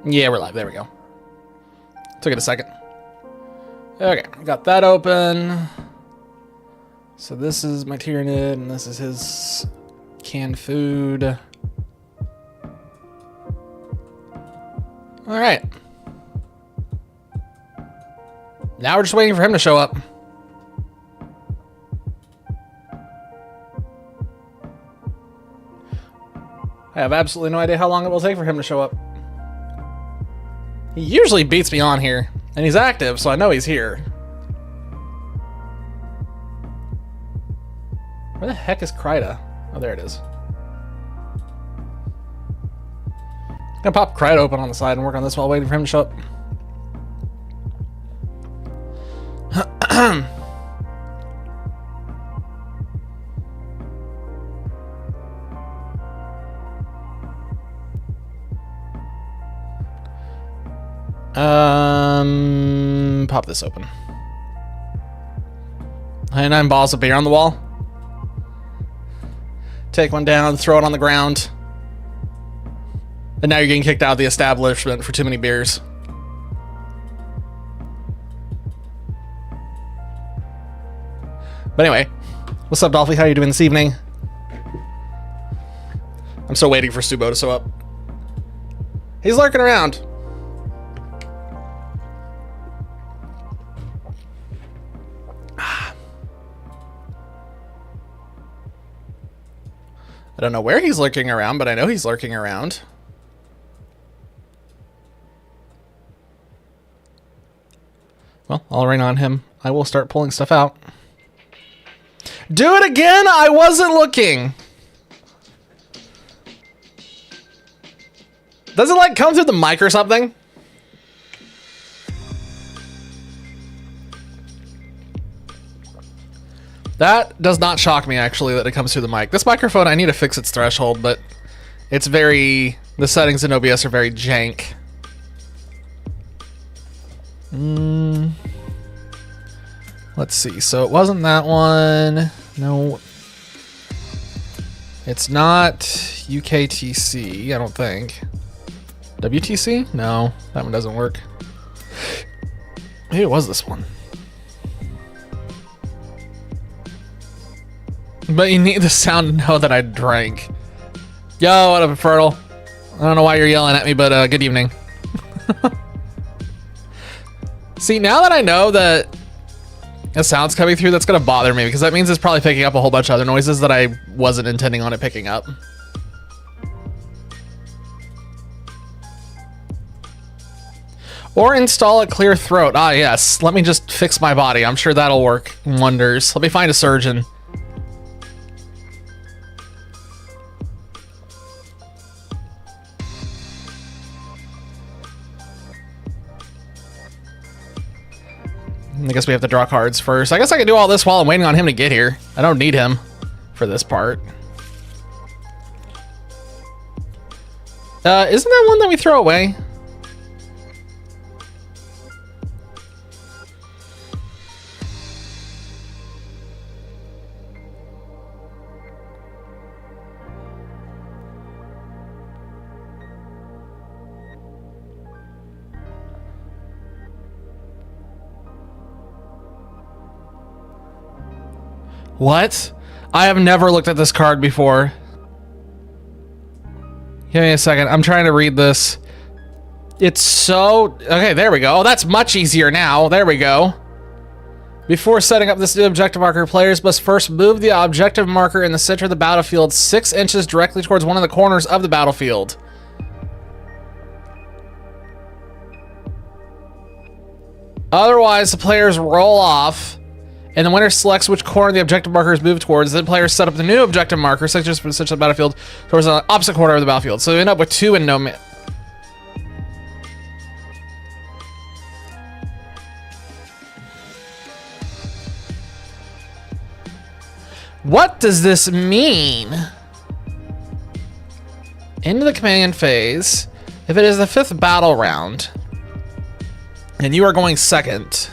Yeah, we're live. There we go. Took it a second. Okay, got that open. So this is my Tyranid, and this is his canned food. All right. Now we're just waiting for him to show up. I have absolutely no idea how long it will take for him to show up. He usually beats me on here, and he's active, so I know he's here. Where the heck is Kryda? Oh, there it is. I'm gonna pop Kryda open on the side and work on this while waiting for him to show up. Pop this open. 99 balls of beer on the wall. Take one down, throw it on the ground. And now you're getting kicked out of the establishment for too many beers. But anyway, what's up, Dolphy? How are you doing this evening? I'm still waiting for Subo to show up. He's lurking around. I don't know where he's lurking around, but I know he's lurking around. Well, I'll rain on him. I will start pulling stuff out. Do it again? I wasn't looking. Does it like come through the mic or something? That does not shock me, actually, that it comes through the mic. This microphone, I need to fix its threshold, but it's very... The settings in OBS are very jank. Let's see. So it wasn't that one. No. It's not UKTC, I don't think. WTC? No, that one doesn't work. Maybe it was this one. But you need the sound to know that I drank. Yo, what up, Fertile? I don't know why you're yelling at me, but good evening. See, now that I know that a sound's coming through, that's gonna bother me, because that means it's probably picking up a whole bunch of other noises that I wasn't intending on it picking up. Or install a clear throat. Ah, yes. Let me just fix my body. I'm sure that'll work wonders. Let me find a surgeon. I guess we have to draw cards first. I guess I can do all this while I'm waiting on him to get here. I don't need him for this part. Isn't that one that we throw away? What? I have never looked at this card before. Give me a second. I'm trying to read this. It's so... Okay, there we go. Oh, that's much easier now. There we go. Before setting up this new objective marker, players must first move the objective marker in the center of the battlefield 6 inches directly towards one of the corners of the battlefield. Otherwise, the players roll off, and the winner selects which corner the objective marker is moved towards. Then players set up the new objective marker, 6 inches from the center of the battlefield, towards the opposite corner of the battlefield. So we end up with 2 and no... What does this mean? Into the command phase. If it is the 5th battle round, and you are going second,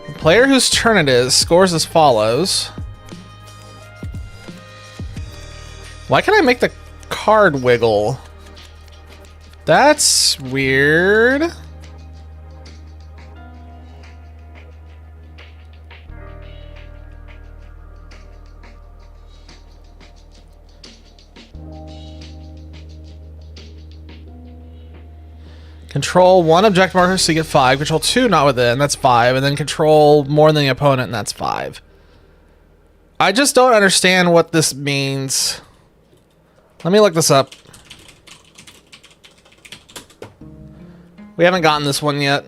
the player whose turn it is scores as follows. Why can't I make the card wiggle? That's weird. Control 1 objective marker so you get 5. Control 2 not within, that's 5. And then control more than the opponent, and that's 5. I just don't understand what this means. Let me look this up. We haven't gotten this one yet.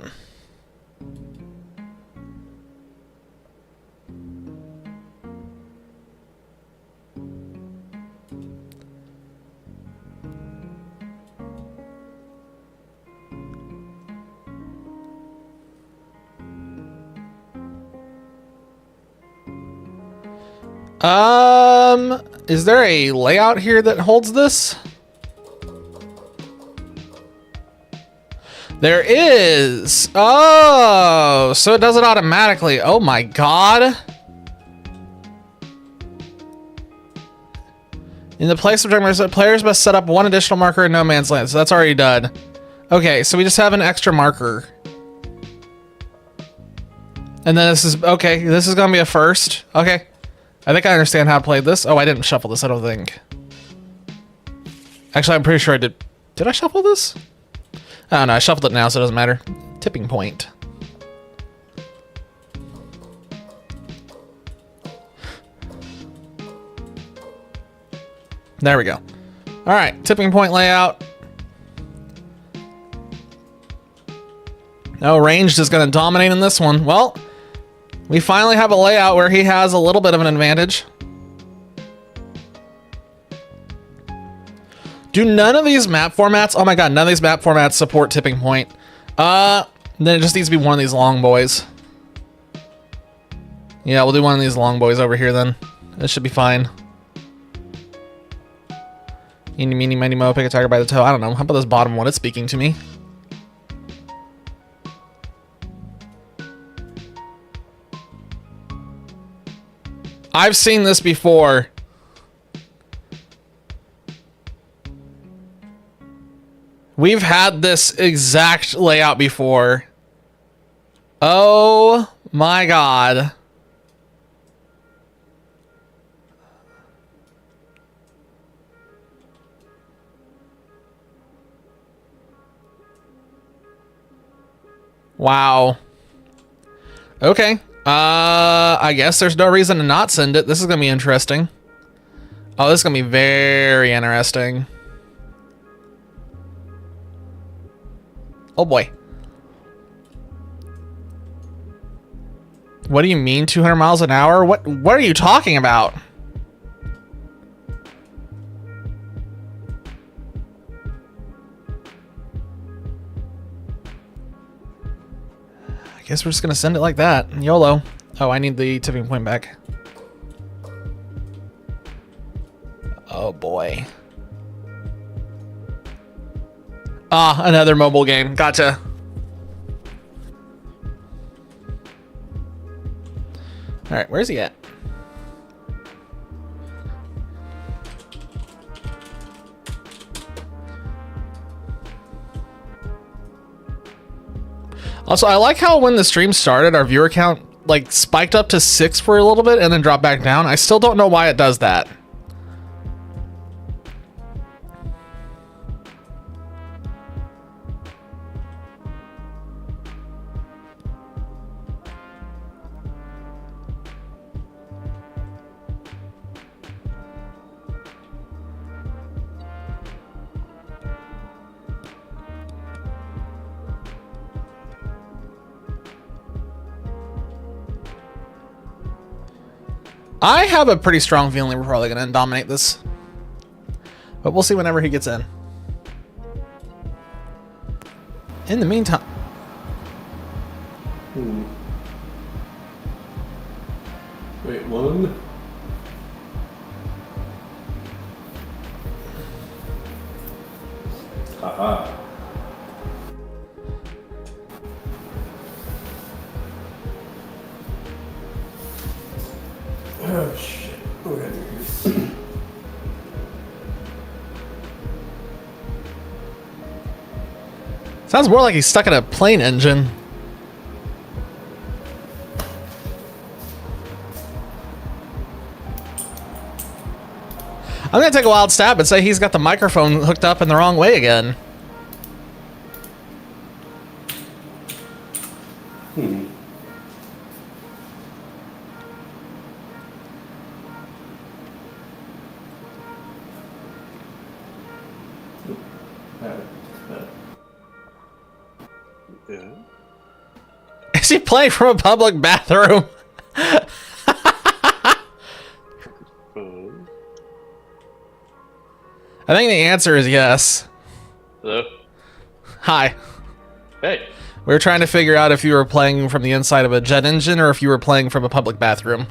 Is there a layout here that holds this? There is. Oh, so it does it automatically. Oh my god. In the place of markers, players must set up 1 additional marker in no man's land. So that's already done. Okay, so we just have an extra marker. And then this is, okay, this is gonna be a first. Okay. I think I understand how to play this. Oh, I didn't shuffle this, I don't think. Actually, I'm pretty sure I did. Did I shuffle this? I don't know, I shuffled it now, so it doesn't matter. Tipping point. There we go. All right, tipping point layout. No, ranged is going to dominate in this one. Well, we finally have a layout where he has a little bit of an advantage. Do none of these map formats, oh my god, none of these map formats support tipping point. Then it just needs to be one of these long boys. Yeah, we'll do one of these long boys over here then. This should be fine. Eeny, meeny, miny, mo, pick a tiger by the toe. I don't know. How about this bottom one? It's speaking to me. I've seen this before. We've had this exact layout before. Oh my god. Wow. Okay. I guess there's no reason to not send it. This is gonna be interesting. Oh, this is gonna be very interesting. Oh boy. What do you mean 200 miles an hour? What are you talking about? I guess we're just gonna send it like that. YOLO. Oh, I need the tipping point back. Oh boy. Ah, another mobile game. Gotcha. All right, where's he at? Also, I like how when the stream started, our viewer count like spiked up to 6 for a little bit and then dropped back down. I still don't know why it does that. I have a pretty strong feeling we're probably going to dominate this. But we'll see whenever he gets in. In the meantime... Wait, one? Haha. Oh shit. What do I do here? Sounds more like he's stuck in a plane engine. I'm gonna take a wild stab and say he's got the microphone hooked up in the wrong way again. Yeah. Is he playing from a public bathroom? I think the answer is yes. Hello? Hi. Hey. We were trying to figure out if you were playing from the inside of a jet engine or if you were playing from a public bathroom.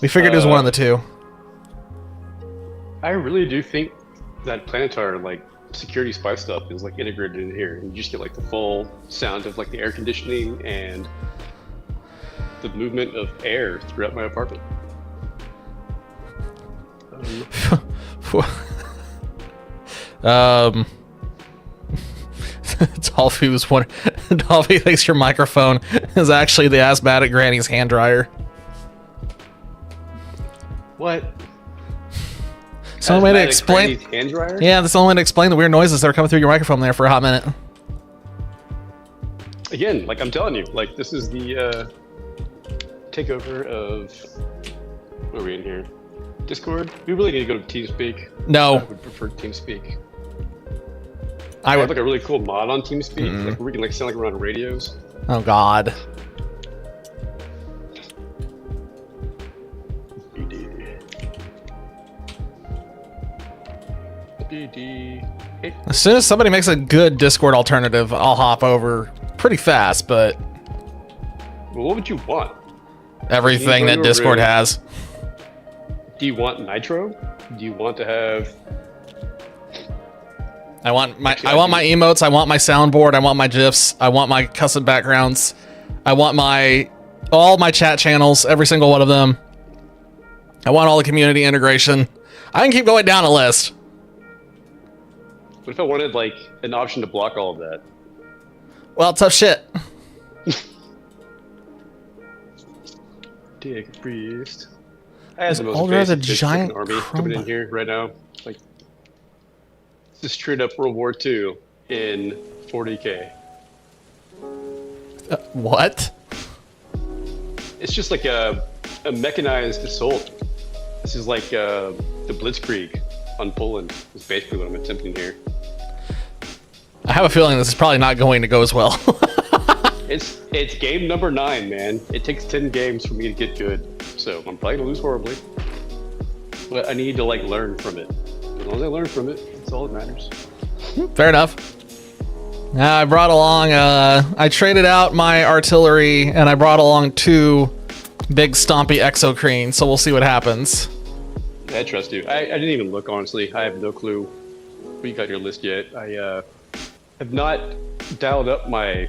We figured it was one of the two. I really do think that Planetar, like, security spy stuff is, like, integrated in here. And you just get, like, the full sound of, like, the air conditioning and the movement of air throughout my apartment. Dolphy was one. Dolphy thinks your microphone is actually the asthmatic granny's hand dryer. What? So way to explain. Hand dryer? Yeah, that's the only way to explain the weird noises that are coming through your microphone there for a hot minute. Again, like I'm telling you, like this is the takeover of. What are we in here? Discord? We really need to go to TeamSpeak. No. I would prefer TeamSpeak. I have would. like a really cool mod on TeamSpeak, like where we can like sound like we're on radios. Oh God. As soon as somebody makes a good Discord alternative, I'll hop over pretty fast. But Well, what would you want? everything that Discord has. Do you want Nitro? Do you want to have? I want my emotes, I want my soundboard, I want my GIFs, I want my custom backgrounds, I want all my chat channels, every single one of them. I want all the community integration. I can keep going down a list. What if I wanted like an option to block all of that? Well, tough shit. Dick priest. I have the most Older as a basic giant army coming in here right now. Like, this is straight up World War II in 40K. What? It's just like a mechanized assault. This is like the Blitzkrieg on Poland. Is basically what I'm attempting here. I have a feeling this is probably not going to go as well. It's game number 9, man. It takes 10 games for me to get good, so I'm probably gonna lose horribly. But I need to like learn from it. As long as I learn from it, that's all that matters. Fair enough. I brought along, I traded out my artillery and I brought along 2 big stompy exocrines, so we'll see what happens. I trust you. I didn't even look, honestly. I have no clue where you got your list yet. I have not dialed up my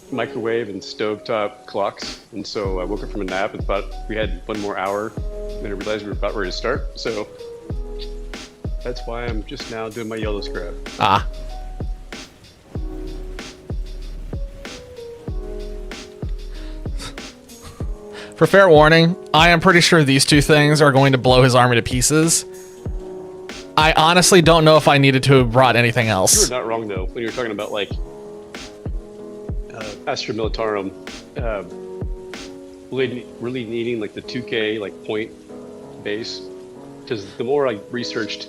microwave and stovetop clocks, and so I woke up from a nap and thought we had 1 more hour, and then I realized we were about ready to start, so that's why I'm just now doing my yellow scrap. Ah. For fair warning, I am pretty sure these 2 things are going to blow his army to pieces. I honestly don't know if I needed to have brought anything else. You were not wrong, though, when you were talking about, like, Astra Militarum really needing, like, the 2K, like, point base. Because the more I researched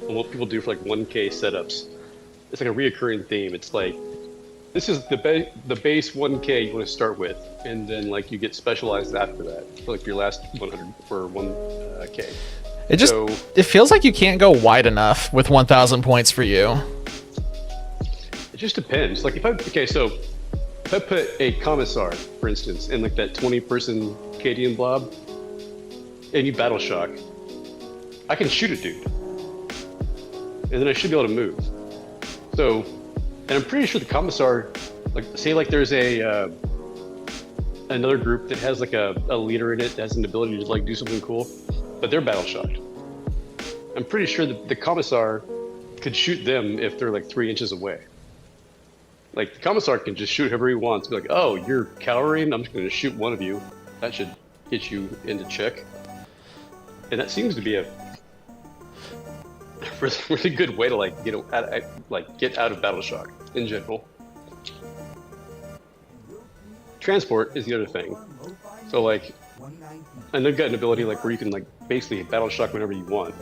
on what people do for, like, 1K setups, it's like a reoccurring theme. It's like, this is the base 1K you want to start with, and then, like, you get specialized after that for, like, your last 100 for 1K. It feels like you can't go wide enough with 1,000 points for you. It just depends. Like, if I put a commissar, for instance, in like that 20-person Cadian blob, and you battle shock, I can shoot a dude, and then I should be able to move. So, and I'm pretty sure the commissar, like, say like there's a another group that has like a leader in it that has an ability to like do something cool, but they're battle shocked. I'm pretty sure that the commissar could shoot them if they're like 3 inches away. Like, the commissar can just shoot whoever he wants. Be like, oh, you're cowering? I'm just going to shoot one of you. That should get you into check. And that seems to be a really, really good way to, like, get out of battle shock in general. Transport is the other thing. So, like, and they've got an ability, like, where you can, like, basically battle shock whenever you want.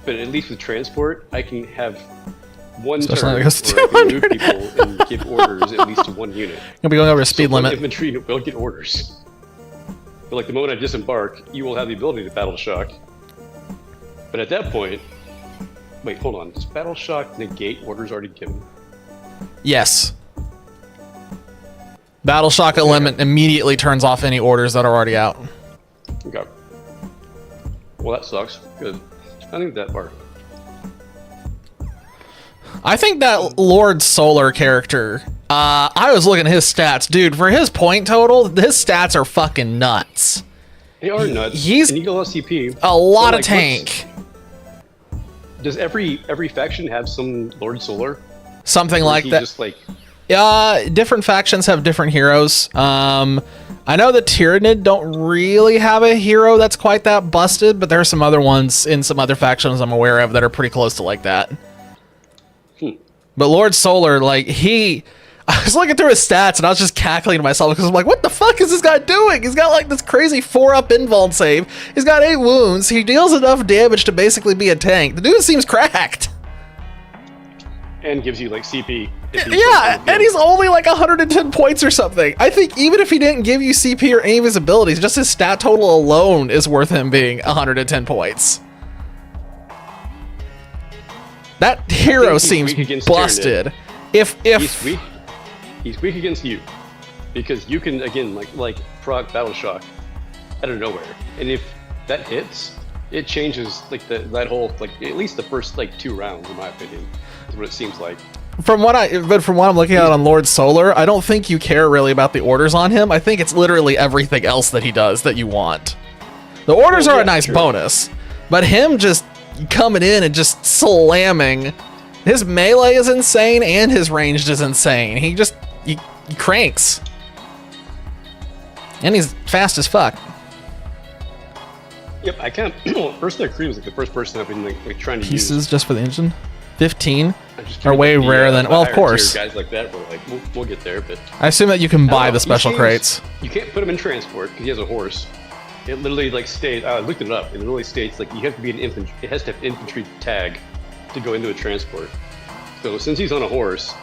But at least with transport, I can have one turn where I can move people and give orders at least to one unit. You'll be going over a speed limit. Infantry will get orders. But like the moment I disembark, you will have the ability to battle shock. But at that point, wait, hold on. Does battle shock negate orders already given? Yes. Battle shock limit immediately turns off any orders that are already out. Okay. Well, that sucks. Good. I think that part. I think that Lord Solar character, I was looking at his stats. Dude, for his point total, his stats are fucking nuts. They are nuts. He's and you go CP. A lot of tank. Does every faction have some Lord Solar? Something like that. Just like... different factions have different heroes. I know the Tyranid don't really have a hero that's quite that busted, but there are some other ones in some other factions I'm aware of that are pretty close to like that. But Lord Solar, like, I was looking through his stats and I was just cackling to myself because I'm like, what the fuck is this guy doing? He's got like this crazy 4-up invuln save. He's got 8 wounds. He deals enough damage to basically be a tank. The dude seems cracked. And gives you like CP. Yeah, and he's only like 110 points or something. I think even if he didn't give you CP or any of his abilities, just his stat total alone is worth him being 110 points. That hero seems busted. If he's weak against you, because you can again like proc battle shock out of nowhere, and if that hits, it changes like that whole like at least the first like 2 rounds in my opinion is what it seems like. From what I'm looking at on Lord Solar, I don't think you care really about the orders on him. I think it's literally everything else that he does that you want. The orders are a nice bonus, but him just coming in and just slamming. His melee is insane and his ranged is insane. He cranks. And he's fast as fuck. Yep, I can't. First Creed was like the first person I've been like trying to use. Pieces just for the engine? 15 are way rarer than, well, of course. Guys like that, we're like, we'll get there, but I assume that you can buy the special crates. You can't put him in transport because he has a horse. It literally like states. I looked it up. It literally states like you have to be an infantry. It has to have infantry tag to go into a transport. So since he's on a horse,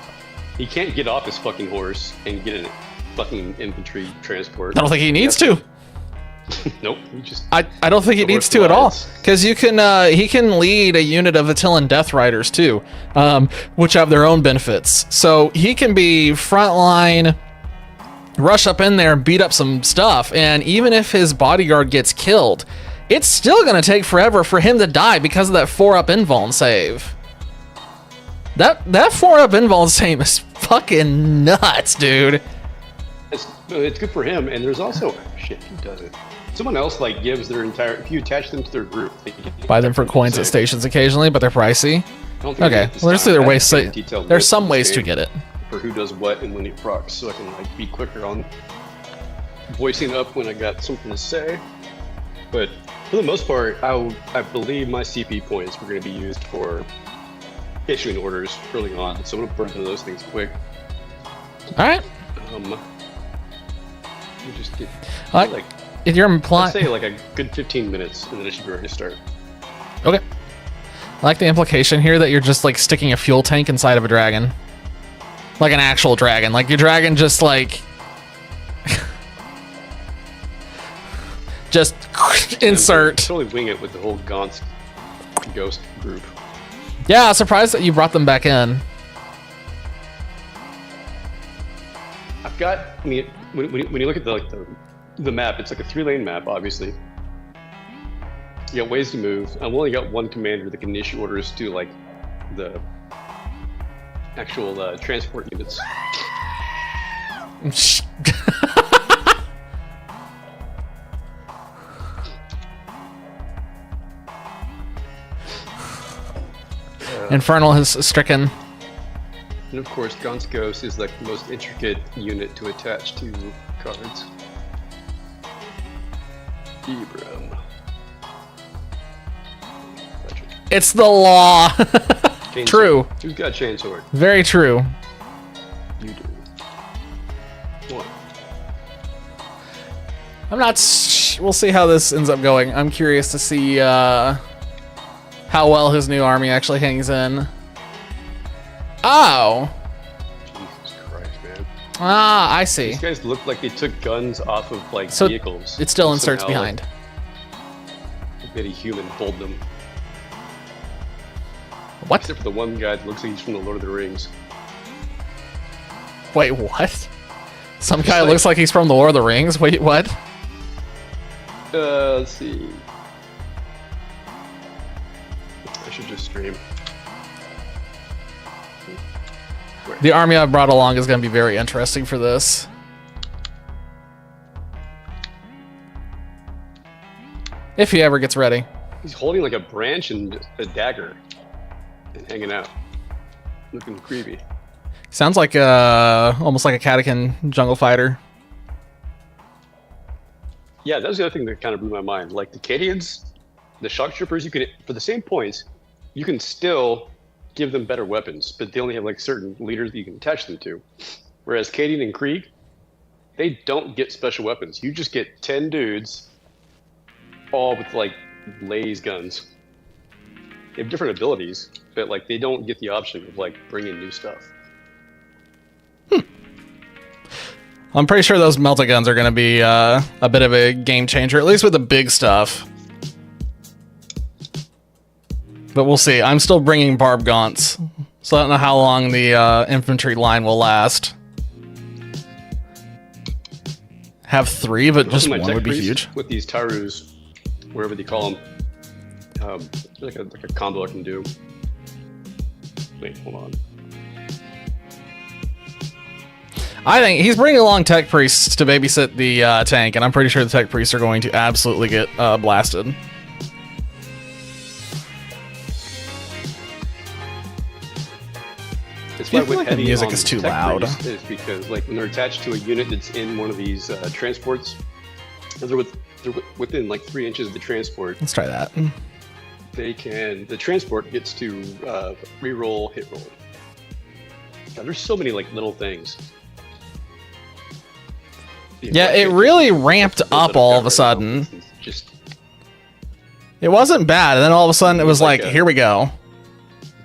he can't get off his fucking horse and get in a fucking infantry transport. I don't think he needs to. Nope. He just. I don't think he needs to at all, because you can he can lead a unit of Attilan Death Riders too, which have their own benefits. So he can be frontline, rush up in there and beat up some stuff, and even if his bodyguard gets killed, it's still gonna take forever for him to die because of that 4-up invuln save. That 4-up invuln save is fucking nuts, dude. It's good for him, and there's also shit. Who does it? Someone else like gives their entire. If you attach them to their group, they buy them for coins at stations occasionally, but they're pricey. Okay, well, there's some ways to get it. For who does what and when it procs, so I can like be quicker on voicing up when I got something to say. But for the most part, I believe my CP points were going to be used for issuing orders early on, so I'm going to burn through those things quick. All right. Just get like if you're implying, I'd say like a good 15 minutes, and then it should be ready to start. Okay. I like the implication here that you're just like sticking a fuel tank inside of a dragon, like an actual dragon. Like your dragon just like just insert. Totally wing it with the whole Gaunt's ghost group. Yeah, I'm surprised that you brought them back in. I've got. I mean, when you look at the map, it's like a 3-lane map, obviously. You got ways to move. I've only got one commander that can issue orders to like the actual transport units. Infernal has stricken. And of course, Gaunt's Ghost is like the most intricate unit to attach to cards. Ibram. It's the law. True. Who's got Chainsword? Very true. You do. What? I'm not. We'll see how this ends up going. I'm curious to see how well his new army actually hangs in. Oh. Jesus Christ, man. Ah, I see. These guys look like they took guns off of like vehicles. It still inserts somehow, behind. Like a human pulled them. What? Except for the one guy that looks like he's from the Lord of the Rings. Wait, what? Some guy looks like he's from the Lord of the Rings? Wait, what? Let's see. I should just stream. The army I brought along is going to be very interesting for this. If he ever gets ready. He's holding like a branch and a dagger and hanging out. Looking creepy. Sounds like almost like a Katakin jungle fighter. Yeah, that was the other thing that kind of blew my mind. Like the Cadians, the shock troopers, you can, for the same points, you can still give them better weapons, but they only have like certain leaders that you can attach them to. Whereas Cadian and Krieg, they don't get special weapons. You just get 10 dudes, all with like laser guns. They have different abilities, but like they don't get the option of like bringing new stuff. I'm pretty sure those melta guns are going to be a bit of a game changer, at least with the big stuff. But we'll see. I'm still bringing barb gaunts, so I don't know how long the infantry line will last. Have 3, but just one would be huge. With these Tarus, wherever they call them, like a combo I can do. Wait, hold on. I think he's bringing along tech priests to babysit the tank, and I'm pretty sure the tech priests are going to absolutely get blasted. That's why with like the heavy music on is too tech loud. priests is because like when they're attached to a unit that's in one of these transports, and they're within like 3 inches of the transport. Let's try that. The transport gets to re-roll, hit roll. God, there's so many like little things. Yeah, it really ramped up all of a sudden. It wasn't bad, and then all of a sudden it was like, here we go.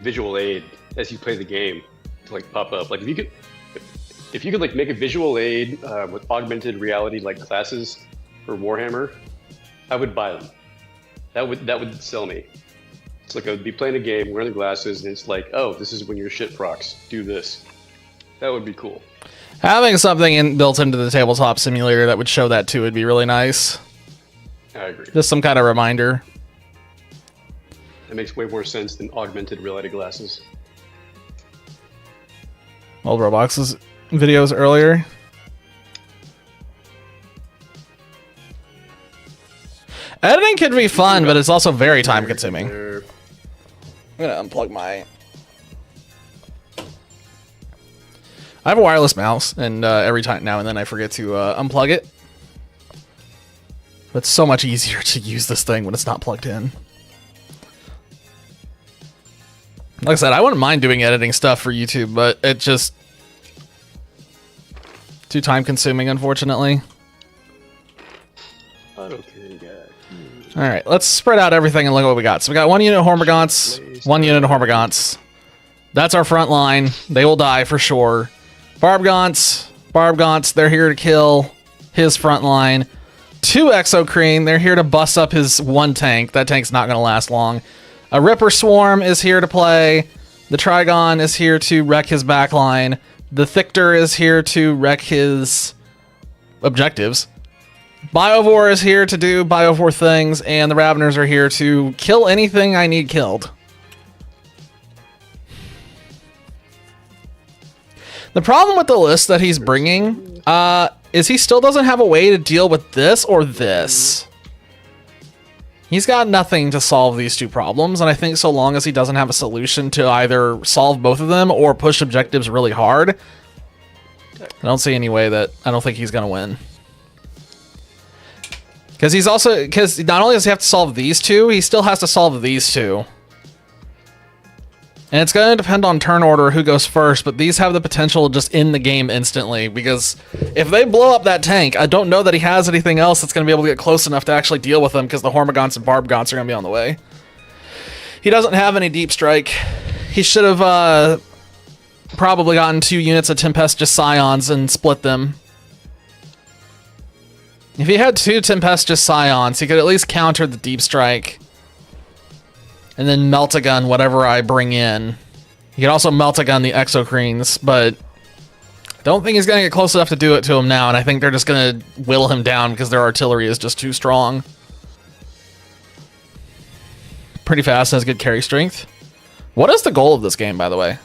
Visual aid as you play the game to like pop up. Like if you could like make a visual aid with augmented reality like classes for Warhammer, I would buy them. That would sell me. It's like I would be playing a game, wearing the glasses, and it's like, oh, this is when your shit procs. Do this. That would be cool. Having something built into the tabletop simulator that would show that too would be really nice. I agree. Just some kind of reminder. That makes way more sense than augmented reality glasses. Old Roblox's videos earlier. Editing could be fun, but it's also very time consuming. I'm gonna unplug my... I have a wireless mouse, and every time now and then I forget to unplug it. But it's so much easier to use this thing when it's not plugged in. Like I said, I wouldn't mind doing editing stuff for YouTube, but it just... too time consuming, unfortunately. Alright, let's spread out everything and look at what we got. So we got 1 unit of Hormagaunts, 1 unit of Hormagaunts. That's our front line. They will die for sure. Barb Gaunts, they're here to kill his front line. 2 Exocrine, they're here to bust up his 1 tank. That tank's not going to last long. A Ripper Swarm is here to play. The Trigon is here to wreck his backline. The Thictor is here to wreck his objectives. Biovore is here to do Biovore things, and the Raveners are here to kill anything I need killed. The problem with the list that he's bringing is he still doesn't have a way to deal with this or this. He's got nothing to solve these two problems, and I think so long as he doesn't have a solution to either solve both of them or push objectives really hard, I don't see any way that I don't think he's going to win. Because not only does he have to solve these two, he still has to solve these two. And it's going to depend on turn order who goes first, but these have the potential to just end the game instantly, because if they blow up that tank, I don't know that he has anything else that's going to be able to get close enough to actually deal with them, because the Hormagaunts and Barbgaunts are going to be on the way. He doesn't have any deep strike. He should have probably gotten 2 units of Tempestuous Scions and split them. If he had 2 Tempestuous Scions, he could at least counter the deep strike. And then melt a gun whatever I bring in. He can also melt a gun the Exocrines, but I don't think he's going to get close enough to do it to him now, and I think they're just going to will him down because their artillery is just too strong. Pretty fast, has good carry strength. What is the goal of this game, by the way?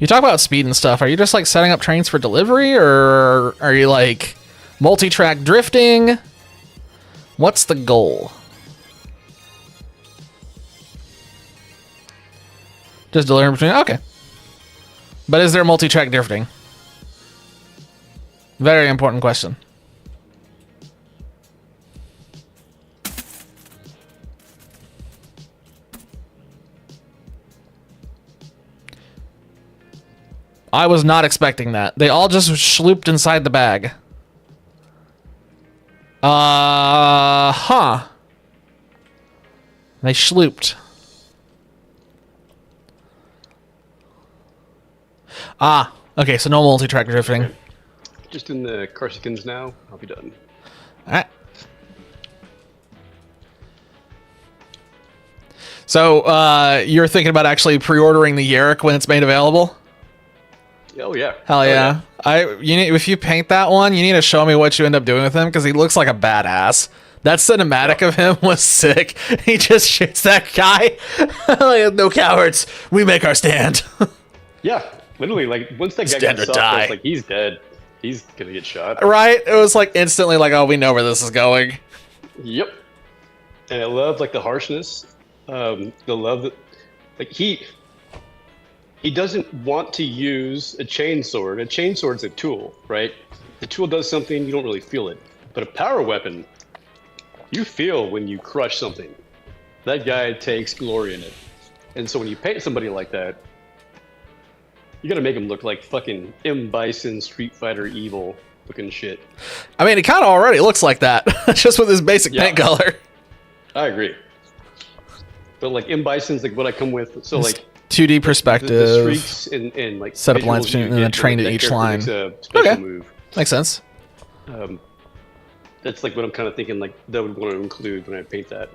You talk about speed and stuff. Are you just like setting up trains for delivery, or are you like multi-track drifting? What's the goal? Just delivering between, okay. But is there multi-track drifting? Very important question. I was not expecting that. They all just schlooped inside the bag. Huh. They schlooped. Ah, okay, so no multi-track drifting. Okay. Just in the Corsicans now, I'll be done. Alright. So, you're thinking about actually pre-ordering the Yarick when it's made available? Oh yeah. Hell yeah. If you paint that one, you need to show me what you end up doing with him, because he looks like a badass. That cinematic of him was sick. He just shoots that guy. Like, no cowards. We make our stand. Yeah. Literally, like, once that guy Stand got or stopped, I die. was like, he's dead. He's gonna get shot. Right? It was like instantly like, oh, we know where this is going. Yep. And I love, like, the harshness. The love that, like, he doesn't want to use a chainsword. A chainsword's a tool, right? The tool does something, you don't really feel it. But a power weapon, you feel when you crush something. That guy takes glory in it. And so when you paint somebody like that, you gotta make him look like fucking M. Bison, Street Fighter evil looking shit. I mean, he kind of already looks like that, just with his basic paint color. I agree. But like M. Bison's like what I come with. So like 2D perspective. the streaks and like set up lines visuals between you and then get train when at that each character line. makes a special Okay. move. Makes sense. That's like what I'm kind of thinking like that would want to include when I paint that.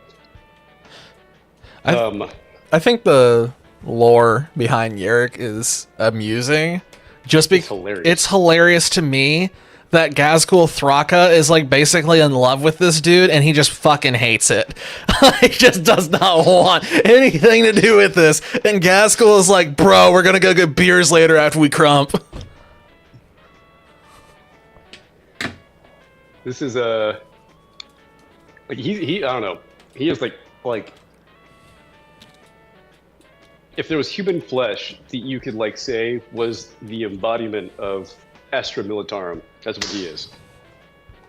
I think the lore behind Yarick is amusing. Just because hilarious. it's hilarious to me that Gazgul Thraka is like basically in love with this dude, and he just fucking hates it. He just does not want anything to do with this. And Gazgul is like, bro, we're gonna go get beers later after we crump. This is like he I don't know. He is like if there was human flesh that you could like say was the embodiment of Astra Militarum, that's what he is.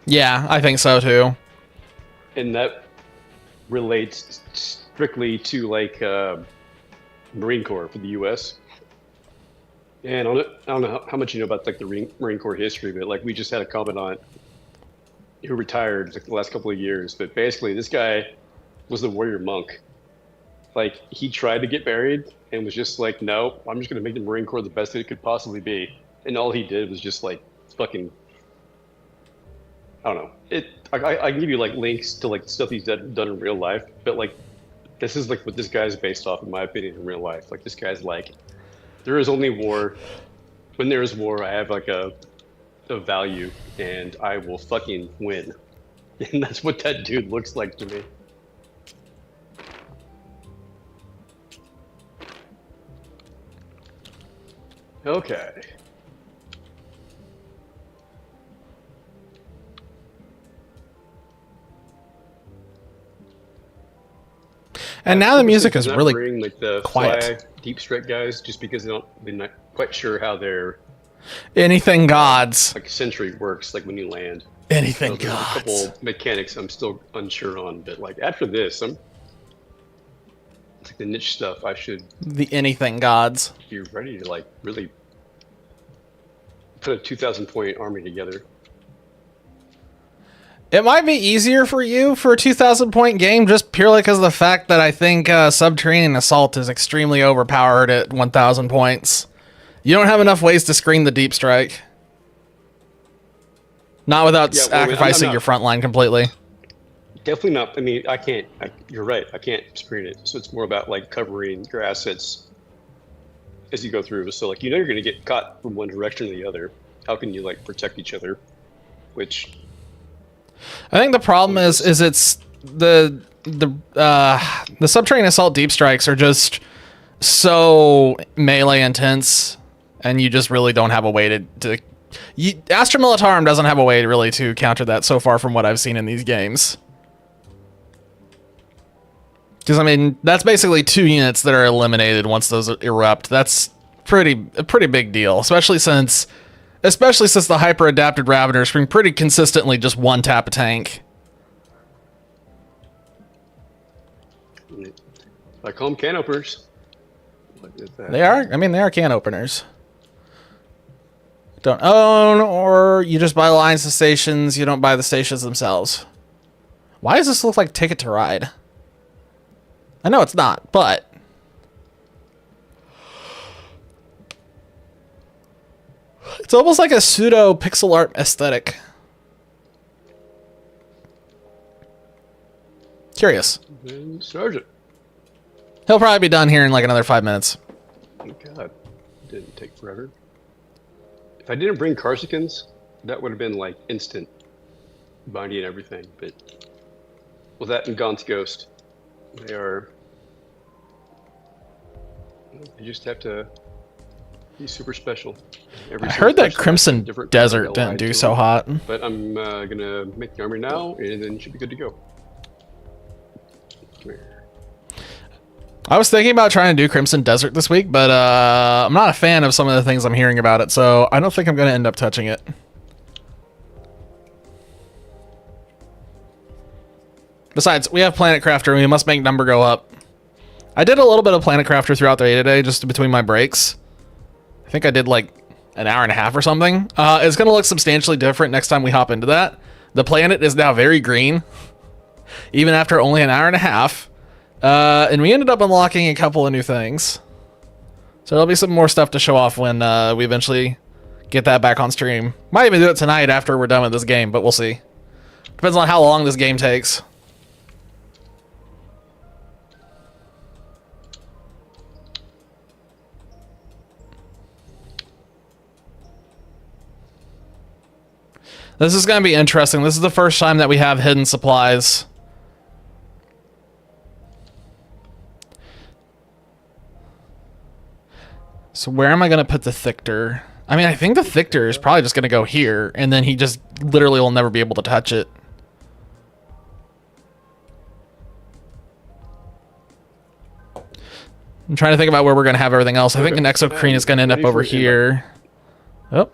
Yeah, I think so too. And that relates strictly to like Marine Corps for the U.S. And I don't know how much you know about like the Marine Corps history, but like we just had a commandant who retired like the last couple of years. But basically, this guy was the warrior monk. Like he tried to get married and was just like, no, I'm just gonna make the Marine Corps the best it could possibly be. And all he did was just like fucking, I don't know. I can give you like links to like stuff he's done in real life, but like this is like what this guy's based off, in my opinion, in real life. Like this guy's like, there is only war. When there is war, I have like a value, and I will fucking win. And that's what that dude looks like to me. Okay. And now the music is Does not really bring like the quiet. fly deep strike guys just because they're not quite sure how their Anything gods. like sentry works like when you land. Anything So there's a gods. couple mechanics I'm still unsure on, but like after this, it's like the niche stuff. I should The anything gods. be ready to like really put a 2,000 point army together. It might be easier for you for a 2,000 point game just purely because of the fact that I think Subterranean Assault is extremely overpowered at 1,000 points. You don't have enough ways to screen the deep strike. Not without Yeah, well, sacrificing I'm your not- front line completely. Definitely not. I mean, I can't. You're right. I can't screen it. So it's more about like covering your assets as you go through. So like you know you're going to get caught from one direction or the other. How can you like protect each other? Which I think the problem is it's the Subterranean Assault deep strikes are just so melee intense, and you just really don't have a way to Astra Militarum doesn't have a way really to counter that so far from what I've seen in these games. Because I mean, that's basically 2 units that are eliminated once those erupt. That's a pretty big deal, especially since the hyper adapted Raveners can pretty consistently just one tap a tank. I call them can openers. What is that? They are can openers. Don't own, or you just buy lines to stations. You don't buy the stations themselves. Why does this look like Ticket to Ride? I know it's not, but it's almost like a pseudo pixel art aesthetic. Curious. Then Sergeant. He'll probably be done here in like another 5 minutes. Oh God, didn't take forever. If I didn't bring Carsicans, that would have been like instant binding and everything. But with that and Gaunt's Ghost, they are. You just have to be super special. I heard that Crimson Desert didn't do so hot. But I'm gonna make the army now, and then you should be good to go. Come here. I was thinking about trying to do Crimson Desert this week, but I'm not a fan of some of the things I'm hearing about it, so I don't think I'm going to end up touching it. Besides, we have Planet Crafter, and we must make number go up. I did a little bit of Planet Crafter throughout the day today, just between my breaks. I think I did like an hour and a half or something. It's going to look substantially different next time we hop into that. The planet is now very green, even after only an hour and a half. And we ended up unlocking a couple of new things. So there'll be some more stuff to show off when we eventually get that back on stream. Might even do it tonight after we're done with this game, but we'll see. Depends on how long this game takes. This is going to be interesting. This is the first time that we have hidden supplies. So where am I going to put the Thictor? I mean, I think the Thictor is probably just going to go here, and then he just literally will never be able to touch it. I'm trying to think about where we're going to have everything else. I think an Exocrine is going to end up over here. Oh.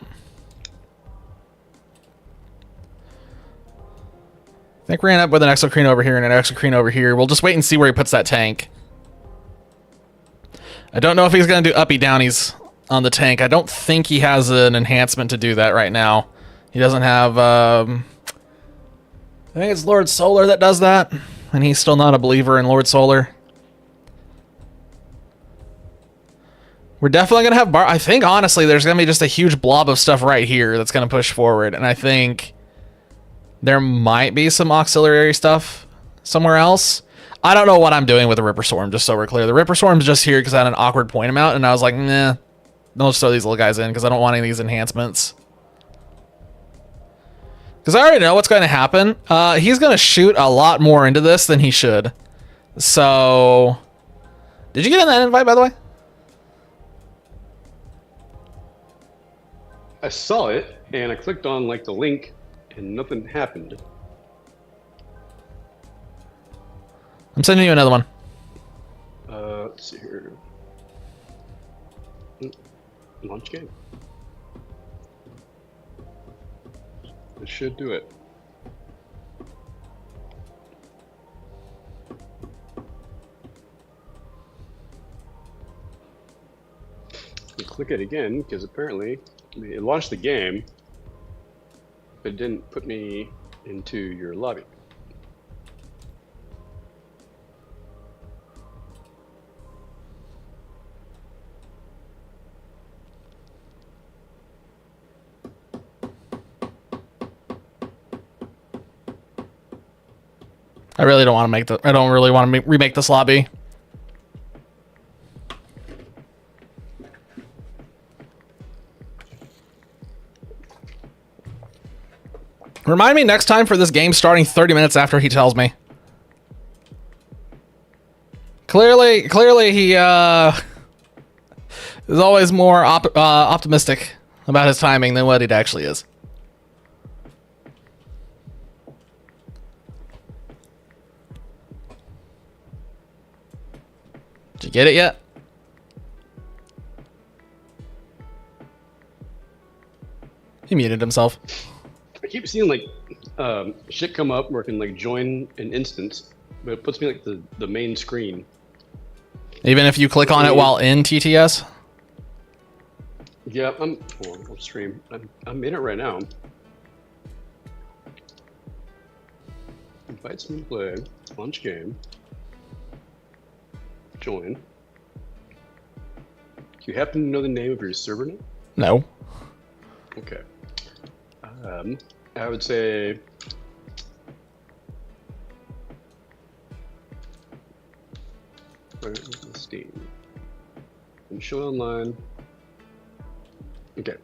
I think we're going to end up with an Exocrine over here and an Exocrine over here. We'll just wait and see where he puts that tank. I don't know if he's going to do uppy downies on the tank. I don't think he has an enhancement to do that right now. He doesn't have... I think it's Lord Solar that does that. And he's still not a believer in Lord Solar. We're definitely going to have... I think, honestly, there's going to be just a huge blob of stuff right here that's going to push forward. And I think there might be some auxiliary stuff somewhere else. I don't know what I'm doing with the Ripper Swarm, just so we're clear. The Ripper Swarm's just here because I had an awkward point amount, and I was like, nah, I'll just throw these little guys in because I don't want any of these enhancements. Because I already know what's going to happen. He's going to shoot a lot more into this than he should. So, did you get in that invite, by the way? I saw it, and I clicked on like the link, and nothing happened. I'm sending you another one. Let's see here. Launch game. This should do it. You click it again because apparently it launched the game, but it didn't put me into your lobby. I really don't want to make the. I don't really want to remake this lobby. Remind me next time for this game starting 30 minutes after he tells me. Clearly he is always more optimistic about his timing than what it actually is. Did you get it yet? He muted himself. I keep seeing like shit come up where I can like join an instance, but it puts me like the main screen. Even if you click on it while in TTS? Yeah, hold on, I'll stream. I'm in it right now. Invites me to play. Launch game. Join. Do you happen to know the name of your server name? No. Okay. I would say Steam. And show online. Okay.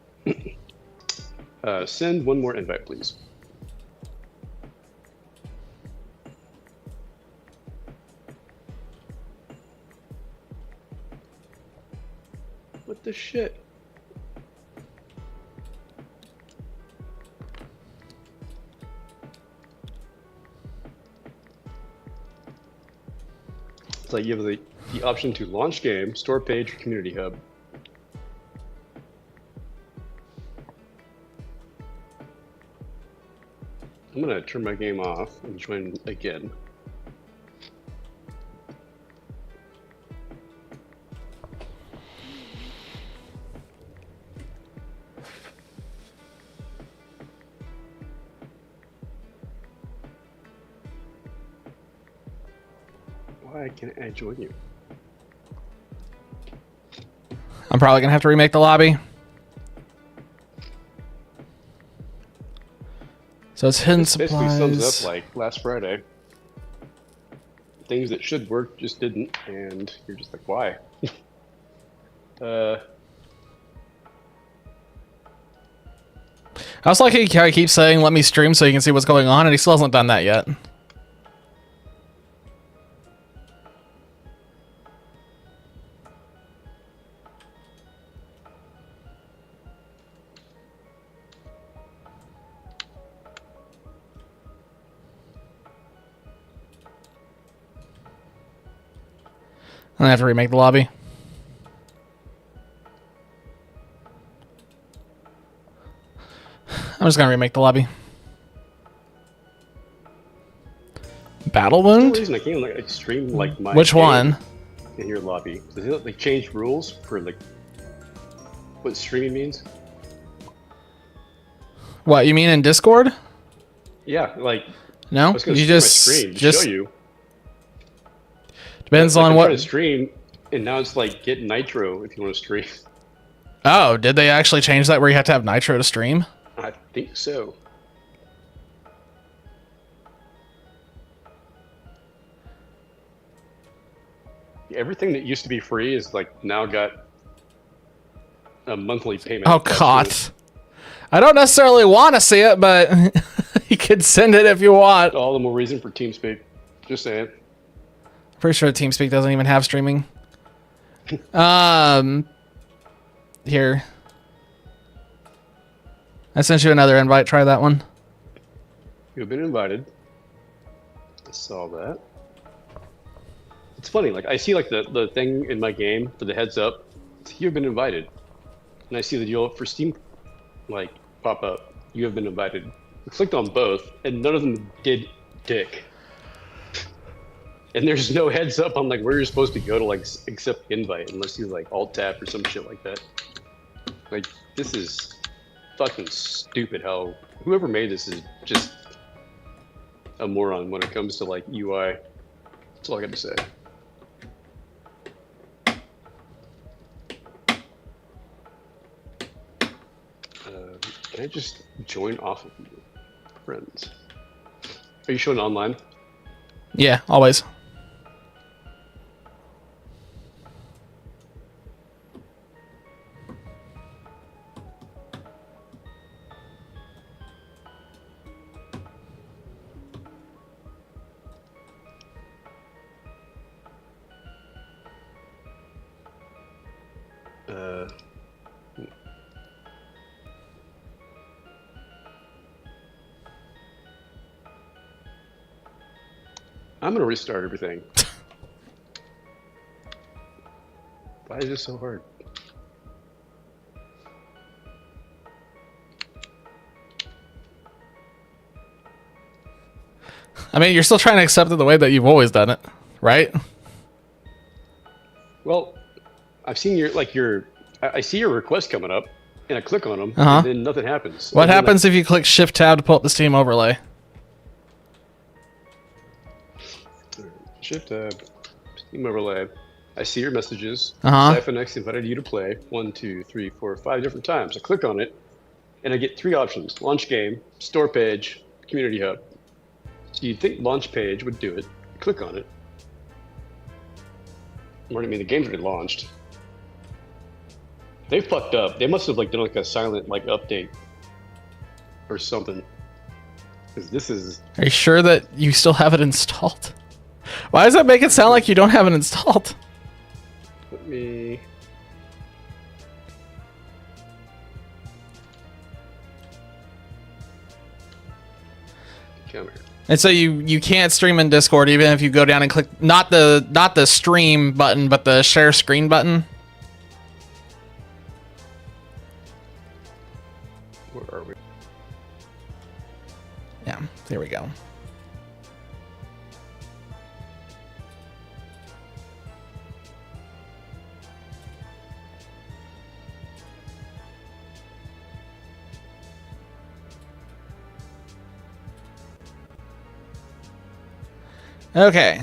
Send one more invite, please. What the shit? It's like you have the option to launch game, store page, or community hub. I'm gonna turn my game off and join again. Why can't I join you? I'm probably gonna have to remake the lobby. So it's hidden This basically supplies. sums up like last Friday. Things that should work just didn't, and you're just like, why? I was like, he keeps saying, "Let me stream so you can see what's going on," and he still hasn't done that yet. I'm gonna have to remake the lobby. I'm just gonna remake the lobby. Battle For some wound? reason I can't like stream like my Which game one? in your lobby. Does it like change rules for like what streaming means? What, you mean in Discord? Yeah, like I No, was gonna you stream my just screen to show you. depends Like, on I'm what. trying to stream, and now it's like get nitro if you want to stream. Oh, did they actually change that where you have to have nitro to stream? I think so. Everything that used to be free is like now got a monthly payment. Oh attached to God, it. I don't necessarily want to see it, but you could send it if you want. All the more reason for TeamSpeak. Just saying. Pretty sure TeamSpeak doesn't even have streaming. Here. I sent you another invite. Try that one. You've been invited. I saw that. It's funny. Like I see like the thing in my game for the heads up. You've been invited, and I see the deal for Steam like pop up. You have been invited. I clicked on both, and none of them did dick. And there's no heads up on like where you're supposed to go to like accept the invite unless you like alt tab or some shit like that. Like this is fucking stupid. How whoever made this is just a moron when it comes to like UI. That's all I got to say. Can I just join off of you, friends? Are you showing online? Yeah, always. I'm gonna restart everything. Why is this so hard? I mean, you're still trying to accept it the way that you've always done it, right? Well, I've seen I see your request coming up, and I click on them, Uh-huh. and then nothing happens. What And then, happens if you click Shift Tab to pull up the Steam overlay? Shift tab, Steam overlay. I see your messages. Uh-huh. SiphonX invited you to play 1, 2, 3, 4, 5 different times. I click on it, and I get 3 options: launch game, store page, community hub. So you'd think launch page would do it. Click on it. I mean, the game's already launched. They fucked up. They must have like done like a silent like update or something. Because this is. Are you sure that you still have it installed? Why does that make it sound like you don't have it installed? Let me. Come here. And so you can't stream in Discord even if you go down and click not the stream button, but the share screen button. Where are we? Yeah, there we go. Okay.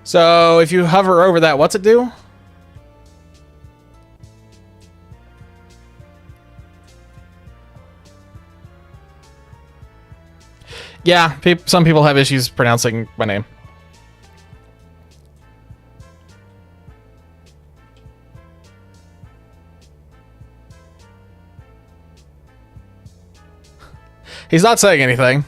So if you hover over that, what's it do? Yeah, some people have issues pronouncing my name. He's not saying anything.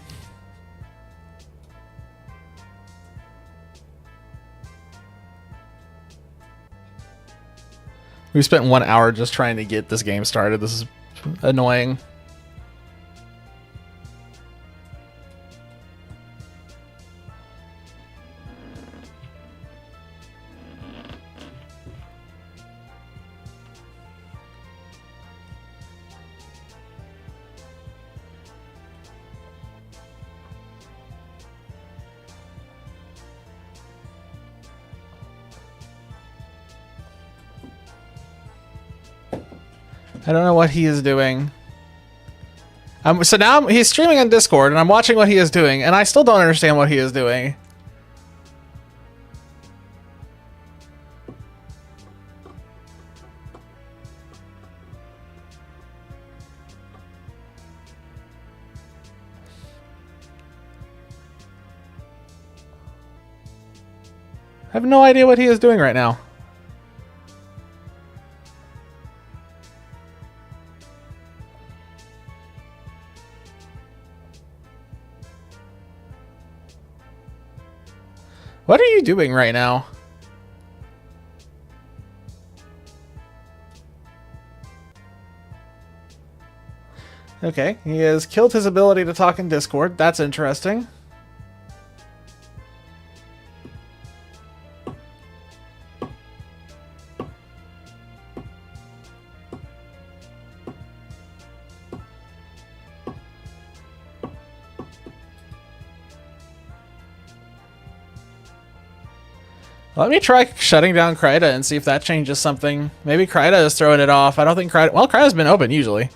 We spent 1 hour just trying to get this game started. This is annoying. I don't know what he is doing. So now he's streaming on Discord, and I'm watching what he is doing, and I still don't understand what he is doing. I have no idea what he is doing right now. What are you doing right now? Okay, he has killed his ability to talk in Discord. That's interesting. Let me try shutting down Kryda and see if that changes something. Maybe Kryda is throwing it off. I don't think Kryda... Well, Kryda's been open, usually.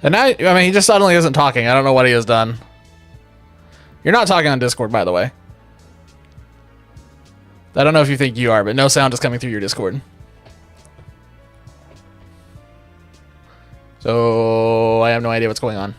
And now, I mean, he just suddenly isn't talking. I don't know what he has done. You're not talking on Discord, by the way. I don't know if you think you are, but no sound is coming through your Discord. So I have no idea what's going on.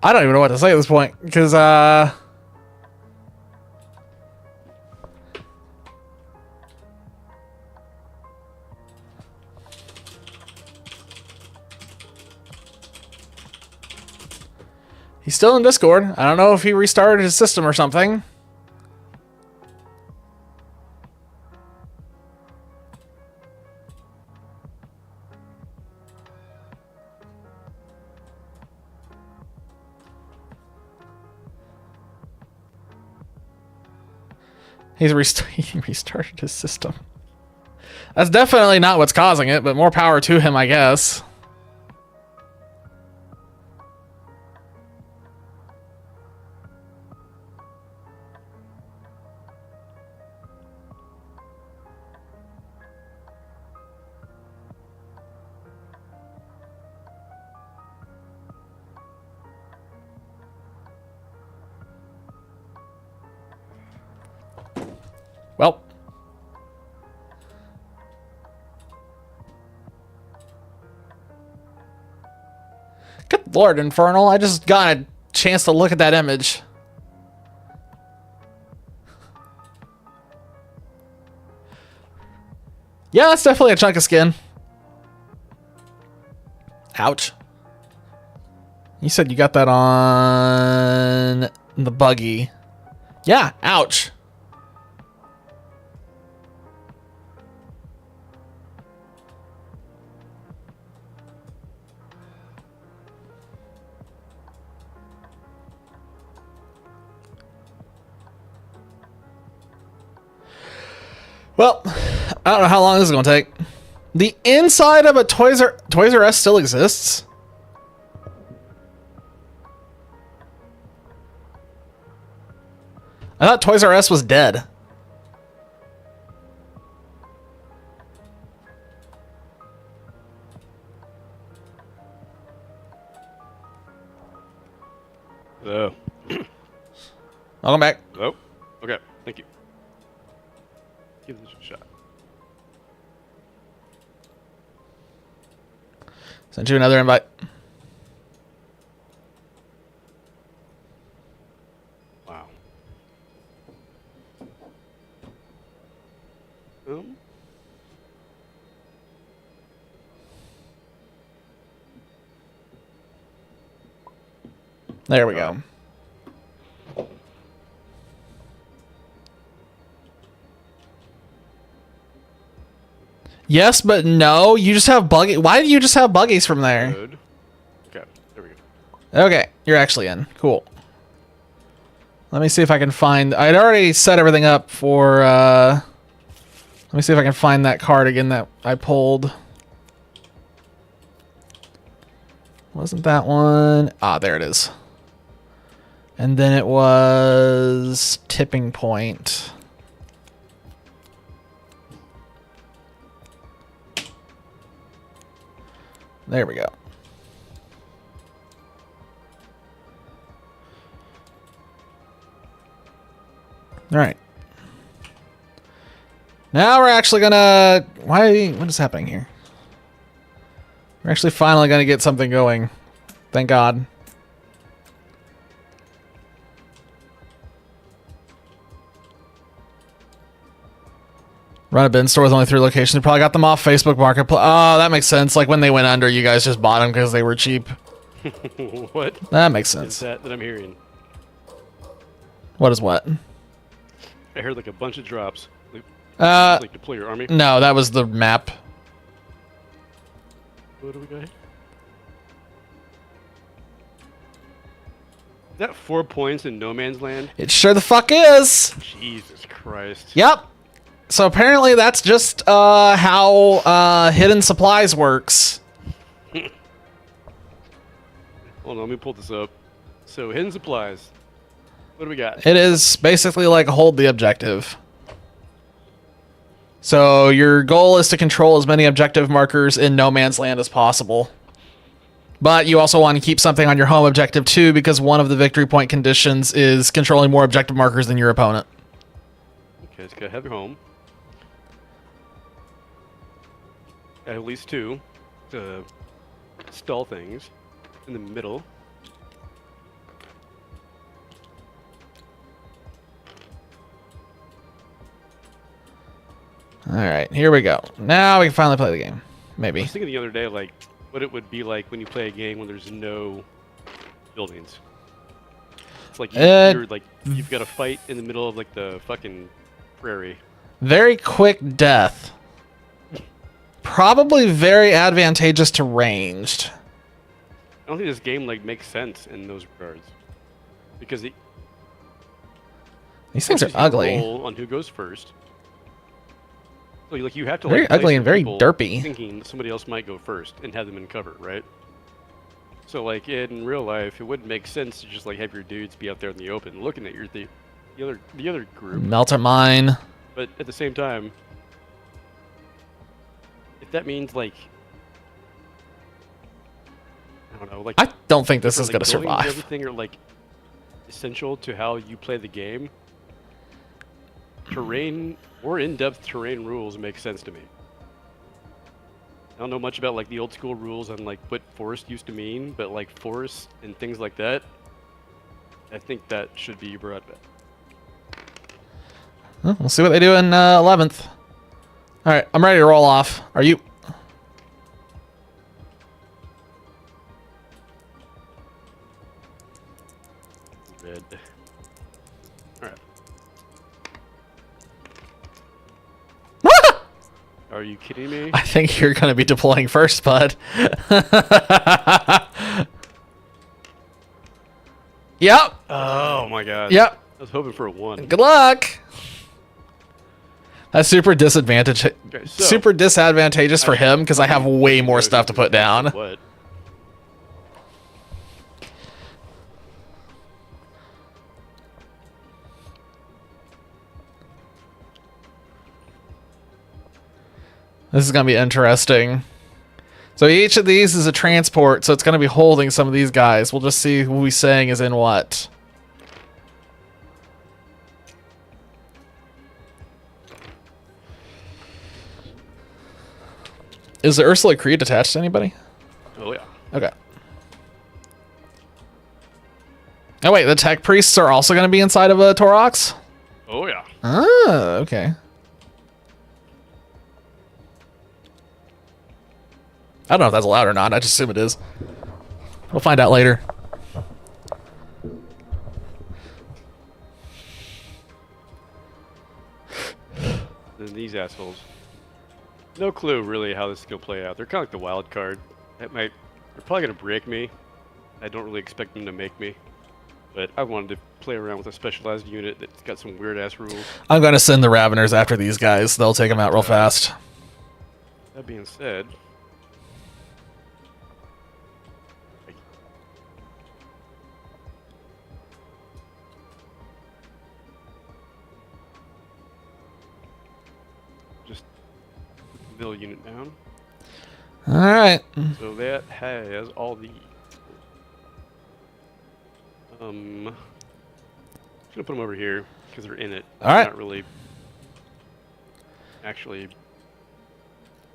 I don't even know what to say at this point, because, he's still in Discord. I don't know if he restarted his system or something. He restarted his system. That's definitely not what's causing it, but more power to him, I guess. Well. Good Lord, Infernal. I just got a chance to look at that image. Yeah, that's definitely a chunk of skin. Ouch. You said you got that on the buggy. Yeah, ouch. Well, I don't know how long this is going to take. The inside of a Toys R Us still exists. I thought Toys R Us was dead. Welcome back. Oh, okay. Thank you. Give this a shot. Sent you another invite. Wow. There we go. Yes, but no. You just have buggy. Why do you just have buggies from there? Good. Okay, there we go. Okay, you're actually in. Cool. Let me see if I can find... I'd already set everything up for... Let me see if I can find that card again that I pulled. Wasn't that one? Ah, there it is. And then it was tipping point. There we go. All right. Now we're actually gonna... What is happening here? We're actually finally gonna get something going. Thank God. Run a bin store with only 3 locations. They probably got them off Facebook Marketplace. Oh, that makes sense. Like when they went under, you guys just bought them because they were cheap. What? That makes sense. Is that I'm hearing? What is what? I heard like a bunch of drops. Like deploy your army. No, that was the map. What do we got? Is that 4 points in no man's land? It sure the fuck is. Jesus Christ. Yep. So apparently that's just how hidden supplies works. Hold on, let me pull this up. So hidden supplies. What do we got? It is basically like hold the objective. So your goal is to control as many objective markers in no man's land as possible. But you also want to keep something on your home objective too, because one of the victory point conditions is controlling more objective markers than your opponent. Okay, let's go have your home. At least 2 to stall things in the middle. All right, here we go. Now we can finally play the game. I Maybe. was thinking the other day, like, what it would be like when you play a game when there's no buildings. It's like you've got to fight in the middle of like the fucking prairie. Very quick death. Probably very advantageous to ranged. I don't think this game like makes sense in those regards because These things are ugly. On who goes first. So like you have to Very like, place ugly and your very people derpy. thinking somebody else might go first and have them in cover, right? So like in real life, it wouldn't make sense to just like have your dudes be out there in the open looking at the other group. Melter mine. But at the same time, if that means like I don't know, like I don't think this is like, going to buildings and survive. everything are like essential to how you play the game. Terrain or in-depth terrain rules make sense to me. I don't know much about like the old school rules on like what forest used to mean, but like forests and things like that, I think that should be brought back. Well, we'll see what they do in 11th. All right, I'm ready to roll off. Are you? Red. All right. Are you kidding me? I think you're going to be deploying first, bud. Yep. Oh my god. Yep. I was hoping for a 1. Good luck. That's super Okay, so, super disadvantageous for him because I have way more stuff to put down. What? This is going to be interesting. So each of these is a transport, so it's going to be holding some of these guys. We'll just see who he's saying is in what. Is the Ursula Creed attached to anybody? Oh yeah. Okay. Oh wait, the tech priests are also going to be inside of a Torox? Oh yeah. Ah, okay. I don't know if that's allowed or not. I just assume it is. We'll find out later. Then these assholes. No clue really how this is gonna play out. They're kind of like the wild card. They're probably gonna break me. I don't really expect them to make me. But I wanted to play around with a specialized unit that's got some weird ass rules. I'm going to send the Raveners after these guys. They'll take them out real fast. That being said, I just put the middle unit down. All right. So that has all the. Just gonna put them over here because they're in it. All right. Not really actually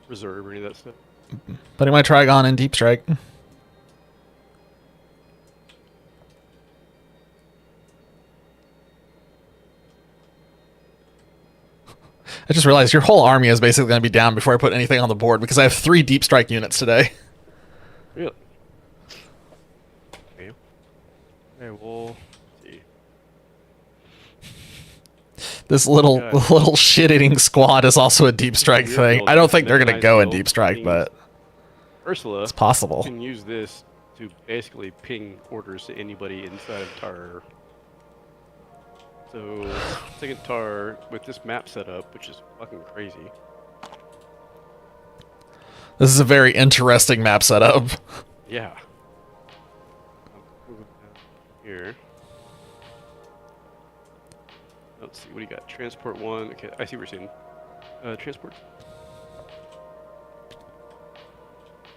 reserve or any of that stuff. Putting my Trigon in Deep Strike. I just realized your whole army is basically going to be down before I put anything on the board because I have 3 Deep Strike units today. Really? Okay. Okay, we'll see. This little shit-eating squad is also a Deep Strike thing. I don't think they're going to go in Deep Strike, but Ursula, it's possible. you can use this to basically ping orders to anybody inside of Tar. So, second Tar with this map setup, which is fucking crazy. This is a very interesting map setup. Yeah. Here. Let's see, what do you got? Transport 1. Okay, I see what you're saying. Transport.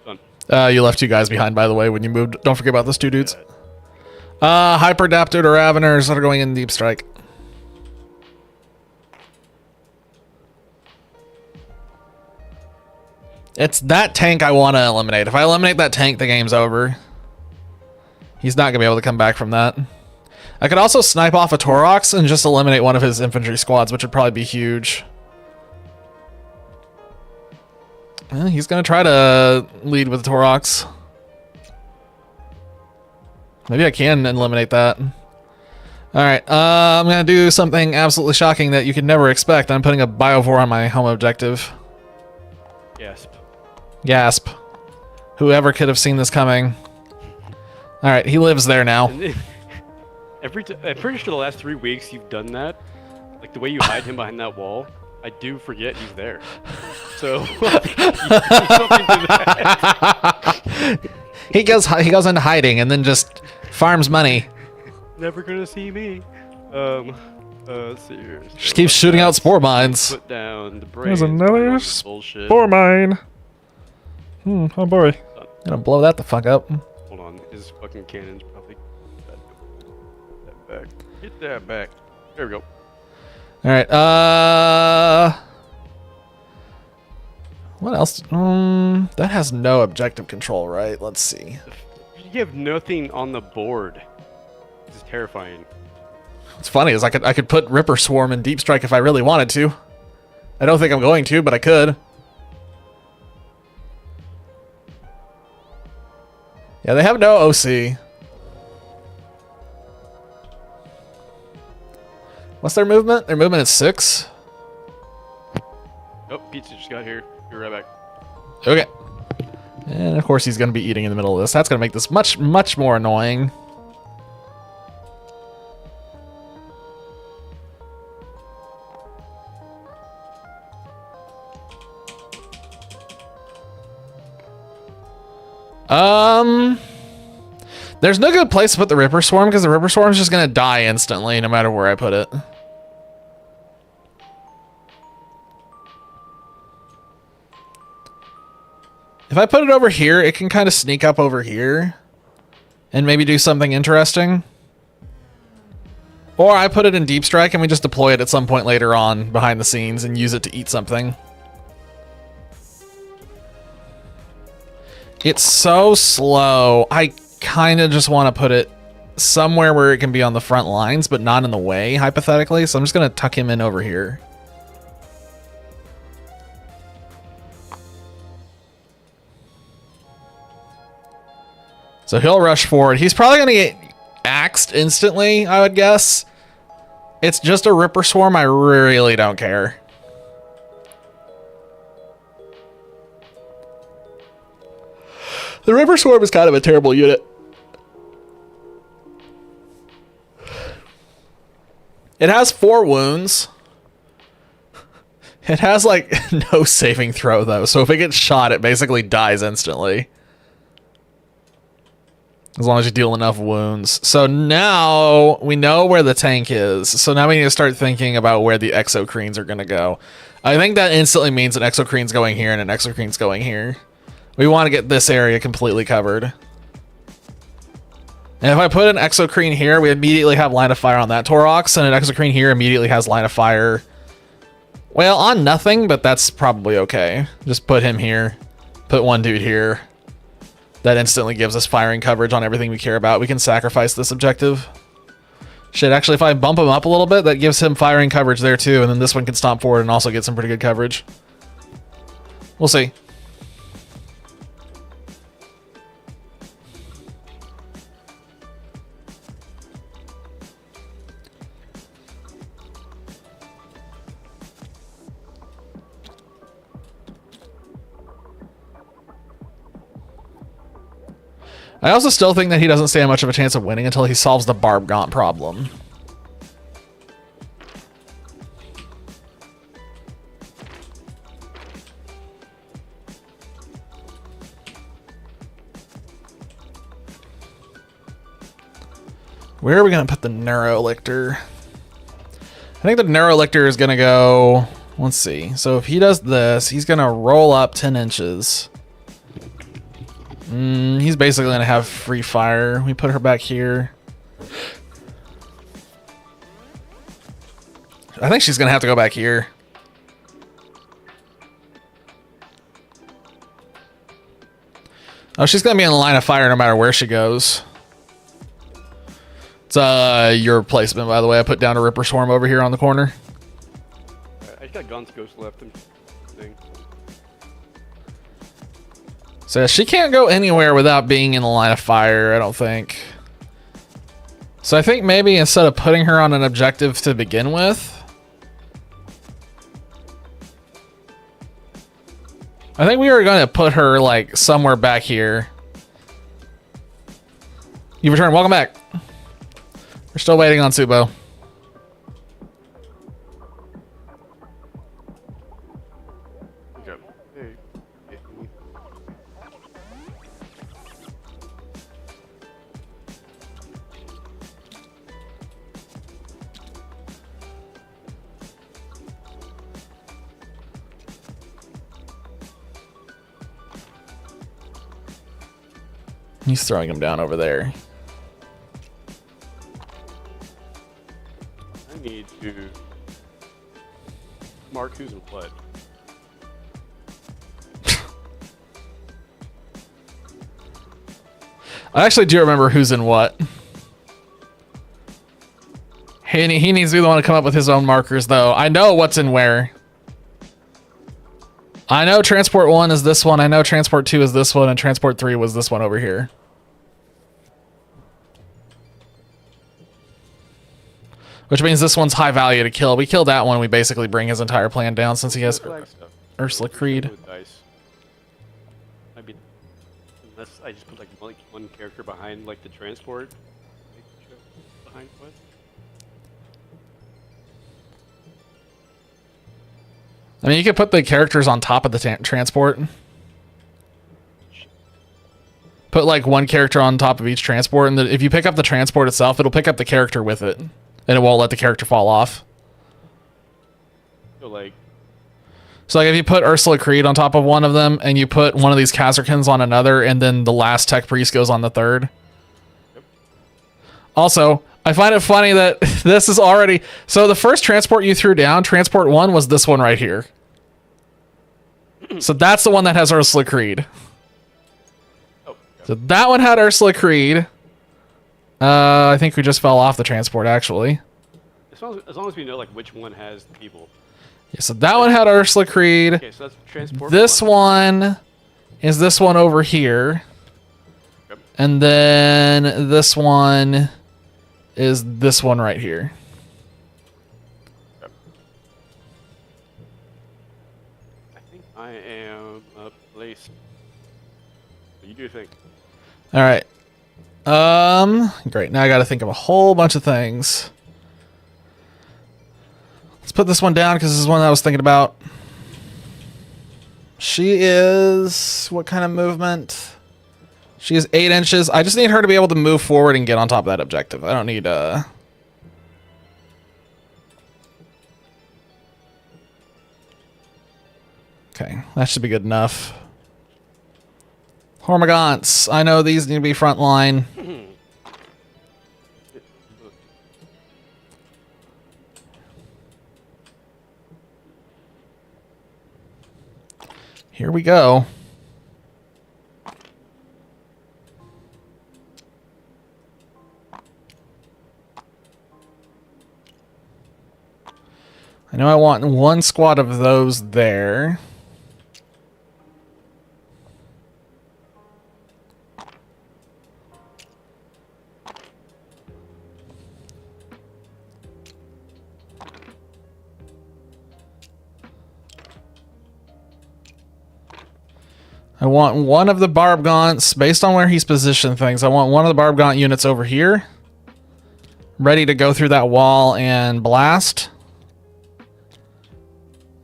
Done. You left 2 guys behind, by the way, when you moved. Don't forget about those 2 dudes. Hyperdaptor to Raveners that are going in Deep Strike. It's that tank I want to eliminate. If I eliminate that tank, the game's over. He's not going to be able to come back from that. I could also snipe off a Torox and just eliminate one of his infantry squads, which would probably be huge. Well, he's going to try to lead with Torox. Maybe I can eliminate that. Alright, I'm going to do something absolutely shocking that you could never expect. I'm putting a Biovore on my home objective. Gasp. Gasp. Whoever could have seen this coming. Alright, he lives there now. I'm pretty sure the last 3 weeks you've done that. Like the way you hide him behind that wall, I do forget he's there. So he goes into hiding and then just farms money. Never gonna see me. Let's see here. Just keeps shooting out spore mines. Put down the brain. There's another bullshit. spore mine. Oh boy. Gonna blow that the fuck up. Hold on, his fucking cannon's probably that back. Get that back. There we go. All right. What else? That has no objective control, right? Let's see. You have nothing on the board. This is terrifying. What's funny is I could put Ripper Swarm in Deep Strike if I really wanted to. I don't think I'm going to, but I could. Yeah, they have no OC. What's their movement? Their movement is 6. Oh, pizza just got here. Be right back. Okay. And of course he's going to be eating in the middle of this. That's going to make this much, much more annoying. There's no good place to put the Ripper Swarm because the Ripper Swarm is just going to die instantly no matter where I put it. If I put it over here, it can kind of sneak up over here and maybe do something interesting. Or I put it in Deep Strike and we just deploy it at some point later on behind the scenes and use it to eat something. It's so slow. I kind of just want to put it somewhere where it can be on the front lines, but not in the way, hypothetically. So I'm just going to tuck him in over here. So he'll rush forward. He's probably going to get axed instantly, I would guess. It's just a Ripper Swarm. I really don't care. The Ripper Swarm is kind of a terrible unit. It has 4 wounds. It has, like, no saving throw, though. So if it gets shot, it basically dies instantly. As long as you deal enough wounds. So now we know where the tank is. So now we need to start thinking about where the exocrines are going to go. I think that instantly means an exocrine's going here and an exocrine's going here. We want to get this area completely covered. And if I put an exocrine here, we immediately have line of fire on that Taurox, and an exocrine here immediately has line of fire. Well, on nothing, but that's probably okay. Just put him here. Put one dude here. That instantly gives us firing coverage on everything we care about. We can sacrifice this objective. Shit, actually, if I bump him up a little bit, that gives him firing coverage there too, and then this one can stomp forward and also get some pretty good coverage. We'll see. I also still think that he doesn't stand much of a chance of winning until he solves the Barb Gaunt problem. Where are we going to put the Neurolictor? I think the Neurolictor is going to go... Let's see. So if he does this, he's going to roll up 10 inches. He's basically going to have free fire. We put her back here. I think she's going to have to go back here. Oh, she's going to be in the line of fire no matter where she goes. It's your placement, by the way. I put down a Ripper Swarm over here on the corner. I just got Gaunt's Ghost left. Thing. So she can't go anywhere without being in the line of fire, I don't think. So I think maybe instead of putting her on an objective to begin with, I think we were going to put her like somewhere back here. You've returned. Welcome back. We're still waiting on Subo. Okay. Hey. He's throwing him down over there. I need to mark who's in what. I actually do remember who's in what. He needs to be the one to come up with his own markers, though. I know what's in where. I know Transport 1 is this one. I know Transport 2 is this one, and Transport 3 was this one over here. Which means this one's high value to kill. We kill that one, we basically bring his entire plan down since he has Ursula Creed. Maybe unless I just put like one character behind like the transport. Behind what? I mean, you could put the characters on top of the transport. Put like one character on top of each transport, and if you pick up the transport itself, it'll pick up the character with it. And it won't let the character fall off. So like if you put Ursula Creed on top of one of them, and you put one of these Kazarkins on another, and then the last Tech Priest goes on the third. Yep. Also, I find it funny that this is already... So the first transport you threw down, Transport 1, was this one right here. So that's the one that has Ursula Creed. oh, okay. So that one had Ursula Creed. I think we just fell off the transport, actually. As long as we know like which one has the people. Yeah, so that one had Ursula Creed. Okay, so that's transport. This one is this one over here. Yep. And then this one is this one right here. Yep. I think I am up place. What do you think? All right. Great. Now I got to think of a whole bunch of things. Let's put this one down because this is one I was thinking about. She is... What kind of movement? She is 8 inches. I just need her to be able to move forward and get on top of that objective. I don't need Okay, that should be good enough. Hormagaunts. I know these need to be front line. Here we go. I know I want 1 squad of those there. I want 1 of the Barbgaunts, based on where he's positioned things, I want 1 of the Barbgaunt units over here, ready to go through that wall and blast.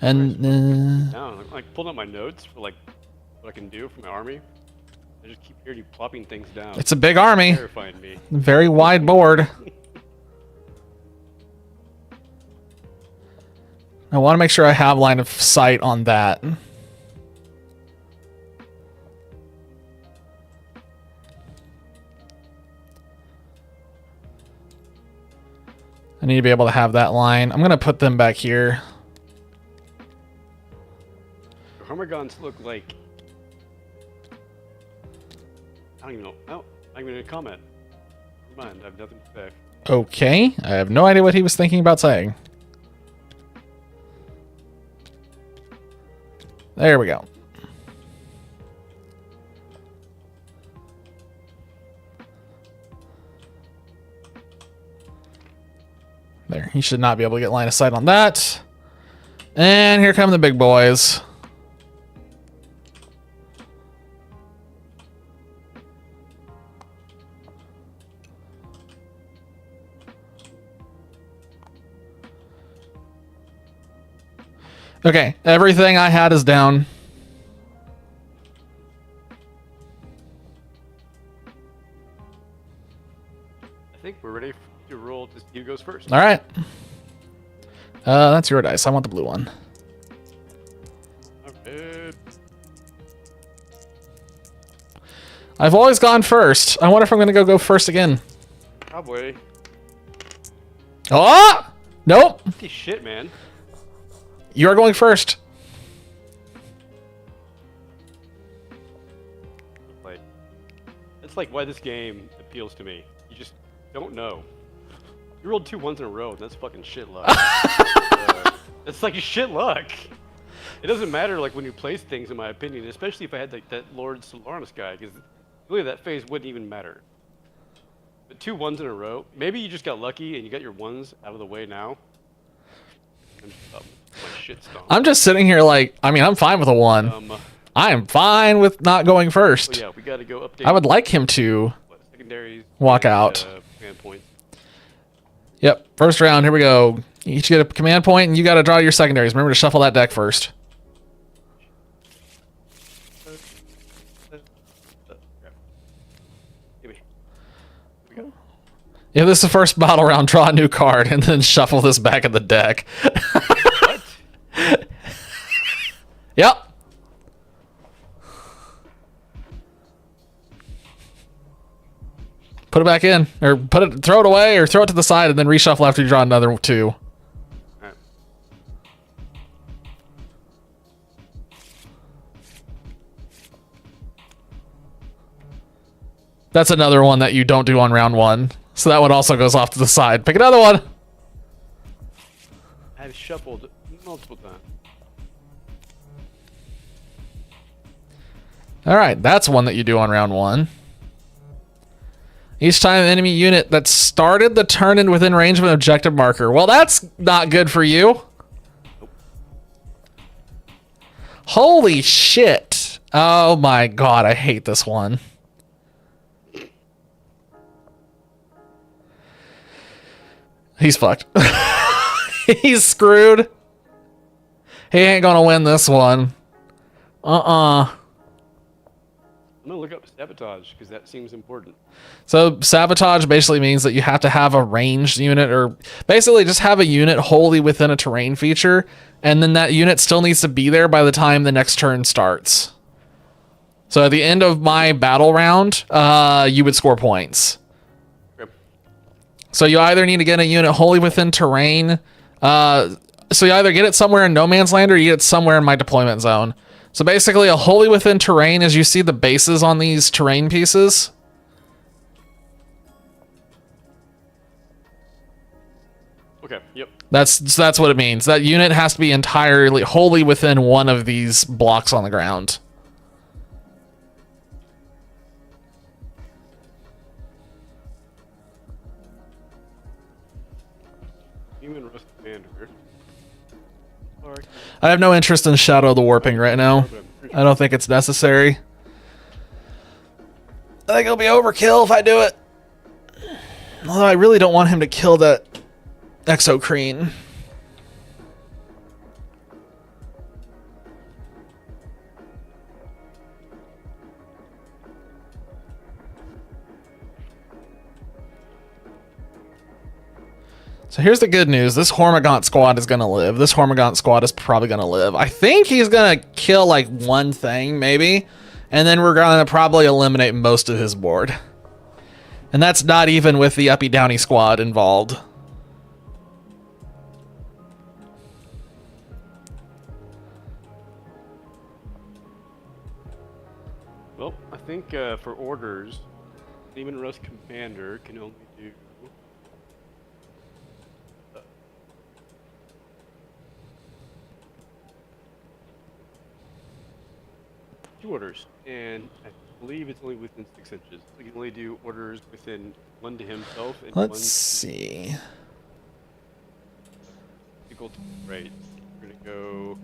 And Down. I'm like pulling up my notes for like what I can do for my army. I just keep hearing you plopping things down. it's a big army, Terrifying me. very wide board. I want to make sure I have line of sight on that. I need to be able to have that line. I'm going to put them back here. Hormagaunts look like... I don't even know. Oh, I'm going to comment. Never mind, I have nothing to say. Okay, I have no idea what he was thinking about saying. There we go. There, he should not be able to get line of sight on that. And here come the big boys. Okay, everything I had is down. I think we're ready to roll to see who goes first. All right. That's your dice. I want the blue one. Okay. I've always gone first. I wonder if I'm going to go first again. Probably. Oh! Nope. Holy shit, man. You are going first. Like, that's like why this game appeals to me. You just don't know. You rolled 2 1s in a row, and that's fucking shit luck. That's like shit luck. It doesn't matter like when you place things, in my opinion, especially if I had like that Lord Solaris guy, because really that phase wouldn't even matter. But 2 1s in a row, maybe you just got lucky and you got your 1s out of the way now. And, my shit stomped. I'm just sitting here like, I mean, I'm fine with a 1. I am fine with not going first. So yeah, we got to go update. I would like him to secondaries. walk and, out. Command points. Yep, first round, here we go. You each get a command point, and you got to draw your secondaries. Remember to shuffle that deck first. Give me. Here we go. If this is the first battle round, draw a new card, and then shuffle this back in the deck. What? Yep. Put it back in, or throw it away, or throw it to the side, and then reshuffle after you draw another 2. Alright. That's another one that you don't do on round 1. So that one also goes off to the side. Pick another one. I've shuffled multiple times. All right, that's one that you do on round 1. Each time an enemy unit that started the turn in within range of an objective marker. Well, that's not good for you. Holy shit. Oh my god, I hate this one. He's fucked. He's screwed. He ain't gonna win this one. I'm gonna look up sabotage because that seems important. So sabotage basically means that you have to have a ranged unit, or basically just have a unit wholly within a terrain feature, and then that unit still needs to be there by the time the next turn starts. So at the end of my battle round, you would score points. Okay. So you either need to get a unit wholly within terrain. So you either get it somewhere in no man's land or you get it somewhere in my deployment zone. So basically a wholly within terrain is you see the bases on these terrain pieces. Okay. Yep. That's what it means. That unit has to be entirely wholly within one of these blocks on the ground. Human Rust Commander. I have no interest in Shadow the Warping right now. I don't think it's necessary. I think it'll be overkill if I do it. Although I really don't want him to kill that Exocrine. So here's the good news. This Hormigaunt squad is going to live. This Hormigaunt squad is probably going to live. I think he's going to kill like one thing, maybe. And then we're going to probably eliminate most of his board. And that's not even with the Uppy Downy squad involved. Well, I think for orders, Demon Rust Commander can only do... two orders, and I believe it's only within 6 inches. We can only do orders within one to himself and Let's one see. equal to right. We're gonna go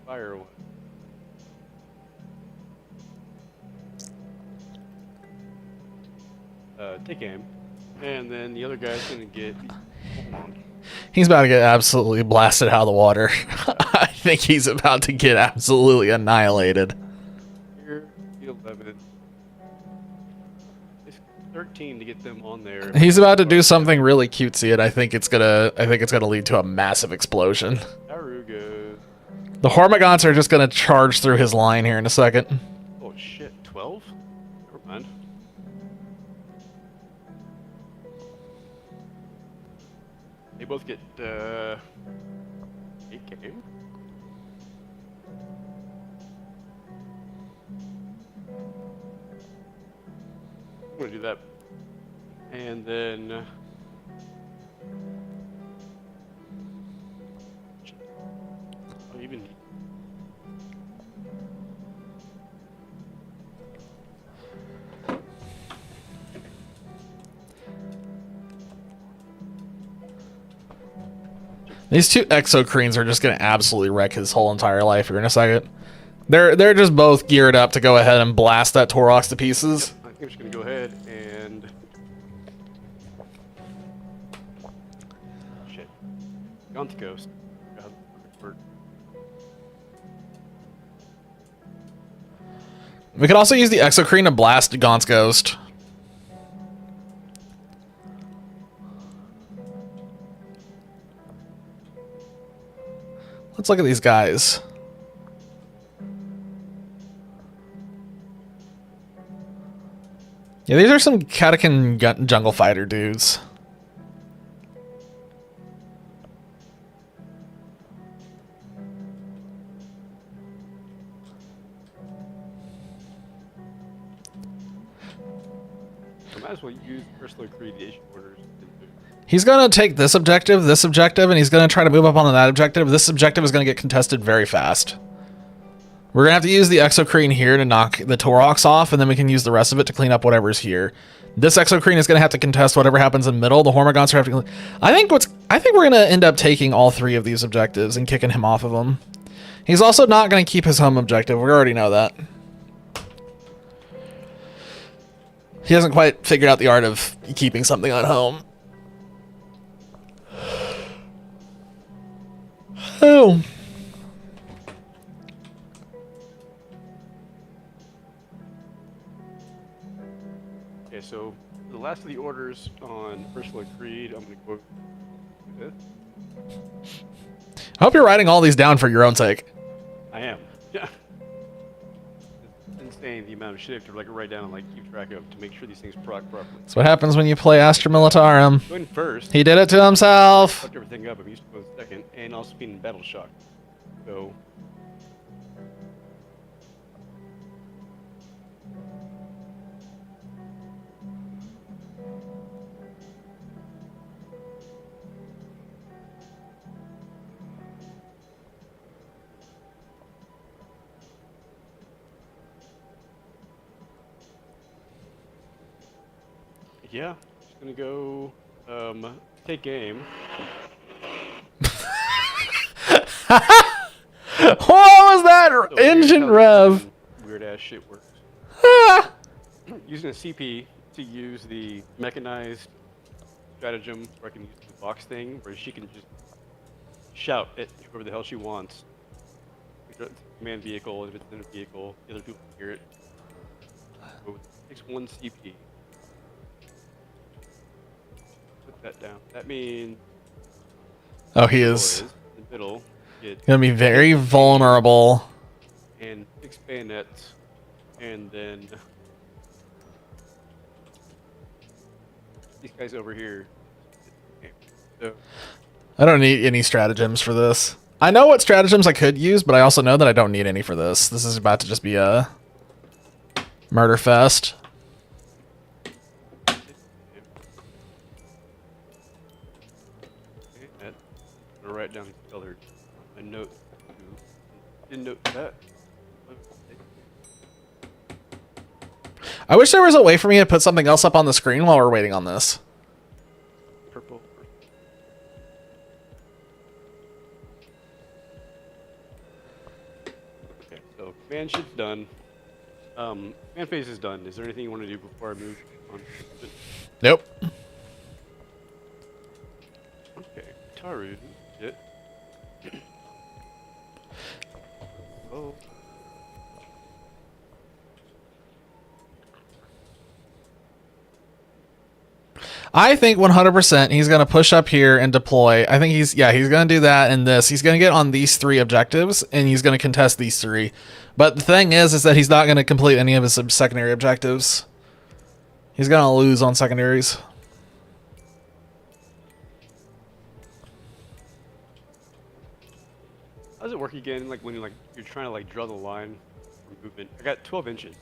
fire one. Take aim, and then the other guy's gonna get. He's about to get absolutely blasted out of the water. I think he's about to get absolutely annihilated. Here, 11. It's 13 to get them on there. He's about to do something really cutesy, and I think it's gonna lead to a massive explosion. Aruga. The Hormigaunts are just gonna charge through his line here in a second. Oh shit, 12? Never mind. They both get 8 game. I'm gonna do that. And then I'll even These two Exocrines are just gonna absolutely wreck his whole entire life here in a second. They're just both geared up to go ahead and blast that Torox to pieces. I think I'm just gonna go ahead and shit. Gaunt Ghost. God, perfect We could also use the Exocrine to blast Gaunt's Ghost. Let's look at these guys. Yeah, these are some Catachan jungle fighter dudes. I might as well use personal creation orders. He's going to take this objective, and he's going to try to move up onto that objective. This objective is going to get contested very fast. We're going to have to use the Exocrine here to knock the Torox off, and then we can use the rest of it to clean up whatever's here. This Exocrine is going to have to contest whatever happens in the middle. The Hormigaunts are having to... I think we're going to end up taking all 3 of these objectives and kicking him off of them. He's also not going to keep his home objective. We already know that. He hasn't quite figured out the art of keeping something on home. Oh. so the last of the orders on Personal Creed, I'm gonna go with. I hope you're writing all these down for your own sake. I am. Yeah. It's insane the amount of shit I have to like write down and like keep track of to make sure these things proc properly. That's what happens when you play Astra Militarum. Going first. He did it to himself. Fucked everything up. I'm used to going second, and also being in Battle Shock. So. Yeah, just gonna go take game. What was that So engine here's how rev? Weird ass shit works. Ah! Using a CP to use the mechanized stratagem where I can use the box thing where she can just shout at whoever the hell she wants. Command vehicle, if it's in a vehicle, the other people can hear it. So it takes one CP. Put that down. That means Oh, he is in the middle get gonna be very vulnerable. and 6 bayonets, and then these guys over here. So, I don't need any stratagems for this. I know what stratagems I could use, but I also know that I don't need any for this. This is about to just be a murder fest. I'm gonna write down these colored a note. Didn't note that. I wish there was a way for me to put something else up on the screen while we're waiting on this. Purple. Okay, so command shit's done. Command phase is done. Is there anything you want to do before I move on? Nope. Okay, Taru. Shit. Oh. I think 100% he's going to push up here and deploy. I think he's going to do that and this. He's going to get on these 3 objectives and he's going to contest these 3. But the thing is that he's not going to complete any of his secondary objectives. He's going to lose on secondaries. How does it work again? Like when you're trying to like draw the line for movement. I got 12 inches.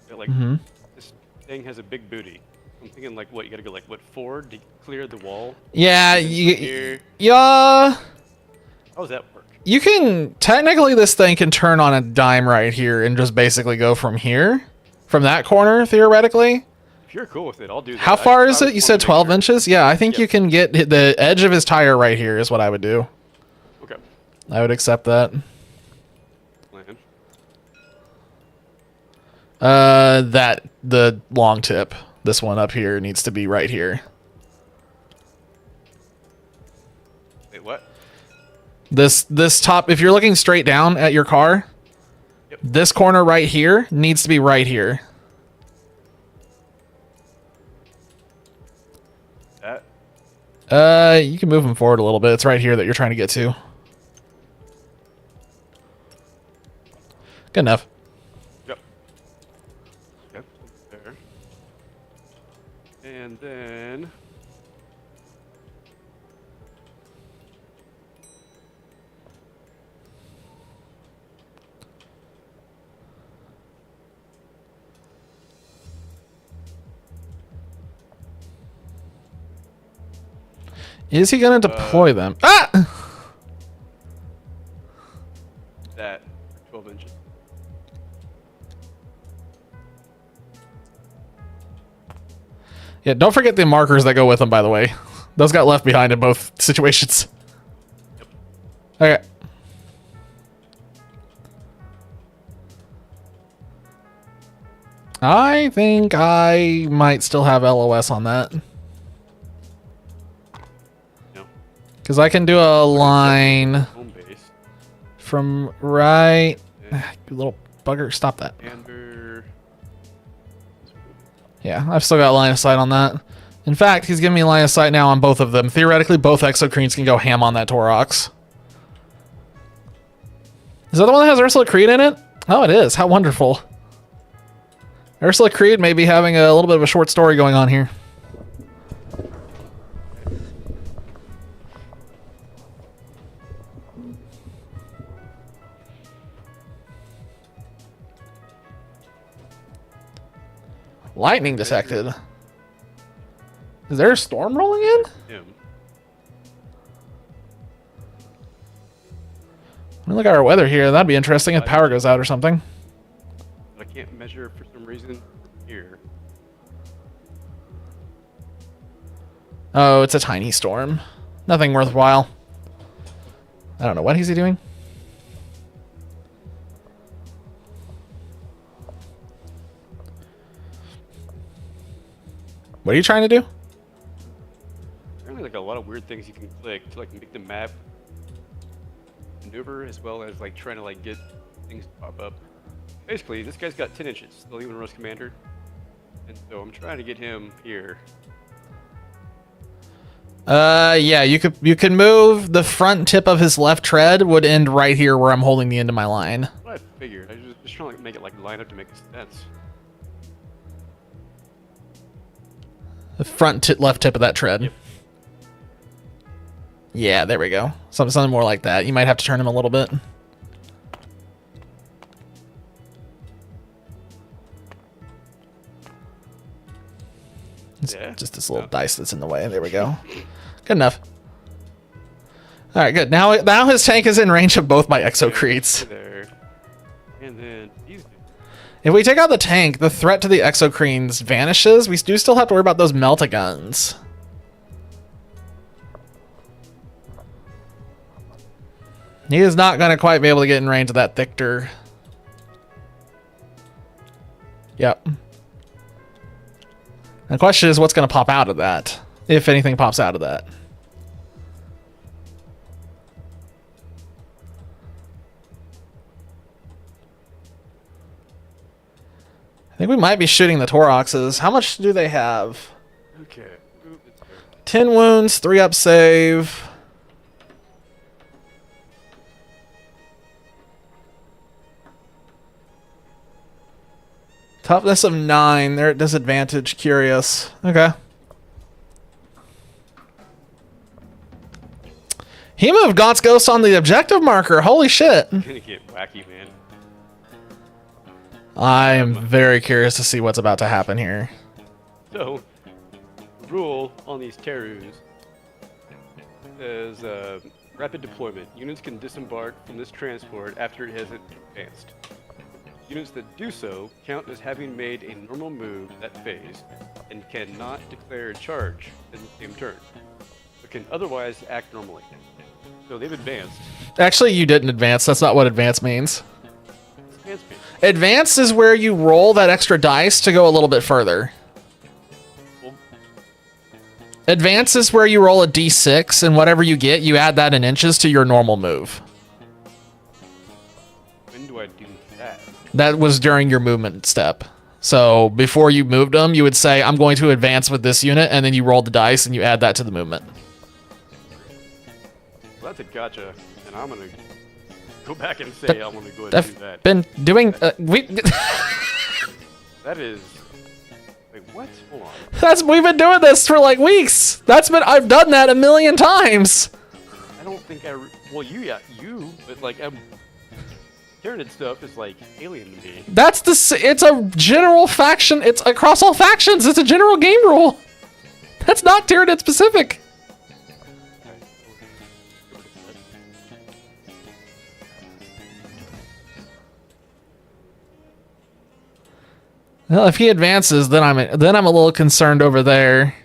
But, like this thing has a big booty. I'm thinking like what you gotta go like what 4 to clear the wall. Yeah, Here. yeah. How does that work? You can technically this thing can turn on a dime right here and just basically go from here, from that corner theoretically. If you're cool with it, I'll do that. How far is I it? just You wanna said make 12 sure. inches? Yeah, I think you can get the edge of his tire right here is what I would do. Okay. I would accept that. Plan. The long tip. This one up here needs to be right here. Wait, what? This top, if you're looking straight down at your car, Yep. this corner right here needs to be right here. That. You can move them forward a little bit. It's right here that you're trying to get to. Good enough. Yep. Yep. There. And then. Is he going to deploy them? Ah! That 12 inches. Yeah, don't forget the markers that go with them, by the way. Those got left behind in both situations. Okay. I think I might still have LOS on that. No. Because I can do a line Home base. from right... You little bugger, stop that. Amber. Yeah, I've still got line of sight on that. In fact, he's giving me line of sight now on both of them. Theoretically, both Exocrines can go ham on that Taurox. Is that the one that has Ursula Creed in it? Oh, it is. How wonderful. Ursula Creed may be having a little bit of a short story going on here. Lightning detected. Is there a storm rolling in? Him. Let me look at our weather here. That'd be interesting if power goes out or something. But I can't measure for some reason here. Oh, it's a tiny storm. Nothing worthwhile. I don't know. What is he doing? What are you trying to do? Apparently, like a lot of weird things you can click to like make the map maneuver, as well as like trying to like get things to pop up. Basically, this guy's got 10 inches, the Legion Rose Commander, and so I'm trying to get him here. Yeah, you could move the front tip of his left tread would end right here where I'm holding the end of my line. What I figured, I was just trying to like, make it like line up to make sense. The left tip of that tread. Yep. Yeah, there we go. Something more like that. You might have to turn him a little bit. It's Yeah. just this little dice that's in the way. There we go. Good enough. All right, good. Now his tank is in range of both my Exocretes. There. And then these. If we take out the tank, the threat to the Exocrines vanishes. We do still have to worry about those Meltaguns. He is not going to quite be able to get in range of that Thictor. Yep. The question is what's going to pop out of that, if anything pops out of that. I think we might be shooting the Tauroxes. How much do they have? Okay. Ooh, it's there. 10 wounds, 3 up save. Toughness of 9. They're at disadvantage. Curious. Okay. He moved Gaunt's Ghost on the objective marker. Holy shit. Gonna get wacky, man. I am very curious to see what's about to happen here. So, rule on these Terus says rapid deployment. Units can disembark from this transport after it has advanced. Units that do so count as having made a normal move that phase and cannot declare a charge in the same turn, but can otherwise act normally. So they've advanced. Actually, you didn't advance. That's not what advance means. Advance means. Advance is where you roll that extra dice to go a little bit further. Well, Advance is where you roll a d6, and whatever you get, you add that in inches to your normal move. when do I do that? That was during your movement step. So before you moved them, you would say, I'm going to advance with this unit, and then you roll the dice and you add that to the movement. Well, that's a gotcha, and I'm gonna go back and say I want to go ahead and do I've that. been doing... That is. Wait, what? Hold on. We've been doing this for like weeks. I've done that a million times. I don't think I. Well, yeah, you, but like, Tyranid stuff is like alien to me. It's a general faction. It's across all factions. It's a general game rule. That's not Tyranid specific. Well, if he advances, then I'm a little concerned over there.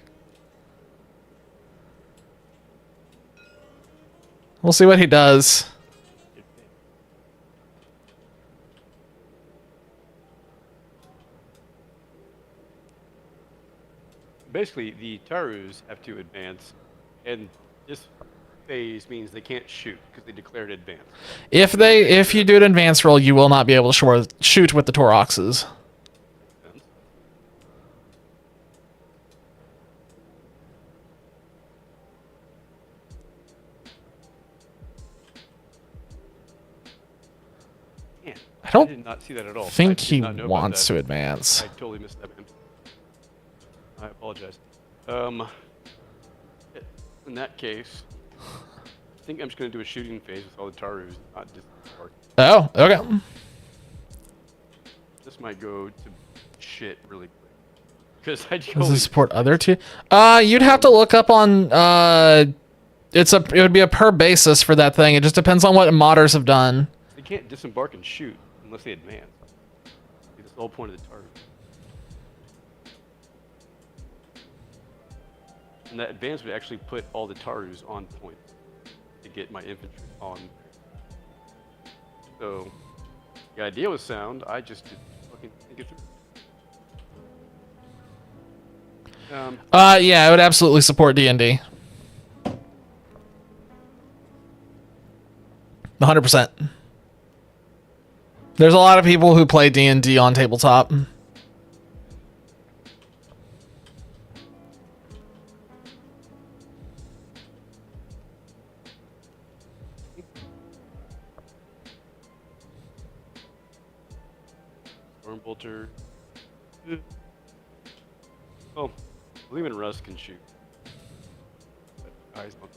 We'll see what he does. Basically, the Tarus have to advance, and this phase means they can't shoot because they declared advance. If you do an advance roll, you will not be able to shoot with the Tauroxes. don't did not see that at all. think I did he not know about wants that. to advance. I totally missed that, man. I apologize. In that case, I think I'm just gonna do a shooting phase with all the Tarus, not just arc. Oh, okay. This might go to shit really quick. Because I Does totally it support other two? You'd have to look up on it would be a per basis for that thing. It just depends on what modders have done. they can't disembark and shoot unless they advance. That's the whole point of the Taru. And that advance would actually put all the Tarus on point to get my infantry on. So the idea was sound. I just didn't fucking think it through. Yeah, it would absolutely support D&D. 100%. There's a lot of people who play D&D on tabletop. Stormbolter. Oh, Lehman Russ can shoot. But eyes don't.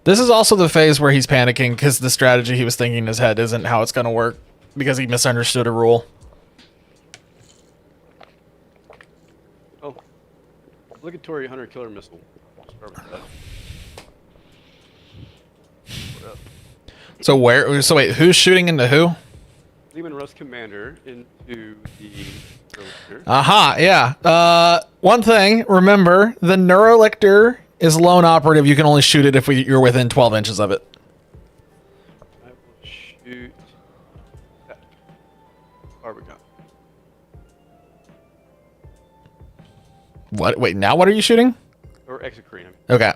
This is also the phase where he's panicking because the strategy he was thinking in his head isn't how it's going to work because he misunderstood a rule. Oh, obligatory hunter killer missile. Start with that. What up? So wait, who's shooting into who? Lehman Russ commander into the Neurolictor. Aha, yeah. One thing, remember, the Neurolictor is lone operative. You can only shoot it if you're within 12 inches of it. I will shoot that. Barbican. What? Wait, now what are you shooting? Or Exocrine. Okay.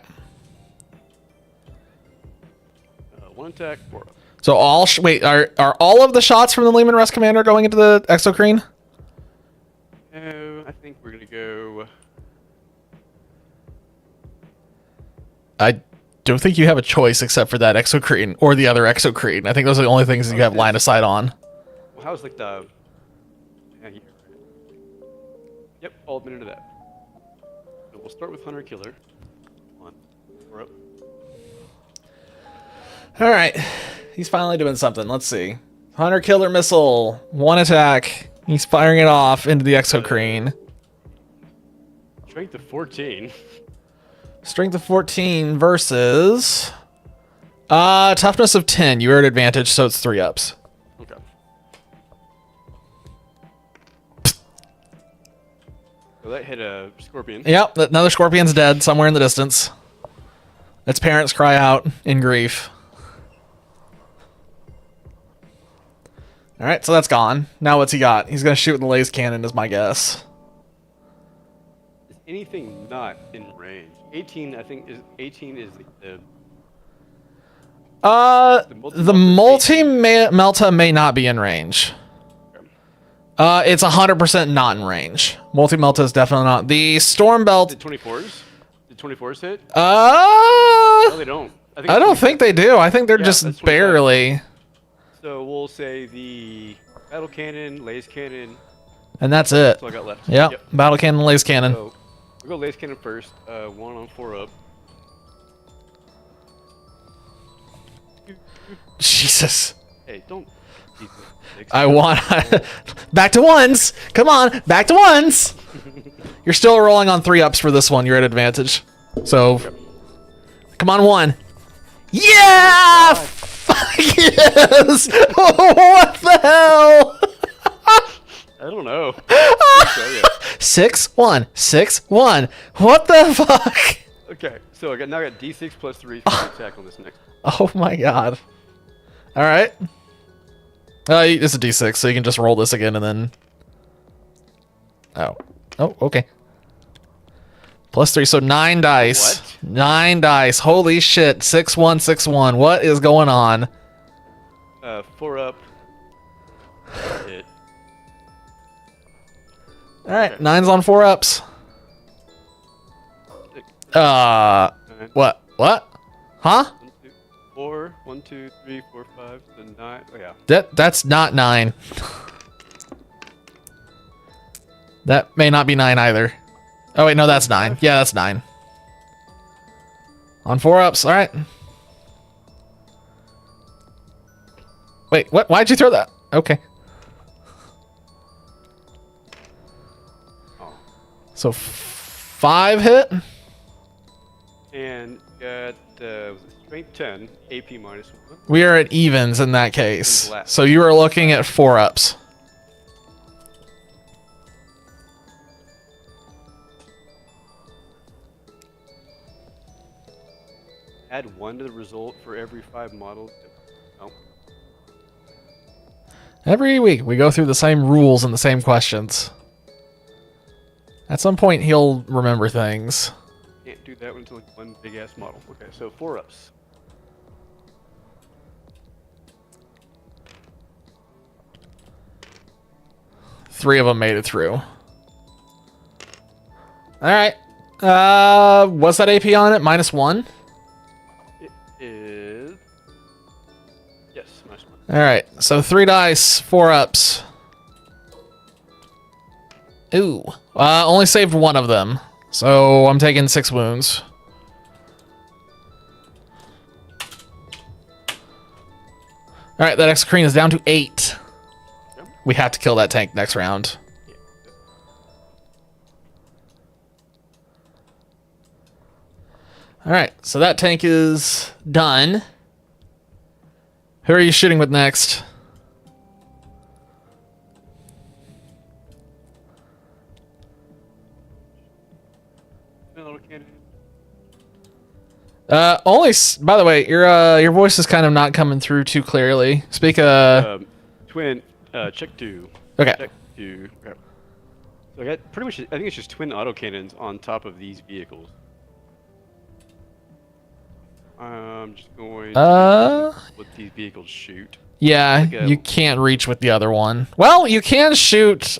One attack, 4 up. So wait, are all of the shots from the Lehman Russ commander going into the Exocrine? No, I think we're gonna go. I don't think you have a choice except for that Exocrine or the other Exocrine. I think those are the only things that you have line of sight on. Well, how's like the? Yeah, here. Yep, all admitted to that. So we'll start with Hunter Killer. 1, 4 up. All right, he's finally doing something. Let's see. Hunter killer missile, 1 attack. He's firing it off into the Exocrine. Strength of 14. Strength of 14 versus toughness of 10. You're at advantage, so it's 3 ups. Okay. So that hit a scorpion. Yep, another scorpion's dead somewhere in the distance. Its parents cry out in grief. All right, so that's gone. Now what's he got? He's gonna shoot with the laser cannon, is my guess. Is anything not in range? 18, I think, is 18 is the the multi-melta may not be in range. It's 100% not in range. Multi-melta is definitely not. The storm belt. Did 24s? Did 24s hit? No, No, they don't. I don't think they do. I think they're Yeah, just that's 25. barely. So we'll say the battle cannon, laser cannon. And that's it. That's all I got left. Yep. Battle cannon, laser cannon. So we'll go laser cannon first. 1 on 4 up. Jesus. Hey, don't. I want back to ones. Come on, back to ones. You're still rolling on 3 ups for this one. You're at advantage. So, come on, 1. Yeah! Fuck yes! What the hell? I don't know. 6 1 6 1. What the fuck? Okay, so now I got D6 plus 3 for the attack on this next. Oh my god. All right. It's a D6, so you can just roll this again and then. Oh, okay. Plus 3, so 9 dice. What? 9 dice. Holy shit! 6 1 6 1. What is going on? 4 up. Hit. All right, 9's on 4-ups. What? What? Huh? 1, 2, 4. 1, 2, 3, 4, 5. Then 9. Oh yeah. That's not 9. That may not be 9 either. Oh wait, no, that's 9. Yeah, that's 9. On 4-ups. All right. Wait, what? Why'd you throw that? Okay. Oh. So 5 hit. And got strength 10, AP minus 1. We are at evens in that case. Left. So you are looking at 4-ups. Add 1 to the result for every 5 models. Oh. Every week we go through the same rules and the same questions. At some point he'll remember things. Can't do that until like 1 big ass model. Okay, so 4-ups. Three of them made it through. All right. What's that AP on it? -1? It is. Yes, minus 1. All right. So 3 dice, 4-ups. Ooh. Only saved 1 of them. So I'm taking 6 wounds. All right. That Exocrine is down to 8. Yep. We have to kill that tank next round. Yeah. All right. So that tank is done. Who are you shooting with next? Little cannon. By the way, your voice is kind of not coming through too clearly. Speak Twin. Check 2. okay. Check 2. Okay. So I got pretty much. I think it's just twin autocannons on top of these vehicles. I'm just going to let these vehicles shoot. Yeah, Like a- you can't reach with the other one. Well, you can shoot.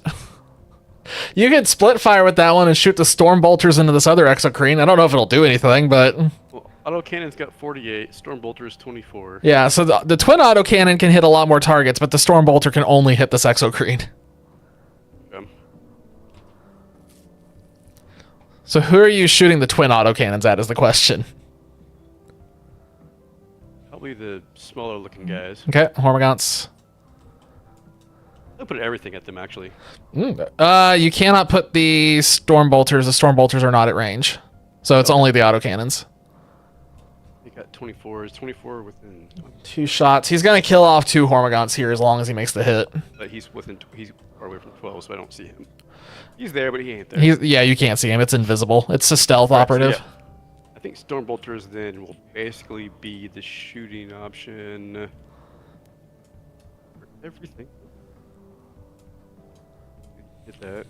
You could split fire with that one and shoot the storm bolters into this other exocrine. I don't know if it'll do anything, but Well, autocannon's got 48. Storm bolter's 24. yeah. So the twin autocannon can hit a lot more targets, but the storm bolter can only hit this exocrine. Okay. So who are you shooting the twin autocannons at? Is the question. Probably the smaller looking guys. Okay, Hormagaunts. I'll put everything at them actually. You cannot put the storm bolters. The storm bolters are not at range, so it's only the autocannons. They got 24. Is 24 within? 2 shots. He's gonna kill off 2 Hormagaunts here as long as he makes the hit. But he's within. He's far away from 12, so I don't see him. He's there, but he ain't there. Yeah, you can't see him. It's invisible. It's a stealth Correct, operative. yeah. I think storm bolters then will basically be the shooting option for everything. Hit that,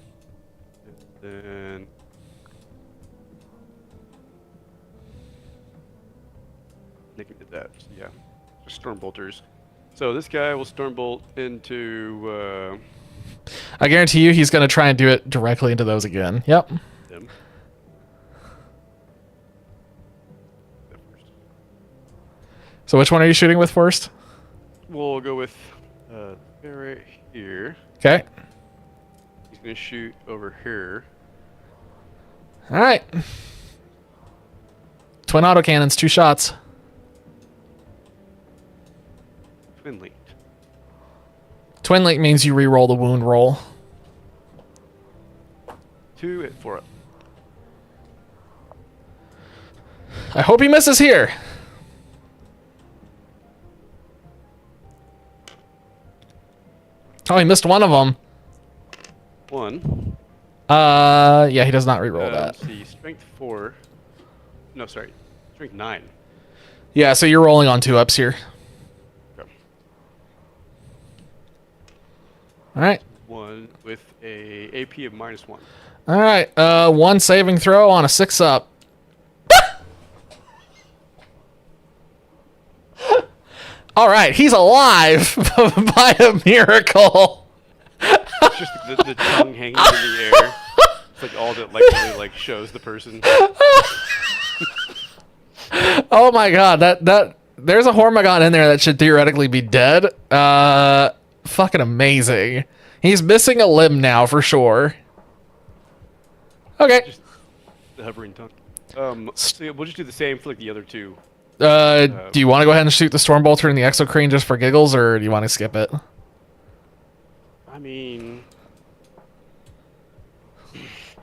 and then they can hit that. So yeah, just storm bolters. So this guy will storm bolt into I guarantee you he's gonna try and do it directly into those again. Yep. them. That first. So which one are you shooting with first? We'll go with guy right here. Okay. He's gonna shoot over here. All right. Twin autocannons, 2 shots. Twin linked. Twin link means you re-roll the wound roll. 2 at 4 up. I hope he misses here. Oh, he missed one of them. 1. Yeah, he does not re-roll that. Let's see, strength 4. No, sorry, strength 9. Yeah, so you're rolling on 2-ups here. Okay. All right. 1 with a AP of -1. All right. 1 saving throw on a 6-up. All right, he's alive by a miracle. It's just the tongue hanging in the air. It's like all that like really like shows the person. Oh my god, that there's a Hormagon in there that should theoretically be dead. Fucking amazing. He's missing a limb now for sure. Okay. Just the hovering tongue. So yeah, we'll just do the same for like the other two. Do you want to go ahead and shoot the Stormbolter and the Exocrine just for giggles, or do you want to skip it? I mean,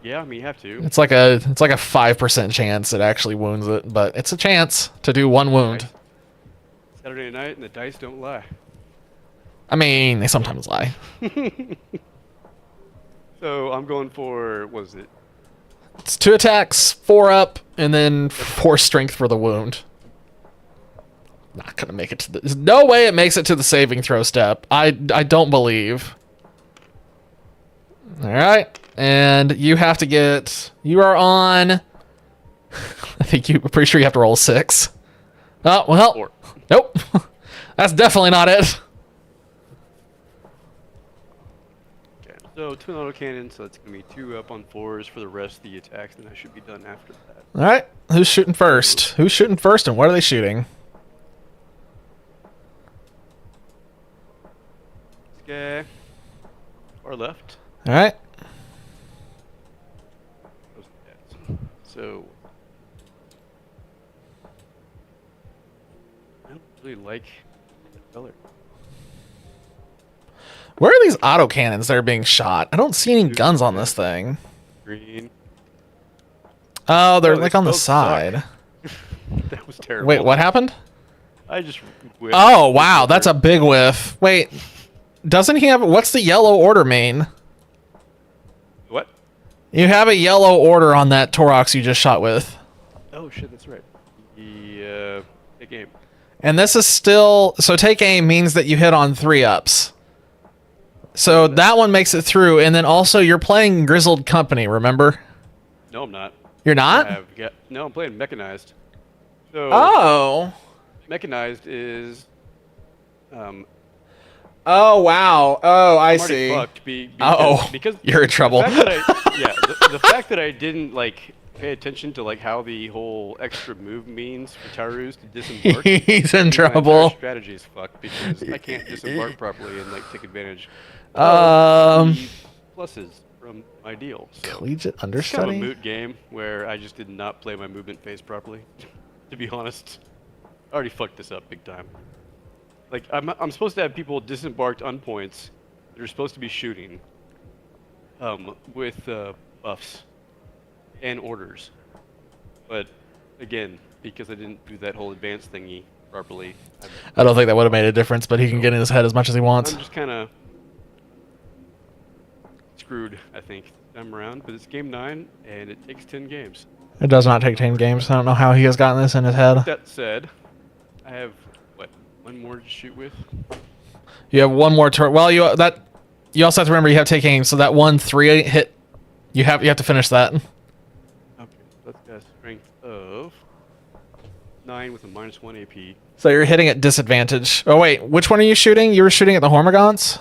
yeah, I mean you have to. It's like a 5% chance it actually wounds it, but it's a chance to do one wound. Right. Saturday night and the dice don't lie. I mean, they sometimes lie. So I'm going for, what is it? It's 2 attacks, 4 up, and then 4 strength for the wound. Not gonna make it to the... There's no way it makes it to the saving throw step. I don't believe. Alright. And you have to get... You are on... I'm pretty sure you have to roll 6. Oh, well. 4. Nope. That's definitely not it. Okay. So twin autocannon, so that's gonna be 2 up on 4s for the rest of the attacks, and I should be done after that. Alright. Who's shooting first? Who's shooting first, and what are they shooting? Okay. Or left. Alright. So I don't really like the color. Where are these autocannons that are being shot? I don't see any guns on this thing. Green. Oh, they're Oh, like they on the both suck. side. That was terrible. Wait, what happened? I just whiffed. Oh, wow, that's a big whiff. Wait, doesn't he have... What's the yellow order mean? What? You have a yellow order on that Torox you just shot with. Oh shit, that's right. The game. And this is still... So take aim means that you hit on 3 ups. So that one makes it through, and then also you're playing Grizzled Company, remember? No, I'm not. You're not? No, I'm playing mechanized. So Oh. mechanized is Oh, wow. Oh, I I'm already see. fucked because You're in trouble. The fact that the fact that I didn't like pay attention to like how the whole extra move means for Tarus to disembark. He's in my trouble. entire strategy is fucked because I can't disembark properly and like take advantage Um, of the pluses from my deal. So Collegiate it's kind of a understudy? moot game where I just did not play my movement phase properly. To be honest, I already fucked this up big time. Like I'm supposed to have people disembarked on points that are supposed to be shooting, with buffs and orders. But again, because I didn't do that whole advanced thingy properly, I don't think that would have made a difference, but he can get in his head as much as he wants. I'm just kind of screwed, I think, this time around. But it's game 9, and it takes 10 games. It does not take 10 games. I don't know how he has gotten this in his head. That said, I have what, 1 more to shoot with. You have 1 more turn. Well, you also have to remember you have to take aim, so that 1-3 hit, you have to finish that. Okay, that's got a strength of 9 with a -1 AP. So you're hitting at disadvantage. Oh wait, which one are you shooting? You were shooting at the Hormagons?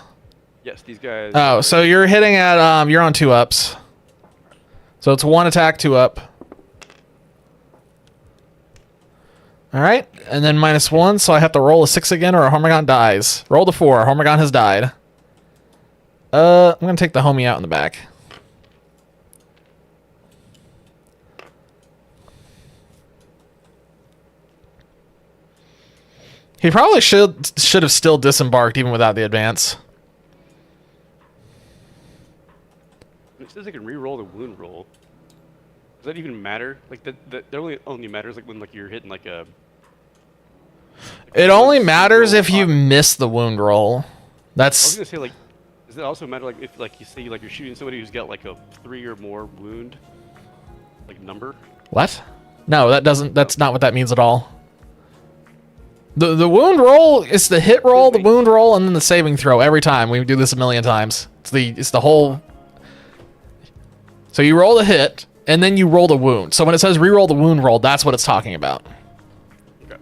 Yes, these guys. Oh, so you're hitting at you're on 2 ups. So it's 1 attack, 2 up. All right, and then -1, so I have to roll a 6 again, or a Hormagon dies. Roll the 4. Hormagon has died. I'm gonna take the homie out in the back. He probably should have still disembarked even without the advance. It says I can re-roll the wound roll. Does that even matter? Like that only matters like when like you're hitting like a. It only matters if you miss the wound roll. I was That's gonna say like, does it also matter like if like you say like you're shooting somebody who's got like a 3 or more wound, like number? what? No, that doesn't. That's not what that means at all. The wound roll is the hit roll, the wound roll, and then the saving throw every time. We do this a million times. It's the whole. So you roll the hit, and then you roll the wound. So when it says re-roll the wound roll, that's what it's talking about. Okay.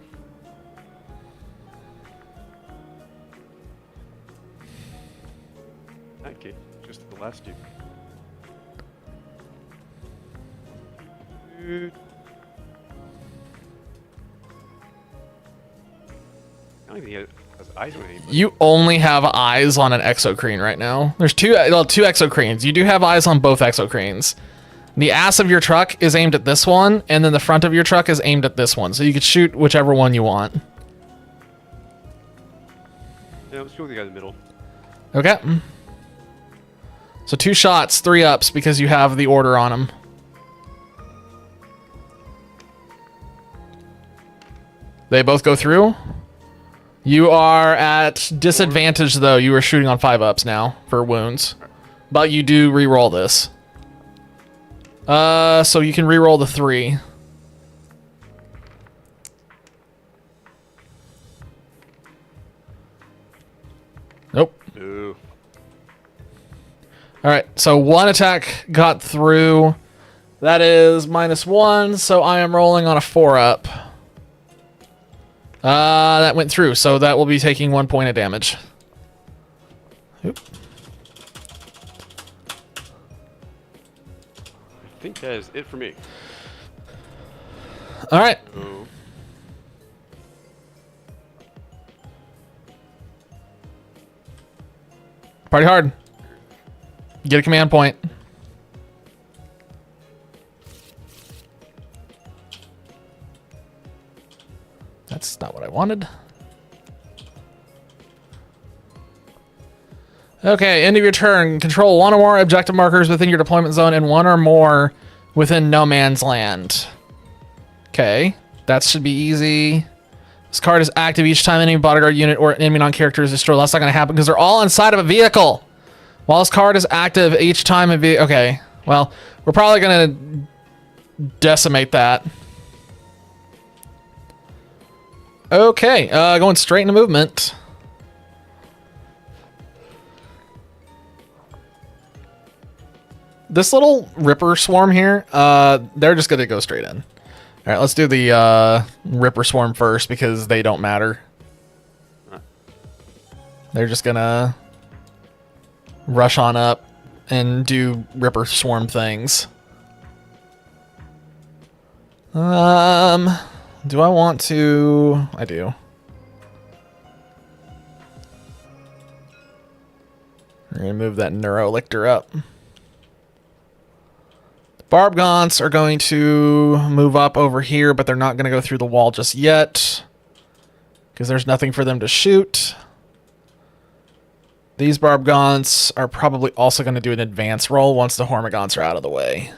Okay, just the last two. Dude. I don't even think he has eyes on anything. You only have eyes on an exocrine right now. There's two exocrines. You do have eyes on both exocrines. The ass of your truck is aimed at this one, and then the front of your truck is aimed at this one. So you could shoot whichever one you want. Yeah, let's go with the guy in the middle. Okay. So 2 shots, 3 ups, because you have the order on them. They both go through. You are at disadvantage, though. You are shooting on 5 ups now for wounds. But you do re-roll this. So you can re-roll the 3. Nope. Ooh. Alright, so 1 attack got through. That is -1, so I am rolling on a 4-up. That went through, so that will be taking 1 point of damage. Oop. I think that is it for me. Alright. Oh. Party hard. Get a command point. That's not what I wanted. Okay, end of your turn. Control 1 or more objective markers within your deployment zone and 1 or more within no man's land. Okay, that should be easy. This card is active each time any bodyguard unit or enemy non-character is destroyed. That's not going to happen because they're all inside of a vehicle. While this card is active each time a vehicle... Okay, well, we're probably going to decimate that. Okay, going straight into movement. This little Ripper Swarm here, they're just going to go straight in. All right, let's do the Ripper Swarm first because they don't matter. They're just going to rush on up and do Ripper Swarm things. Do I want to? I do. We're going to move that Neurolictor up. Barb Gaunts are going to move up over here, but they're not going to go through the wall just yet because there's nothing for them to shoot. These Barb Gaunts are probably also going to do an advance roll once the Hormagaunts are out of the way.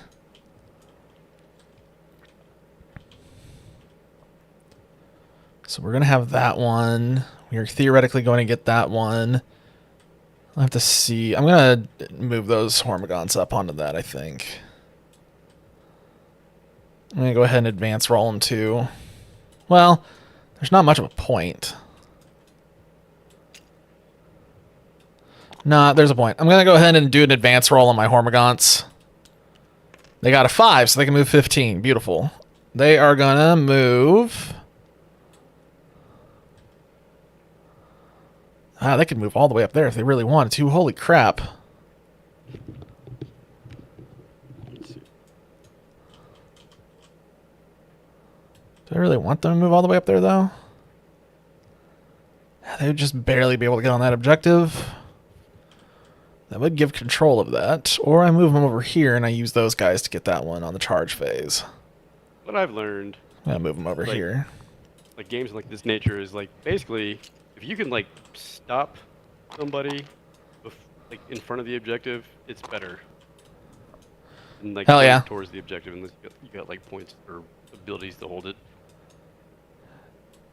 So we're going to have that one. We're theoretically going to get that one. I'll have to see. I'm going to move those Hormagaunts up onto that, I think. I'm going to go ahead and advance roll them too. Well, there's not much of a point. Nah, there's a point. I'm going to go ahead and do an advance roll on my Hormagaunts. They got a 5, so they can move 15. Beautiful. They are going to move... they could move all the way up there if they really wanted to. Holy crap. Do I really want them to move all the way up there, though? They would just barely be able to get on that objective. That would give control of that. Or I move them over here and I use those guys to get that one on the charge phase. What I've learned... I'm going to move them over here. Like, games like this nature is, like, basically, if you can, like, stop somebody, like, in front of the objective, it's better. And, like, Hell yeah. towards the objective, and you got, like, points or abilities to hold it.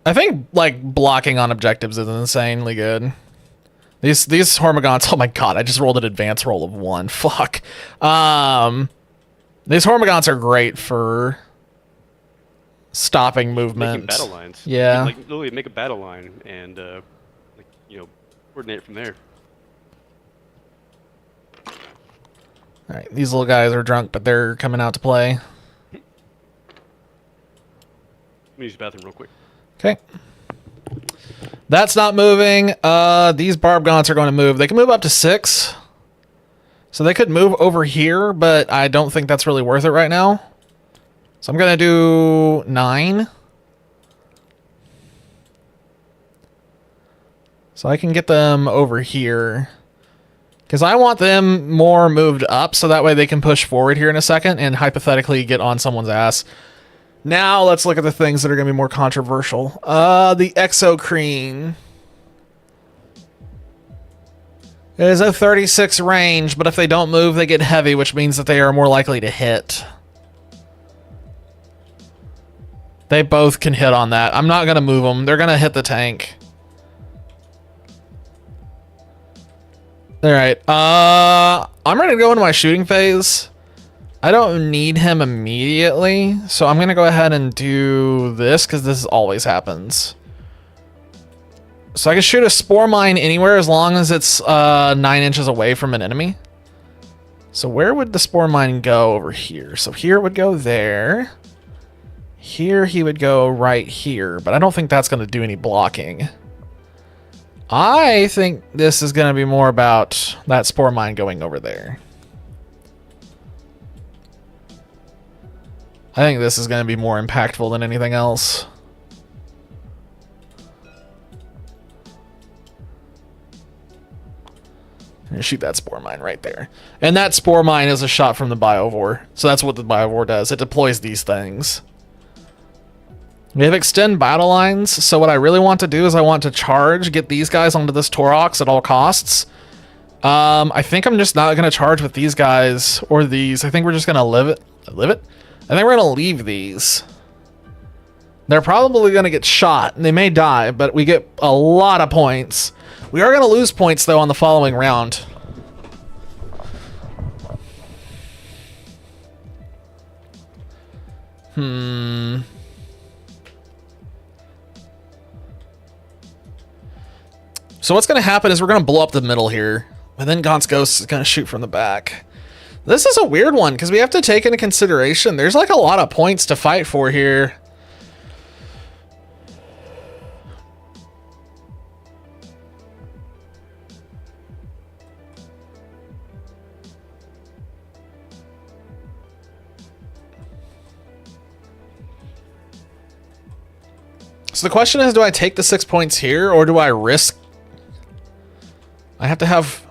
I think, like, blocking on objectives is insanely good. These Hormagaunts, oh my god, I just rolled an advance roll of 1. Fuck. These Hormagaunts are great for stopping movement. Making battle lines. Yeah. You can, like, literally make a battle line and, like, you know, coordinate from there. Alright, these little guys are drunk, but they're coming out to play. Let me use the bathroom real quick. Okay. That's not moving. These Barb Gaunts are going to move. They can move up to 6. So they could move over here, but I don't think that's really worth it right now. So I'm going to do 9. So I can get them over here. Because I want them more moved up so that way they can push forward here in a second and hypothetically get on someone's ass. Now let's look at the things that are going to be more controversial. The Exocrine. It is a 36 range, but if they don't move, they get heavy, which means that they are more likely to hit. They both can hit on that. I'm not going to move them. They're going to hit the tank. All right. I'm ready to go into my shooting phase. I don't need him immediately, so I'm going to go ahead and do this because this always happens. So I can shoot a spore mine anywhere as long as it's 9 inches away from an enemy. So where would the spore mine go over here? So here it would go there. Here he would go right here, but I don't think that's going to do any blocking. I think this is going to be more about that spore mine going over there. I think this is going to be more impactful than anything else. And shoot that spore mine right there. And that spore mine is a shot from the Biovore. So that's what the Biovore does. It deploys these things. We have extend battle lines. So what I really want to do is I want to charge, get these guys onto this Torox at all costs. I think I'm just not going to charge with these guys or these. I think we're just going to live it. I think we're going to leave these. They're probably going to get shot and they may die, but we get a lot of points. We are going to lose points, though, on the following round. So what's going to happen is we're going to blow up the middle here. And then Gaunt's Ghost is going to shoot from the back. This is a weird one, because we have to take into consideration there's like a lot of points to fight for here. So the question is, do I take the 6 points here, or do I risk? I have to have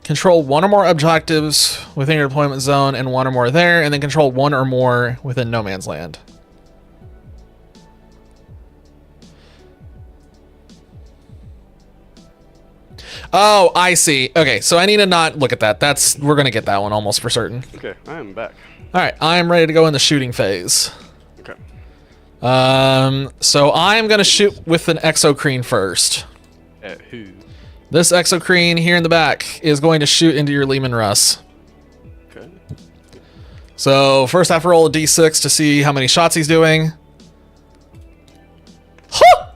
control 1 or more objectives within your deployment zone and 1 or more there, and then control 1 or more within no man's land. Oh, I see. Okay, so I need to not look at that. We're gonna get that one almost for certain. Okay, I am back. All right, I am ready to go in the shooting phase. Okay. So I'm gonna shoot with an Exocrine first. At who? This Exocrine here in the back is going to shoot into your Lehman Russ. Okay. So first I have to roll a d6 to see how many shots he's doing. Huh!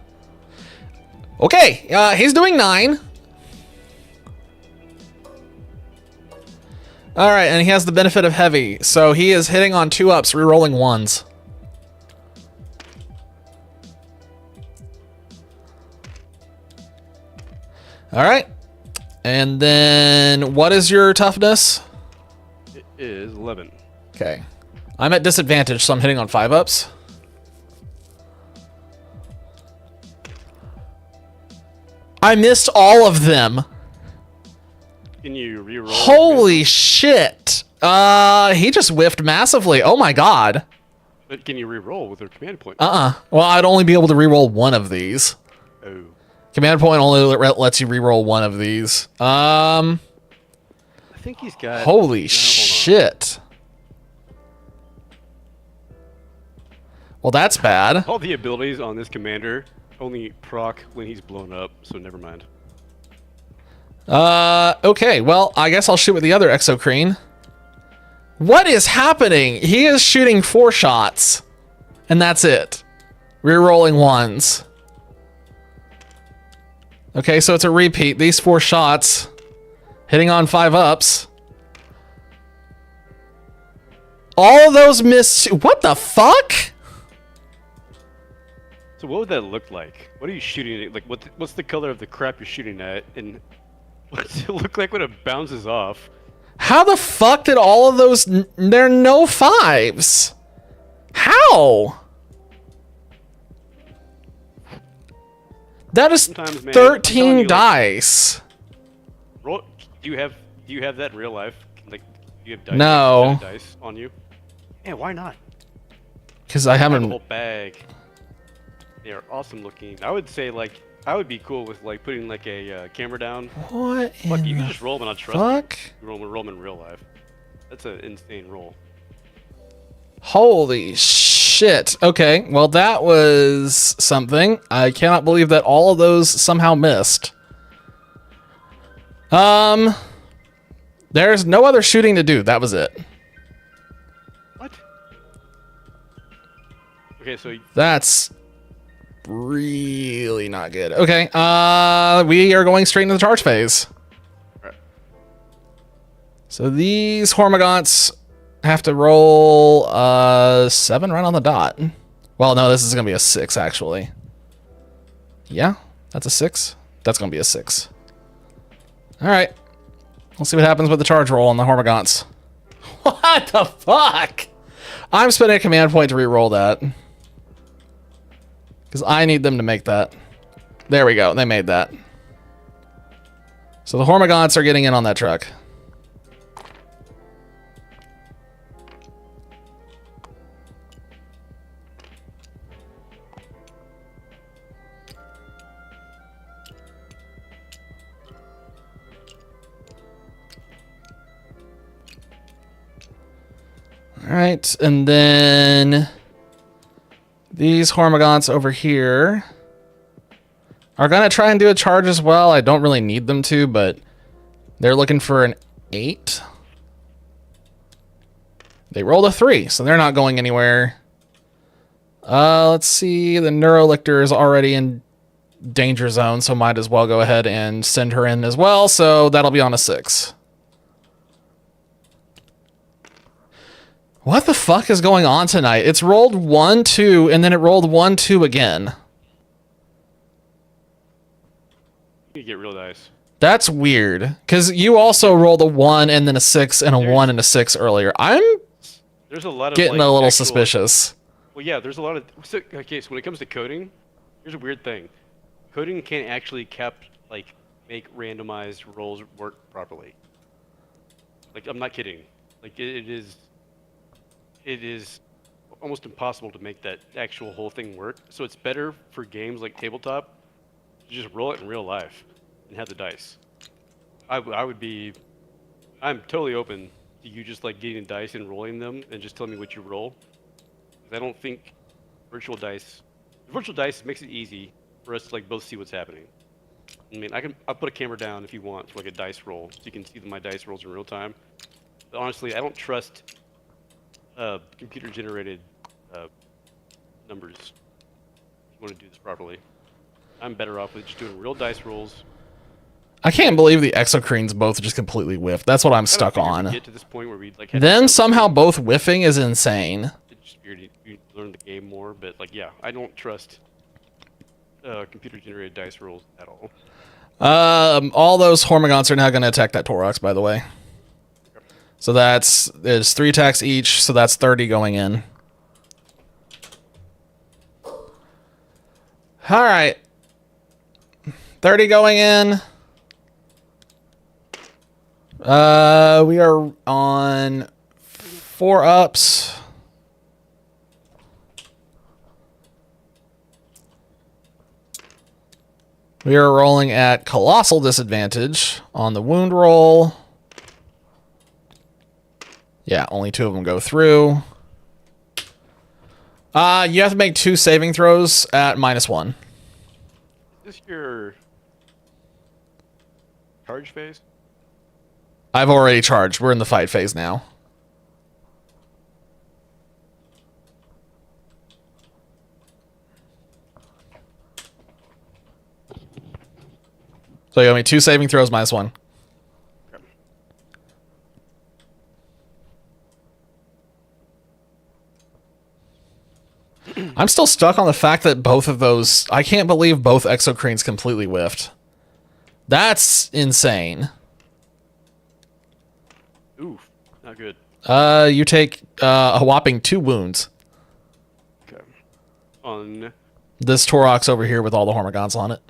Okay, he's doing 9. All right, and he has the benefit of heavy, so he is hitting on 2-ups, re-rolling 1s. All right, and then what is your toughness? It is 11. Okay, I'm at disadvantage, so I'm hitting on 5-ups. I missed all of them. Can you reroll? Holy shit! He just whiffed massively. Oh my god. But can you reroll with your command point? Well, I'd only be able to reroll 1 of these. Oh. Command point only lets you reroll 1 of these. I think he's got. Holy no, shit. Well, that's bad. All the abilities on this commander only proc when he's blown up, so never mind. Okay, well, I guess I'll shoot with the other Exocrine. What is happening? He is shooting 4 shots, and that's it. Rerolling 1s. Okay, so it's a repeat. These 4 shots, hitting on 5-ups. All of those missed. What the fuck? So what would that look like? What are you shooting at? Like, what's the color of the crap you're shooting at? And What's it look like when it bounces off? How the fuck did all of those... There are no 5s. How? That is Sometimes, man, I'm telling 13 you, like- dice. Roll. Do you have that in real life? Like, do you have dice? No. Like, a set of dice on you? Yeah, why not? Because I Have a haven't... whole bag. They are awesome looking. I would say like I would be cool with like putting like a camera down. What Fuck, in you can the just roll them and I'll trust fuck? you. Roll them in real life. That's an insane roll. Holy shit. Okay, well that was something. I cannot believe that all of those somehow missed. There's no other shooting to do. That was it. What? Okay, so That's really not good. Okay, we are going straight into the charge phase. Alright. So these Hormagaunts have to roll 7 right on the dot. Well, no, this is gonna be a 6 actually. Yeah, that's a 6. That's gonna be a 6. All right, we'll see what happens with the charge roll on the Hormagaunts. What the fuck? I'm spending a command point to re-roll that. Because I need them to make that. There we go. They made that. So the Hormagaunts are getting in on that truck. All right, and then these Hormagaunts over here are gonna try and do a charge as well. I don't really need them to, but they're looking for an 8. They rolled a 3, so they're not going anywhere. Let's see. The Neurolictor is already in danger zone, so might as well go ahead and send her in as well. So that'll be on a 6. What the fuck is going on tonight? It's rolled 1, 2, and then it rolled 1, 2 again. you get real dice. That's weird. Because you also rolled a 1 and then a 6 and a 1 and a 6 earlier. I'm There's a lot of getting like, a little actual- suspicious. Well, yeah, there's a lot of. So, okay, so when it comes to coding, here's a weird thing. Coding can't actually make randomized rolls work properly. Like, I'm not kidding. Like, it is almost impossible to make that actual whole thing work. So it's better for games like tabletop to just roll it in real life and have the dice. I'm totally open to you just like getting dice and rolling them and just telling me what you roll. 'Cause I don't think virtual dice makes it easy for us to like both see what's happening. I mean, I'll put a camera down if you want for like a dice roll, so you can see my dice rolls in real time. But honestly, I don't trust computer-generated numbers. If you want to do this properly, I'm better off with just doing real dice rolls. I can't believe the Exocrines both just completely whiffed. That's what I'm I stuck figured we'd on. Get to this point where we like had Them to somehow both whiffing is insane. It's just weird. You learn the game more, but like, yeah, I don't trust computer-generated dice rolls at all. All those Hormagaunts are now going to attack that Torox, by the way. So there's 3 attacks each, so that's 30 going in. All right. 30 going in. We are on 4 ups. We are rolling at colossal disadvantage on the wound roll. Yeah, only 2 of them go through. You have to make 2 saving throws at -1. Is this your charge phase? I've already charged. We're in the fight phase now. So you owe me 2 saving throws -1. I'm still stuck on the fact that both of those... I can't believe both Exocrines completely whiffed. That's insane. Oof, not good. You take a whopping 2 wounds. Okay. On This Torox over here with all the Hormigons on it.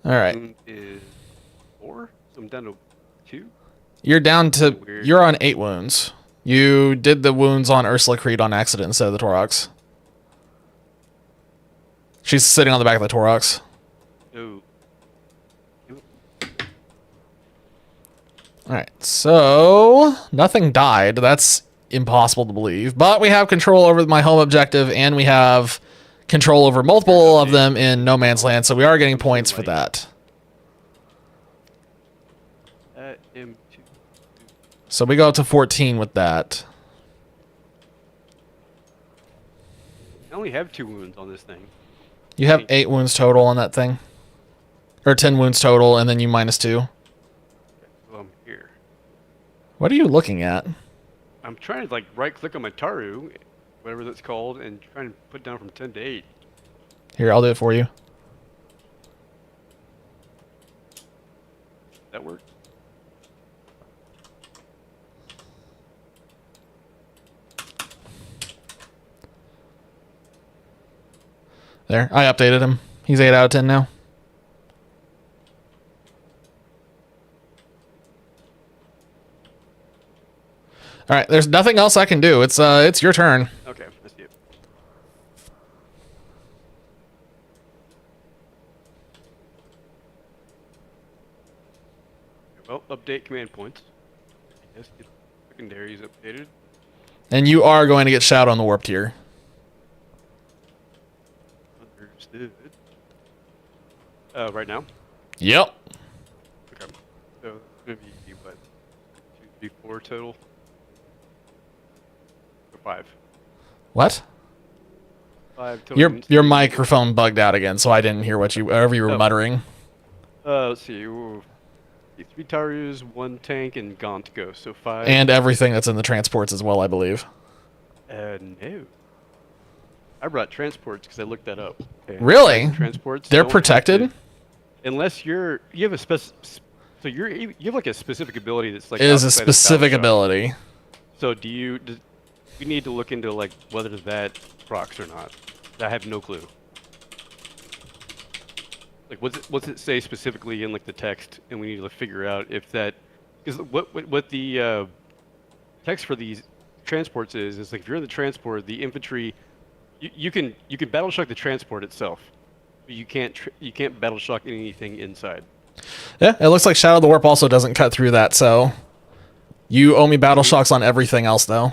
All right. wound is 4, so I'm down to 2. You're down to... Weird. You're on 8 wounds. You did the wounds on Ursula Creed on accident instead of the Torox. She's sitting on the back of the Torox. Oh. Alright, so... Nothing died. That's impossible to believe. But we have control over my home objective, and we have control over multiple of them in No Man's Land, so we are getting points for that. M2. So we go up to 14 with that. I only have 2 wounds on this thing. You have 8 wounds total on that thing. Or 10 wounds total, and then you minus 2. So I'm here. What are you looking at? I'm trying to like right click on my Taru, whatever that's called, and trying to put down from 10 to 8. Here, I'll do it for you. That worked. There, I updated him. He's 8 out of 10 now. All right, there's nothing else I can do. It's your turn. Okay, let's see it. Well, update command points. Yes, the secondary is updated. And you are going to get shout on the warp tier. Understood. Right now? Yep. Okay. So it's going to be, what, 2, 3, 4 total? Or 5. What? 5 total. Your microphone bugged out again, so I didn't hear whatever you were muttering. Let's see. Ooh. 3 Tarus, 1 tank, and Gaunt Ghost. So 5. And everything that's in the transports as well, I believe. No. I brought transports because I looked that up. Okay. Really? Transports. They're don't have protected? to- unless you have a so you have like a specific ability that's like It is a outside of specific Battle Shock. ability. So you need to look into like whether that procs or not. I have no clue. Like what's it say specifically in like the text, and we need to figure out if that, because what the text for these transports is like if you're in the transport, the infantry, you can battle shock the transport itself, but you can't battle shock anything inside. Yeah, it looks like Shadow of the Warp also doesn't cut through that, so you owe me battle shocks on everything else, though.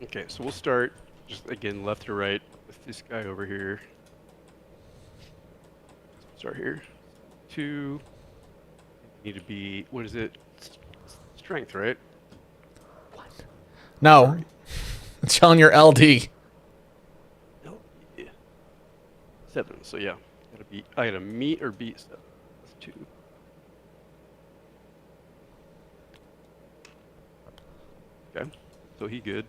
Okay, so we'll start just again left to right with this guy over here. Start here. 2 need to be, what is it? Strength, right? No, it's on your LD. No. Yeah. 7. So yeah, I gotta meet or beat 7. That's 2. Okay, so he good.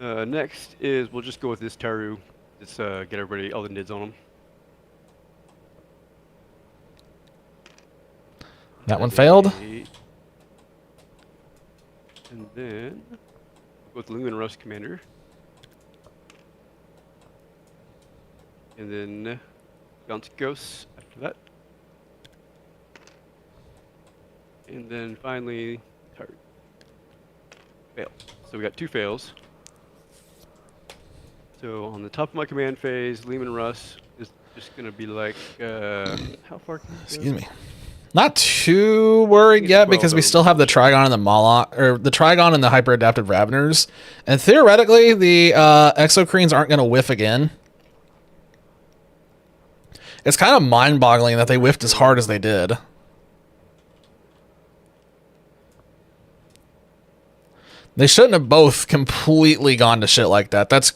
Next is we'll just go with this Taru. Let's get everybody all the nids on him. That one failed. 8. And then we'll go with Lumen Rust Commander. And then Gaunt Ghosts after that. And then finally Taru. Fail. So we got 2 fails. So on the top of my command phase, Lehman Russ is just gonna be like how far can you go? Excuse me. Not too worried He's yet 12 because we still have the over. Trigon and the Moloch, or the Trigon and the Hyper Adapted Raveners, and theoretically the Exocrines aren't going to whiff again. It's kind of mind-boggling that they whiffed as hard as they did. They shouldn't have both completely gone to shit like that. That's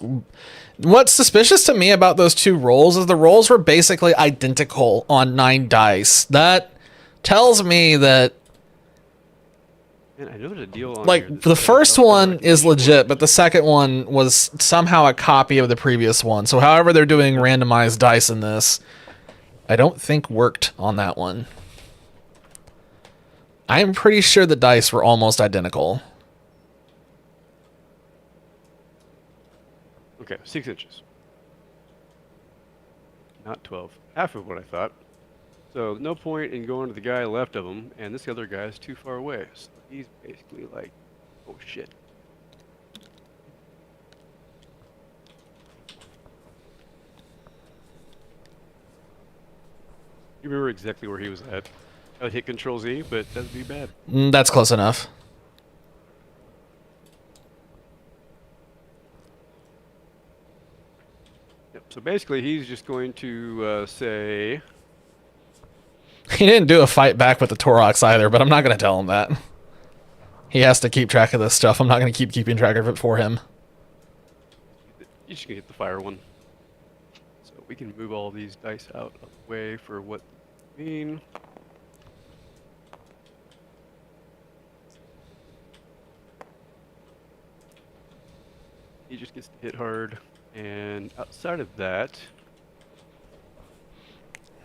what's suspicious to me about those 2 rolls is the rolls were basically identical on 9 dice. That tells me that And I know there's a deal on Like here that the says first upfront one is recognition legit, but the bonuses. second one was somehow a copy of the previous one. So however they're doing randomized dice in this, I don't think worked on that one. I'm pretty sure the dice were almost identical. Okay, 6 inches. Not 12. Half of what I thought. So no point in going to the guy left of him, and this other guy is too far away. So he's basically like, oh shit. You remember exactly where he was at. I would hit Control Z, but that'd be bad. That's close enough. Yep. So basically, he's just going to say, He didn't do a fight back with the Torox either, but I'm not going to tell him that. He has to keep track of this stuff. I'm not going to keep keeping track of it for him. "You just gonna hit the fire one." So we can move all these dice out of the way for what they mean. He just gets to hit hard, and outside of that,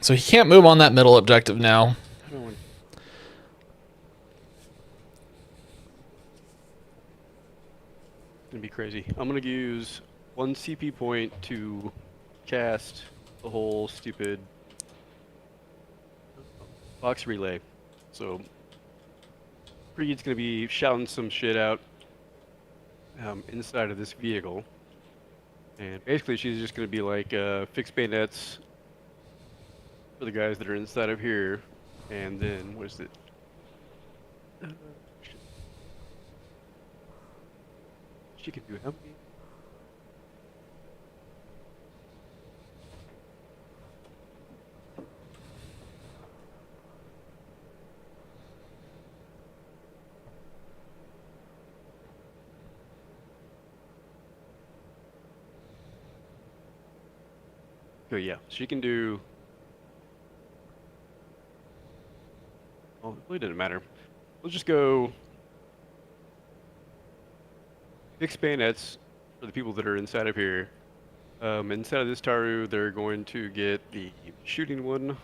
So he can't move on that middle objective now. I don't want. It's gonna be crazy. I'm gonna use 1 CP point to cast the whole stupid box relay. So Creed's gonna be shouting some shit out inside of this vehicle, and basically she's just gonna be like fixed bayonets for the guys that are inside of here, and then what is it? Shit. She can do how many? So yeah, she can do. Well, it really doesn't matter. We'll just go fixed bayonets for the people that are inside of here. Inside of this Taru, they're going to get the shooting one.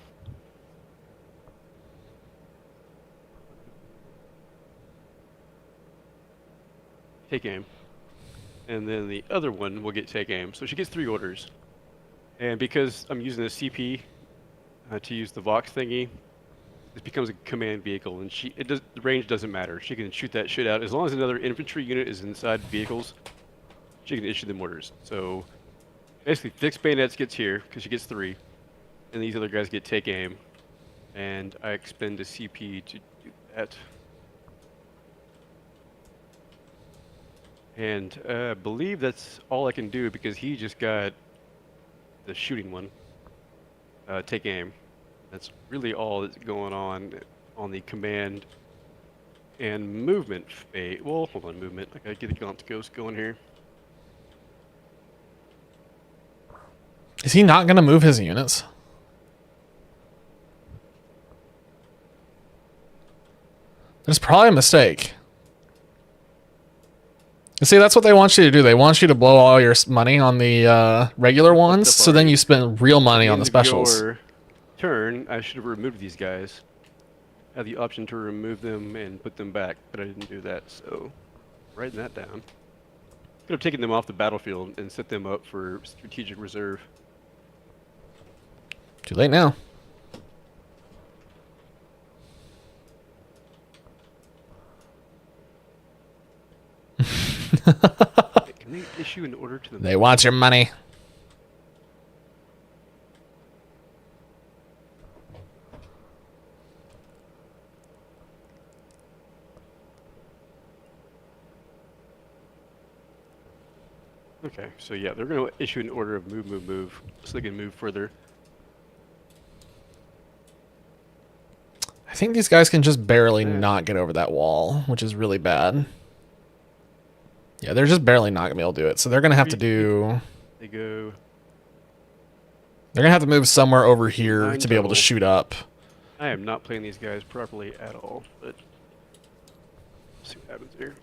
Take aim. And then the other one will get take aim. So she gets 3 orders. And because I'm using the CP to use the Vox thingy, this becomes a command vehicle, and the range doesn't matter. She can shoot that shit out as long as another infantry unit is inside vehicles. She can issue them orders. So basically, fixed bayonets gets here because she gets 3, and these other guys get take aim, and I expend a CP to do that. And I believe that's all I can do because he just got the shooting one. Take aim. That's really all that's going on the command and movement phase. Well, hold on, movement. I gotta get the Gaunt Ghost going here. Is he not going to move his units? That's probably a mistake. You see, that's what they want you to do. They want you to blow all your money on the regular ones, so then you spend real money on the specials. Your turn, I should have removed these guys. I had the option to remove them and put them back, but I didn't do that, so writing that down. Could have taken them off the battlefield and set them up for strategic reserve. Too late now. Wait, can they issue an order to them? They want your money. Okay, so yeah, they're going to issue an order of move, so they can move further. I think these guys can just barely not get over that wall, which is really bad. Yeah, they're just barely not going to be able to do it. So they're going to have to do... They go... They're going to have to move somewhere over here 9 to be able to total. shoot up. I am not playing these guys properly at all, but see what happens here.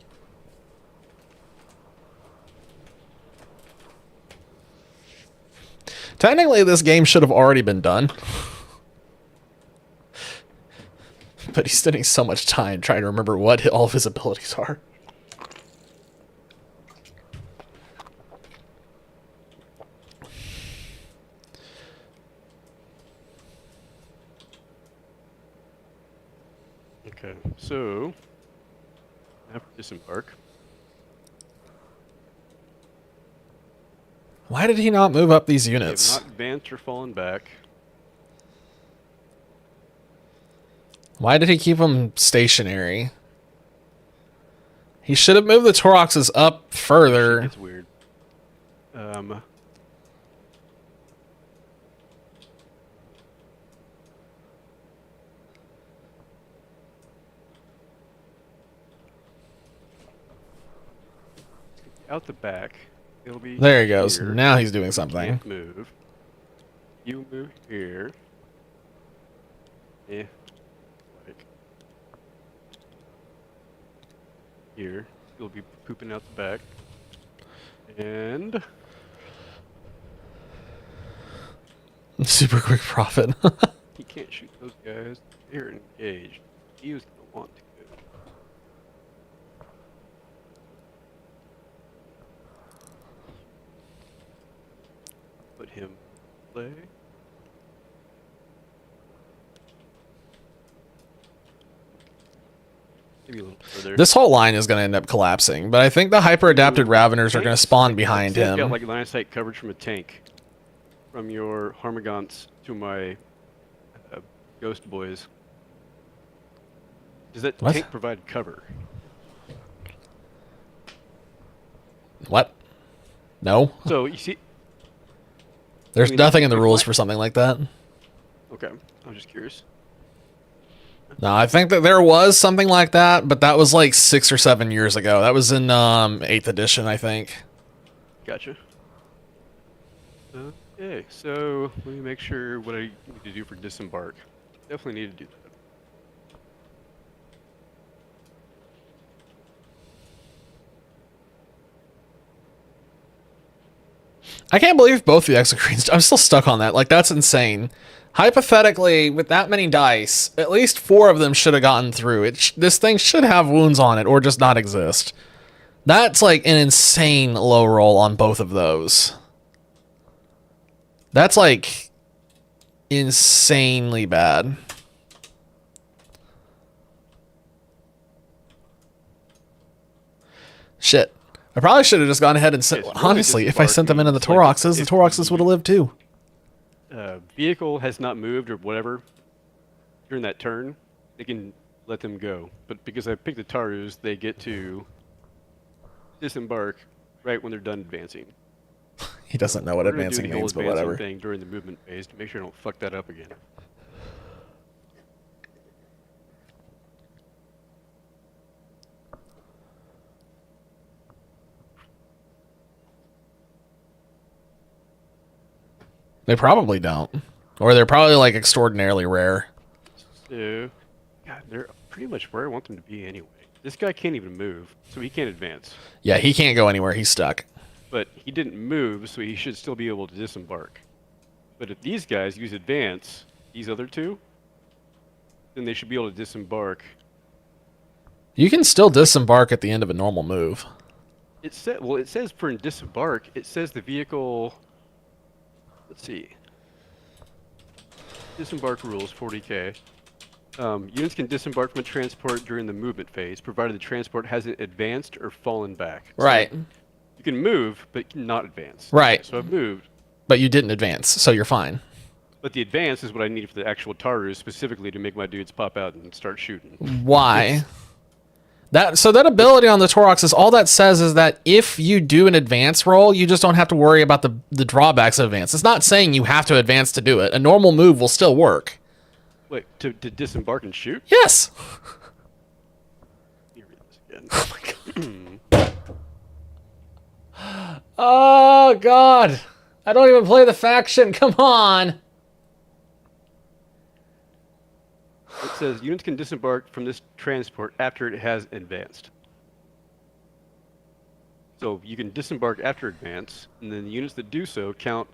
Technically, this game should have already been done. But he's spending so much time trying to remember what all of his abilities are. Okay, so after disembark, Why did he not move up these they have units? not advanced or fallen back. Why did he keep them stationary? He should have moved the Toroxes up further. It's weird. Out the back, it'll be. There he goes. here. Now he's doing something. Can't move. You move here. Yeah. Like here. You'll be pooping out the back. And Super quick profit. he can't shoot those guys. They're engaged. He was gonna want to go. Put him play. Maybe a little further. This whole line is going to end up collapsing, but I think the hyper-adapted Raveners are going to spawn behind He's got him. like line of sight coverage from a tank. From your Harmagants to my Ghost Boys. Does that What? tank provide cover? What? No? So you see. There's I mean, nothing in the if rules my- for something like that. Okay, I'm just curious. No, I think that there was something like that, but that was like 6 or 7 years ago. That was in 8th edition, I think. Gotcha. Okay, so let me make sure what I need to do for disembark. Definitely need to do that. I can't believe both the Exocrines. I'm still stuck on that. Like, that's insane. Hypothetically, with that many dice, at least 4 of them should have gotten through. This thing should have wounds on it or just not exist. That's like an insane low roll on both of those. That's like insanely bad. Shit. I probably should have just gone ahead and sent. It's really Honestly, if I sent them into the disembarking. Like, Toroxes, the if- Toroxes would have lived too. Vehicle has not moved or whatever during that turn, they can let them go. But because I picked the Tarus, they get to disembark right when they're done advancing. He doesn't know what We're gonna do advancing the whole means, but advancing whatever. thing during the movement phase to make sure I don't fuck that up again. They probably don't. Or they're probably like extraordinarily rare. So, God, they're pretty much where I want them to be anyway. This guy can't even move, so he can't advance. Yeah, he can't go anywhere. He's stuck. But he didn't move, so he should still be able to disembark. But if these guys use advance, these other two, then they should be able to disembark. You can still disembark at the end of a normal move. It says for disembark, it says the vehicle. Let's see. Disembark rules 40k. Units can disembark from a transport during the movement phase, provided the transport hasn't advanced or fallen back. So Right. you can move, but not advance. Right. So I've moved, But you didn't advance, so you're fine. but the advance is what I need for the actual Tarus specifically to make my dudes pop out and start shooting. Why? So that ability on the Toroxes, all that says is that if you do an advance roll, you just don't have to worry about the drawbacks of advance. It's not saying you have to advance to do it. A normal move will still work. Wait, to disembark and shoot? Yes. Let me read this again. Oh my god. Oh god. I don't even play the faction. Come on. It says units can disembark from this transport after it has advanced. So you can disembark after advance, and then the units that do so count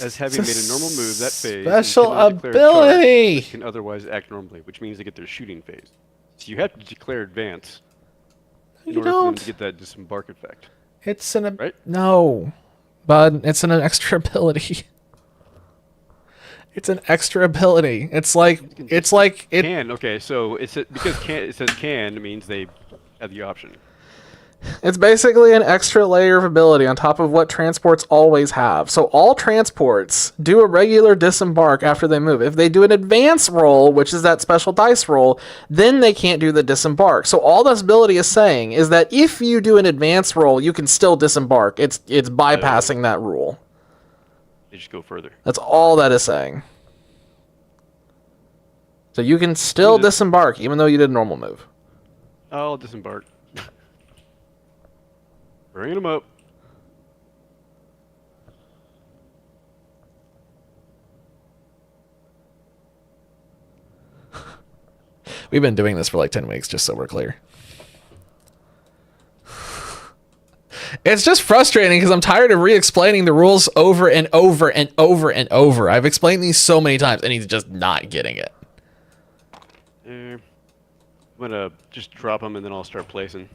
as having made a normal move that phase. Special and cannot declare a charge, ability! but can otherwise act normally, which means they get their shooting phase. So you have to declare advance in You order for them don't. to get that disembark effect. It's an Right? no, bud. It's an extra ability. It's an extra ability. It's like it. Can, okay, so because it says can means they have the option. It's basically an extra layer of ability on top of what transports always have. So all transports do a regular disembark after they move. If they do an advance roll, which is that special dice roll, then they can't do the disembark. So all this ability is saying is that if you do an advance roll, you can still disembark. It's bypassing that rule. They just go further. That's all that is saying. So you can still disembark even though you did a normal move. I'll disembark. Bringing them up. We've been doing this for like 10 weeks, just so we're clear. It's just frustrating because I'm tired of re-explaining the rules over and over and over and over. I've explained these so many times, and he's just not getting it. I'm gonna just drop them and then I'll start placing.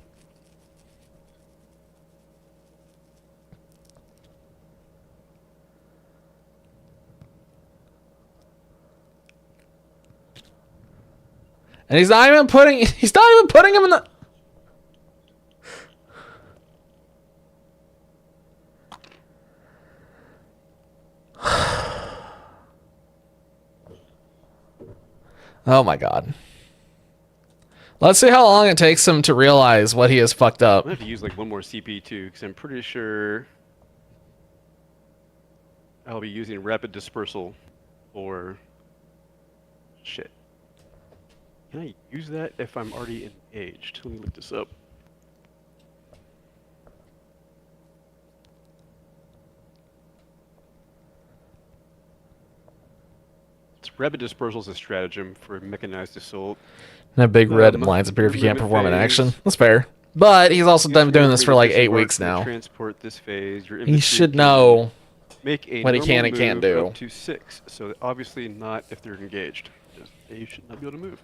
And he's not even putting him in the... Oh my god. Let's see how long it takes him to realize what he has fucked up. I'm gonna have to use like one more CP too, because I'm pretty sure I'll be using rapid dispersal or shit. Can I use that if I'm already engaged? Let me look this up. Rapid dispersal is a stratagem for mechanized assault. And a big red lines appear if you can't perform an action. That's fair. But he's also done doing this for like 8 weeks now. Transport this phase. He should know make a what he can and normal can't move do. Up to 6. So obviously not if they're engaged. They should not be able to move.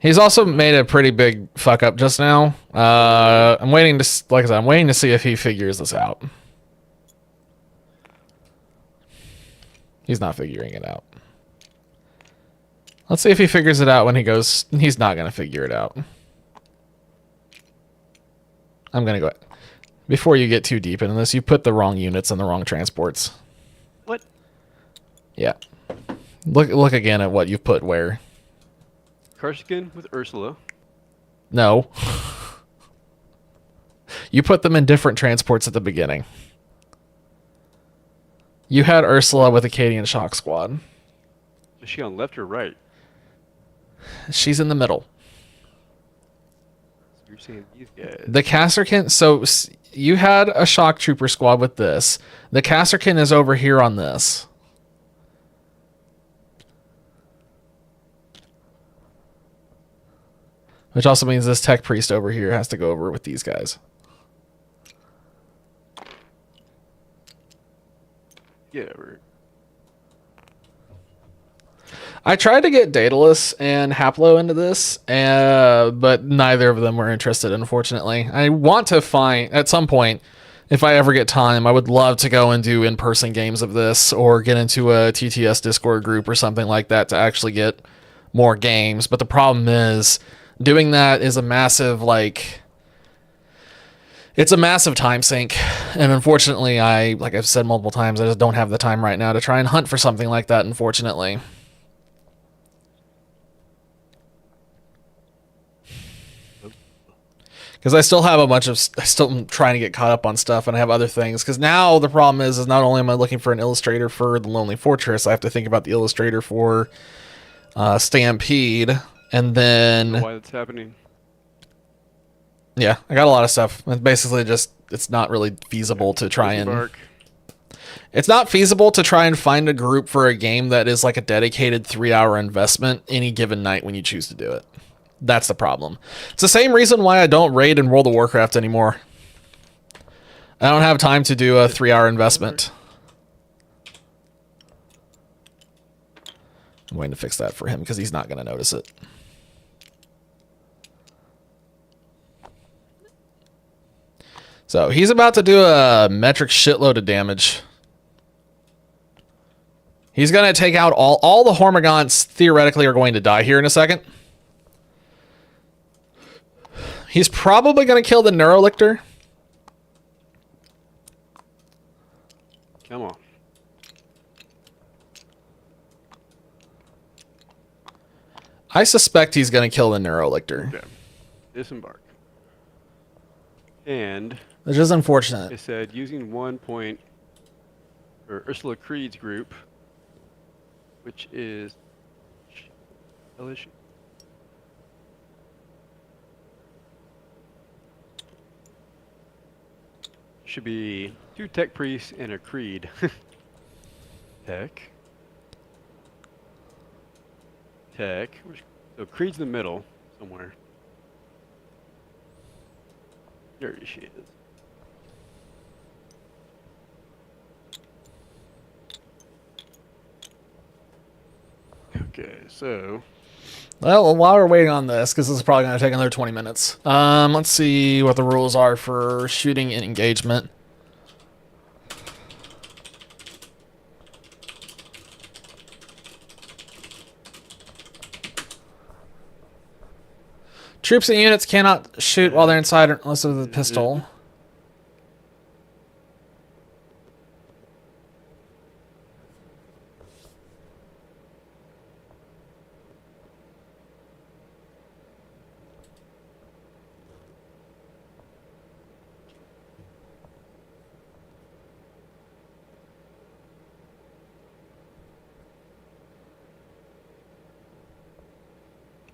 He's also made a pretty big fuck up just now. I'm waiting to, like I said, I'm waiting to see if he figures this out. He's not figuring it out. Let's see if he figures it out when he goes. He's not going to figure it out. I'm going to go. Before you get too deep into this, you put the wrong units in the wrong transports. What? Yeah. Look again at what you've put where. Karsikin with Ursula. No. You put them in different transports at the beginning. You had Ursula with Acadian Shock Squad. Is she on left or right? She's in the middle. So you're saying these guys. The Kasserkin, so you had a Shock Trooper squad with this. The Kasserkin is over here on this. Which also means this Tech Priest over here has to go over with these guys. Yeah, right. I tried to get Daedalus and Haplo into this, but neither of them were interested, unfortunately. I want to find, at some point, if I ever get time, I would love to go and do in-person games of this or get into a TTS Discord group or something like that to actually get more games. But the problem is, doing that is a massive, it's a massive time sink. And unfortunately, like I've said multiple times, I just don't have the time right now to try and hunt for something like that, unfortunately. Because I still have I still am trying to get caught up on stuff, and I have other things. Because now the problem is not only am I looking for an illustrator for The Lonely Fortress, I have to think about the illustrator for Stampede, and then... Why that's happening. Yeah, I got a lot of stuff. It's basically just, it's not really feasible to try and... It's not feasible to try and find a group for a game that is like a dedicated 3-hour investment any given night when you choose to do it. That's the problem. It's the same reason why I don't raid in World of Warcraft anymore. I don't have time to do a 3-hour investment. I'm waiting to fix that for him because he's not going to notice it. So he's about to do a metric shitload of damage. He's going to take out all the Hormagaunts theoretically are going to die here in a second. He's probably going to kill the Neurolictor. Come on. I suspect he's going to kill the Neurolictor. Okay. Disembark. And Which is unfortunate. it said using 1 point for Ursula Creed's group, which is LSU. Should be 2 tech priests and a creed. Tech. So creed's in the middle somewhere. There she is. Okay, so Well, while we're waiting on this, because this is probably going to take another 20 minutes. Let's see what the rules are for shooting and engagement. Troops and units cannot shoot while they're inside unless with a pistol.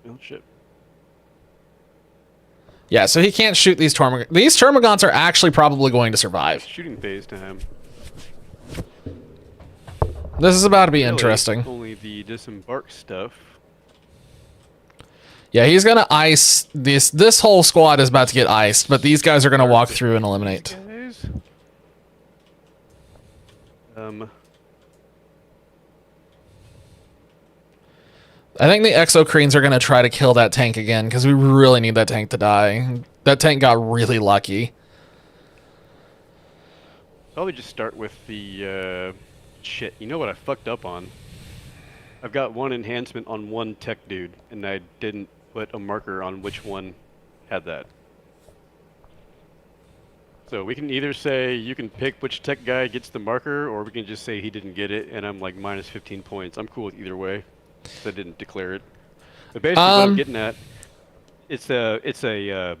oh shit. Yeah, so he can't shoot these Termagants. These Termagants are actually probably going to survive. Shooting phase time. This is about to be Really, interesting. Only the disembark stuff. Yeah, he's going to ice this. This whole squad is about to get iced, but these guys are going to walk through and eliminate. Guys. I think the Exocrines are going to try to kill that tank again because we really need that tank to die. That tank got really lucky. Probably just start with the shit. You know what I fucked up on? I've got one enhancement on one tech dude, and I didn't put a marker on which one had that. So we can either say you can pick which tech guy gets the marker, or we can just say he didn't get it, and I'm like minus 15 points. I'm cool with either way. 'Cause I didn't declare it. But basically, what I'm getting at, it's a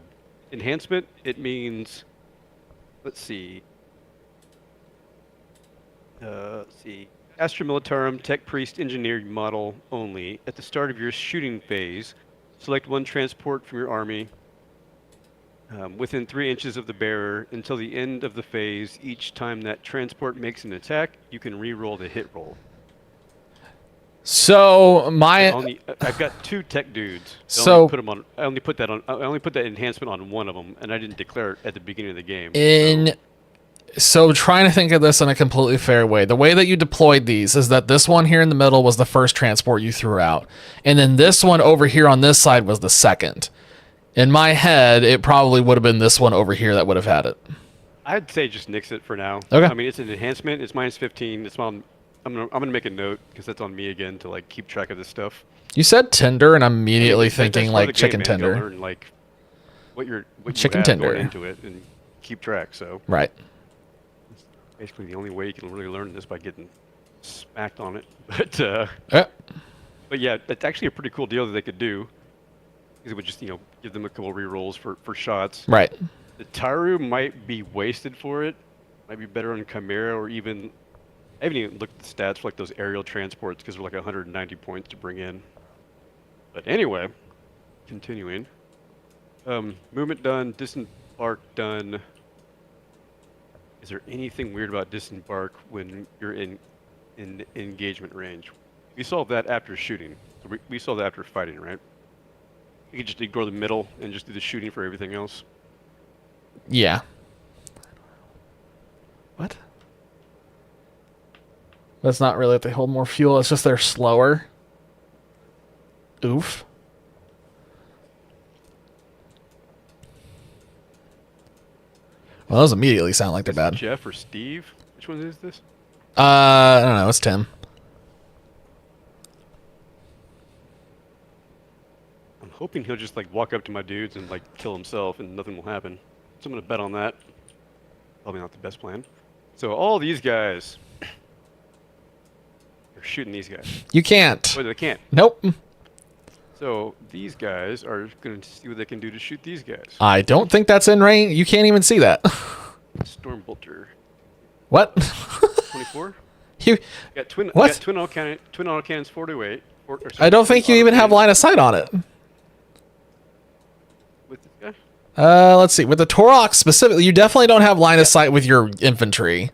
enhancement. It means, let's see. Astra Militarum Tech Priest Engineered model only. At the start of your shooting phase, select one transport from your army within 3 inches of the bearer until the end of the phase. Each time that transport makes an attack, you can re-roll the hit roll. So I've got 2 tech dudes. So I only put that enhancement on one of them, and I didn't declare it at the beginning of the game. So trying to think of this in a completely fair way. The way that you deployed these is that this one here in the middle was the first transport you threw out. And then this one over here on this side was the second. In my head, it probably would have been this one over here that would have had it. I'd say just nix it for now. Okay. I mean, it's an enhancement. It's minus 15. I'm gonna make a note because that's on me again to like keep track of this stuff. You said tender, and I'm immediately That's thinking part of like the game, chicken man. You gotta tender. learn, like what Chicken you have tender. going into it and keep track. So Right. basically, the only way you can really learn this by getting smacked on it. But yeah, it's actually a pretty cool deal that they could do. Because it would just give them a couple re-rolls for shots. Right. The Taru might be wasted for it. Might be better on Chimera or even. I haven't even looked at the stats for like those aerial transports because they're like 190 points to bring in. But anyway, continuing. Movement done, disembark done. Is there anything weird about disembark when you're in engagement range? We solved that after shooting. So we solved that after fighting, right? You can just ignore the middle and just do the shooting for everything else. Yeah. What? That's not really that they hold more fuel. It's just they're slower. Oof. Well, those immediately sound like they're bad. Jeff or Steve? Which one is this? I don't know. It's Tim. I'm hoping he'll just like walk up to my dudes and like kill himself and nothing will happen. So I'm gonna bet on that. Probably not the best plan. So all these guys are shooting these guys. You can't. But they can't. Nope. So these guys are gonna see what they can do to shoot these guys. I don't think that's in range. You can't even see that. Stormbolter. What? 24? You? Got twin. What? Got twin autocannons 4 to 8. I don't think you even have line of sight on it. With this guy? Let's see. With the Torok specifically, you definitely don't have line of sight with your infantry.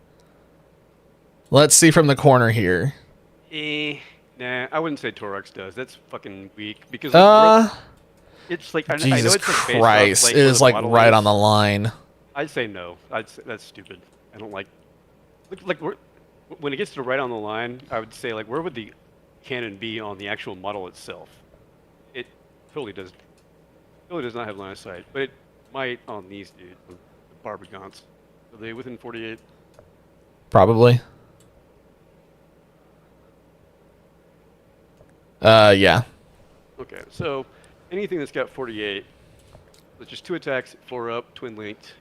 Let's see from the corner here. Nah, I wouldn't say Torox does. That's fucking weak because like, it's like I know Jesus it's like based off, Christ, like, it where is the like model right is. on the line. I'd say no. I'd say that's stupid. I don't like. Like when it gets to right on the line, I would say like where would the cannon be on the actual model itself? It totally does not have line of sight, but it might on these dudes, the Barbagants. Are they within 48? Probably. Yeah. Okay, so anything that's got 48, that's just 2 attacks, 4 up, twin linked.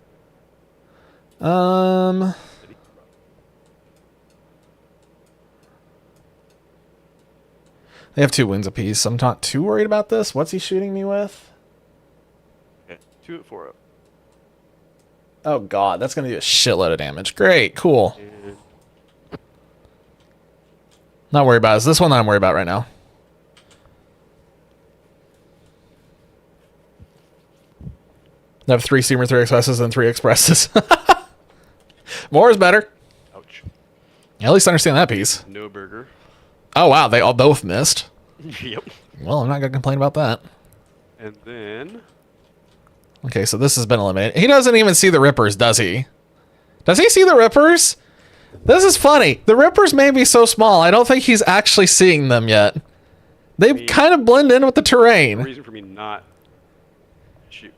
They have 2 wings apiece. I'm not too worried about this. What's he shooting me with? Okay, 2 at 4 up. Oh god, that's gonna do a shitload of damage. Great, cool. And Not worried about it. It's this one that I'm worried about right now. I have 3 Steamer 3 Expresses and 3 Expresses. More is better. ouch. At least understand that piece. No burger. Oh wow, they all both missed. Yep. Well, I'm not gonna complain about that. And then Okay, so this has been eliminated. He doesn't even see the Rippers, does he? Does he see the Rippers? This is funny. The Rippers may be so small, I don't think he's actually seeing them yet. They kind of blend in with the no terrain. reason for me not shoot.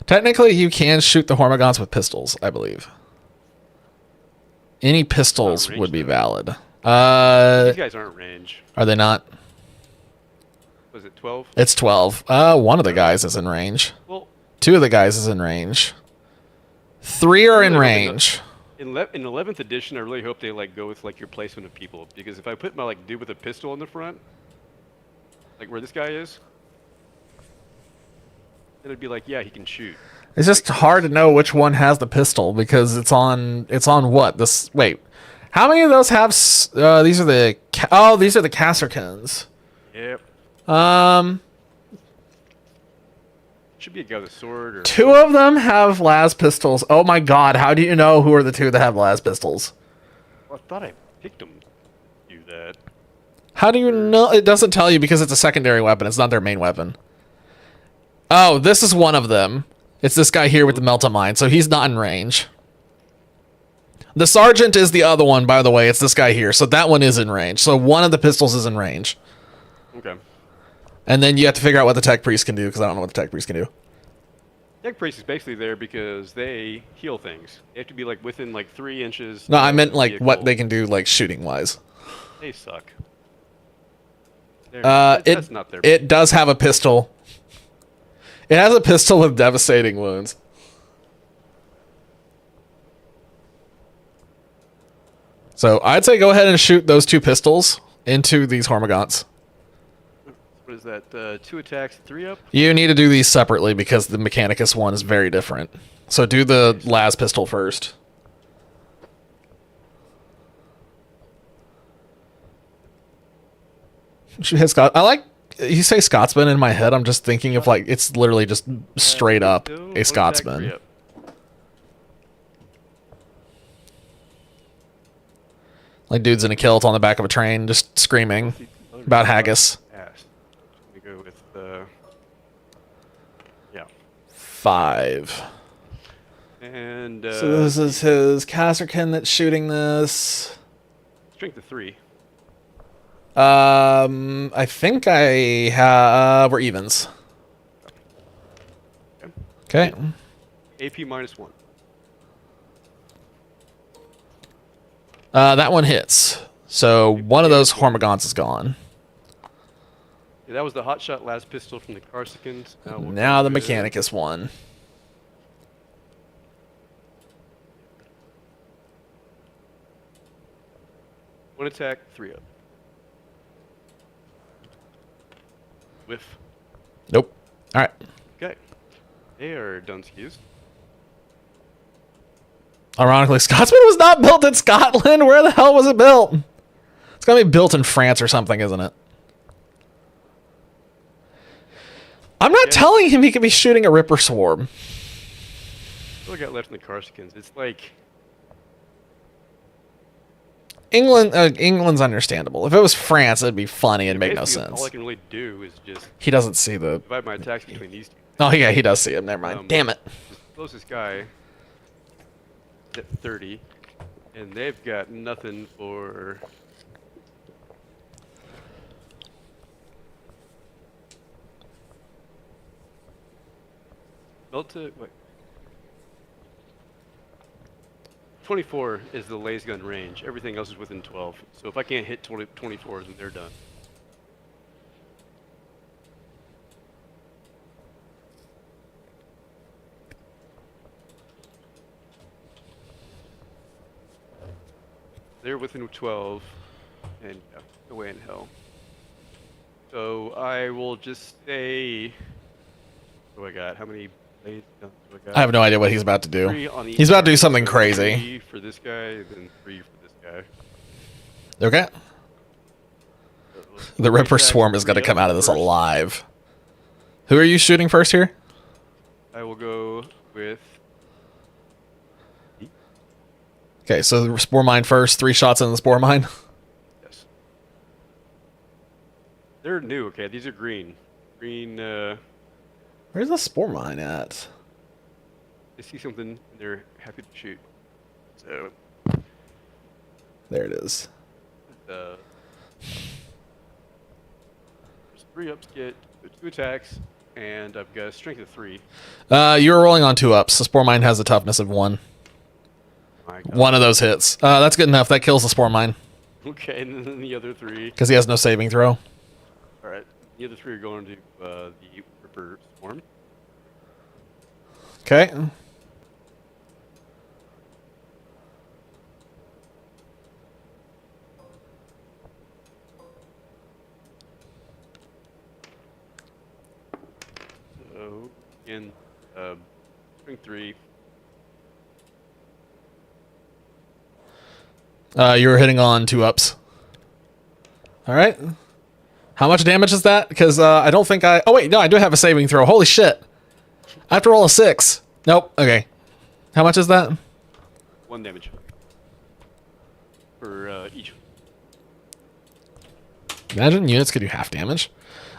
Technically, you can shoot the Hormigons with pistols, I believe. Any pistols range, would be though. valid. These guys aren't range. Are they not? Was it 12? It's 12. One of the guys is in range. Well, 2 of the guys is in range. 3 are in really hoping range. in 11th edition, I really hope they like go with like your placement of people because if I put my like dude with a pistol in the front, like where this guy is, then it'd be like, yeah, he can shoot. It's just hard to know which one has the pistol because it's on what? This wait. How many of those have these are the these are the Kasserkins. Yep. Should be a guy with a sword or 2 of them have las pistols. Oh my god, how do you know who are the 2 that have las pistols? Well, I thought I picked them to do that. How do you know? It doesn't tell you because it's a secondary weapon. It's not their main weapon. Oh, this is one of them. It's this guy here with the Meltamine, so he's not in range. The Sergeant is the other one, by the way. It's this guy here, so that one is in range. So one of the pistols is in range. Okay. And then you have to figure out what the Tech Priest can do, because I don't know what the Tech Priest can do. Tech Priest is basically there because they heal things. They have to be like within like 3 inches. No, I of meant the like what vehicle. they can do, like shooting-wise. They suck. That's not their. It does have a pistol. It has a pistol with devastating wounds. So I'd say go ahead and shoot those 2 pistols into these Hormigons. What is that? 2 attacks, 3 up. You need to do these separately because the Mechanicus one is very different. So do the las pistol first. Shoot hit Scott. I like you say Scotsman in my head, I'm just thinking of like it's literally just straight up a Scotsman. Like dudes in a kilt on the back of a train, just screaming about haggis. We go with yeah. 5. And So this is his Casterkin that's shooting this. strength of 3. I think I have. We're evens. Okay. AP -1. That one hits. So one of those Hormigons is gone. Yeah, that was the hotshot last pistol from the Carsicans. Now the Mechanicus one. One attack, 3 up. Whiff. Nope. All right. Okay. They are Dunskies. Ironically, Scotsman was not built in Scotland. Where the hell was it built? It's gonna be built in France or something, isn't it? I'm not telling him he could be shooting a Ripper Swarm. What I got left in the Carsicans? It's like England's understandable. If it was France, it'd be funny and make no basically sense. all I can really do is just He doesn't see the. divide my attacks between these two. Oh yeah, he does see him. Never mind. Damn it. This closest guy at 30, and they've got nothing for. Wait. 24 is the laser gun range. Everything else is within 12. So if I can't hit 24, then they're done. They're within 12, and away in hell. So I will just say, what do I got? How many blades do I got? I have no idea what he's about to do. 3 on each He's about to do side. something So crazy. 3 for this guy, then 3 for this guy. Okay. So The Ripper attack, Swarm is going to 3 come up out of this first. alive. Who are you shooting first here? I will go with. Okay, so the Spore Mine first. 3 shots in the Spore Mine. Yes. They're new, okay? These are green. Green, Where's the Spore Mine at? they see something and they're happy to shoot. So, There it is. there's 3 ups get 2 attacks, and I've got a strength of 3. You're rolling on 2 ups. The Spore Mine has a toughness of 1. My God. One of those hits. That's good enough. That kills the Spore Mine. Okay, and then the other 3. Because he has no saving throw. Alright, the other 3 are going to the Ripper Swarm. Okay. So, again, strength 3. You're hitting on 2 ups. All right. How much damage is that? Because I don't think I... Oh, wait. No, I do have a saving throw. Holy shit. I have to roll a 6. Nope. Okay. How much is that? 1 damage. For each. Imagine units could do half damage.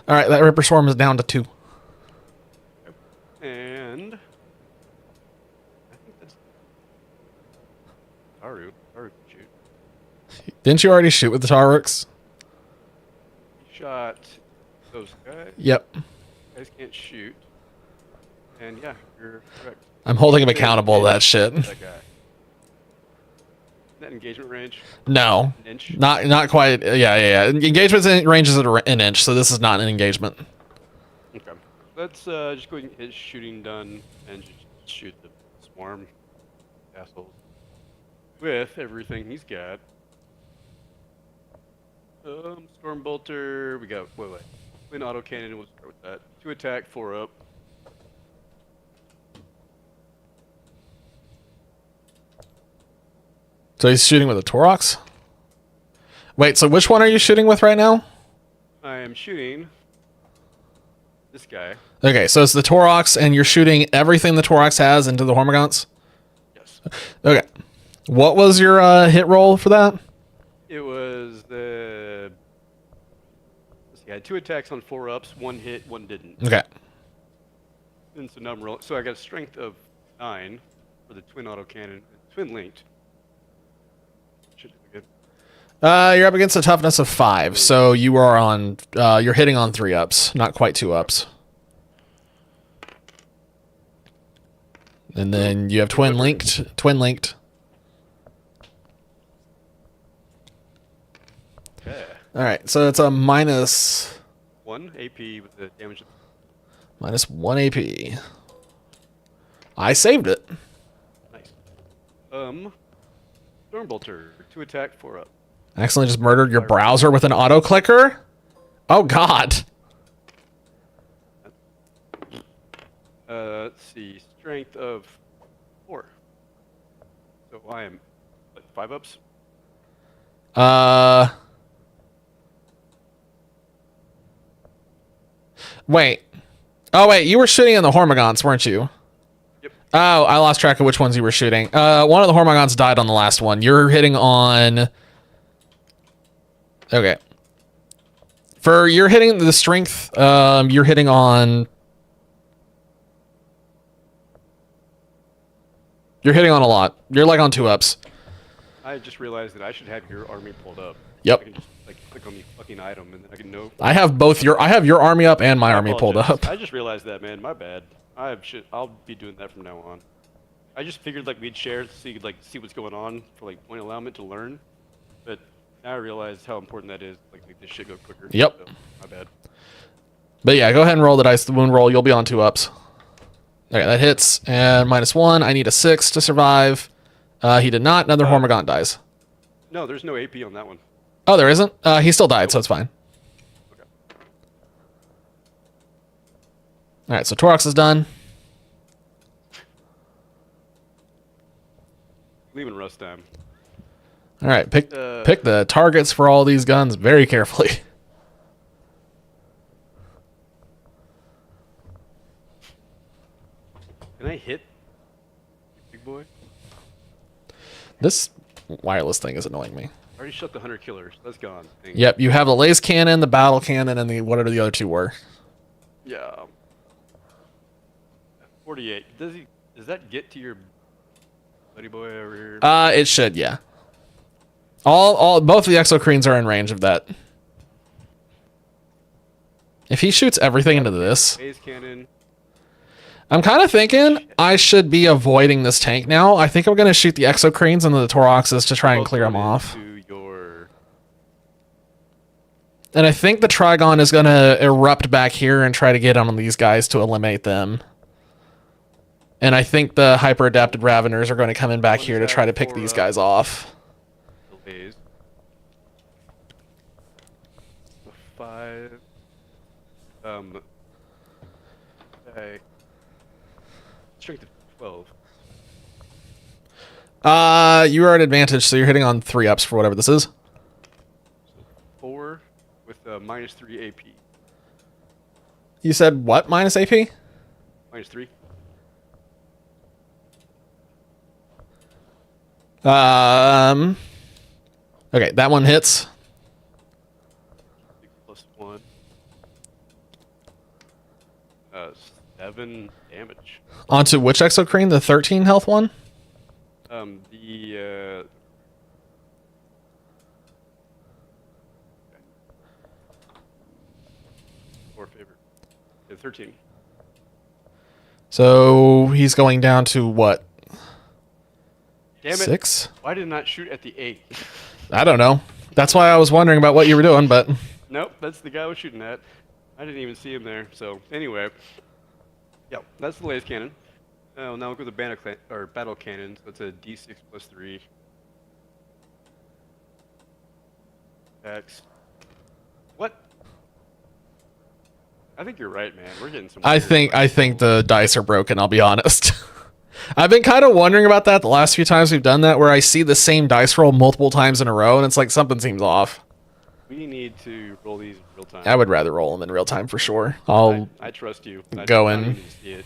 All right. That Ripper Swarm is down to 2. And... I think that's... Haru can shoot. Didn't you already shoot with the Taurux? Shot those guys. Yep. Guys can't shoot. And yeah, you're correct. I'm holding him accountable to that shit. That guy. That engagement range? No. An inch? Not quite. Yeah. Engagement's in ranges at an inch, so this is not an engagement. Okay. Let's just go ahead and get shooting done and just shoot the swarm assholes with everything he's got. Stormbolter, we got, wait. Twin autocannon, we'll start with that. 2 attack, 4 up. So he's shooting with a Taurox? Wait, so which one are you shooting with right now? I am shooting This guy. Okay, so it's the Torox, and you're shooting everything the Torox has into the Hormagaunts? Yes. Okay. What was your hit roll for that? It was the. Let's see, I had 2 attacks on 4 ups, 1 hit, 1 didn't. Okay. And so now I'm rolling. So I got a strength of 9 for the twin autocannon, twin linked. Should be good. You're up against a toughness of 5, so you are on. You're hitting on 3 ups, not quite 2 ups. And then you have twin linked. Twin linked. Okay. All right, so it's a minus 1 AP with the damage. minus 1 AP. I saved it. Nice. Stormbolter, 2 attack, 4 up. Accidentally just murdered your browser with an auto clicker. Oh God. Let's see, strength of 4. So I am, what, 5 ups? Wait. Oh wait, you were shooting in the Hormagaunts, weren't you? Yep. Oh, I lost track of which ones you were shooting. One of the Hormagaunts died on the last one. You're hitting on. Okay. You're hitting the strength. You're hitting on. You're hitting on a lot. You're like on 2 ups. I just realized that I should have your army pulled up. Yep. I can just like click on the fucking item and then I can know. I have your army up and my I army pulled apologize. up. I just realized that, man. My bad. I'll be doing that from now on. I just figured like we'd share so you could like see what's going on for like point alignment to learn, but now I realize how important that is. Like make this shit go quicker. Yep. So, my bad. But yeah, go ahead and roll the dice, the wound roll. You'll be on 2 ups. Okay, that hits. And minus 1. I need a 6 to survive. He did not. Another Hormagaunt dies. No, there's no AP on that one. Oh, there isn't? He still died, so it's fine. Okay. Alright, so Torox is done. Leaving rust time. Alright, pick the targets for all these guns very carefully. Can I hit big boy? This wireless thing is annoying me. I already shut the 100 killers. That's gone. Dang. Yep, you have the laser cannon, the battle cannon, and the whatever the other 2 were. Yeah. 48. Does that get to your buddy boy over here? It should, yeah. Both of the exocrines are in range of that. If he shoots everything into this, Phase cannon. I'm kind of thinking I should be avoiding this tank now. I think I'm going to shoot the exocrines and the Toroxes to try and clear them off. And I think the Trigon is going to erupt back here and try to get on these guys to eliminate them. And I think the hyper-adapted Raveners are going to come in back here to try to pick these guys off. Delays. 5. Okay. Strength of 12. You are at advantage, so you're hitting on 3 ups for whatever this is. 4 with minus 3 AP. You said what? Minus AP? Minus 3. Okay, that one hits. Plus 1. 7 damage. Onto which exocrine? The 13 health one? The Or favorite. Yeah, 13. So he's going down to what? Damn it. 6? Why did I not shoot at the 8? I don't know. That's why I was wondering about what you were doing, but Nope, that's the guy I was shooting at. I didn't even see him there. So anyway, yeah, that's the laser cannon. Oh, now we'll go to the battle cannon. So it's a D6 plus 3. X. What? I think you're right, man. We're getting some. I think the dice are broken, I'll be honest. I've been kind of wondering about that the last few times we've done that, where I see the same dice roll multiple times in a row, and it's like something seems off. We need to roll these in real time. I would rather roll them in real time for sure. I'll I trust you. go I in. don't need to see it.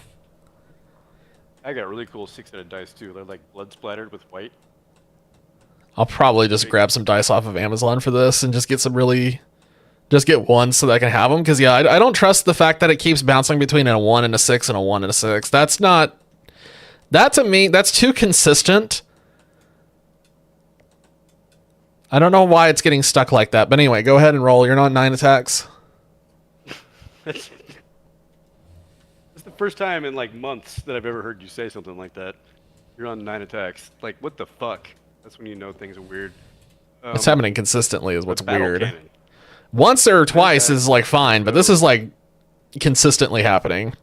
I got really cool 6-sided dice too. They're like blood splattered with white. I'll probably just grab some dice off of Amazon for this and just get some really, just get one so that I can have them. Because yeah, I don't trust the fact that it keeps bouncing between a 1 and a 6 and a 1 and a 6. That's not, that to me, that's too consistent. I don't know why it's getting stuck like that. But anyway, go ahead and roll. You're not 9 attacks. It's the first time in like months that I've ever heard you say something like that. You're on 9 attacks. Like, what the fuck? That's when you know things are weird. It's happening consistently is what's battle weird. cannon. Once or twice is like fine, but this is like consistently happening.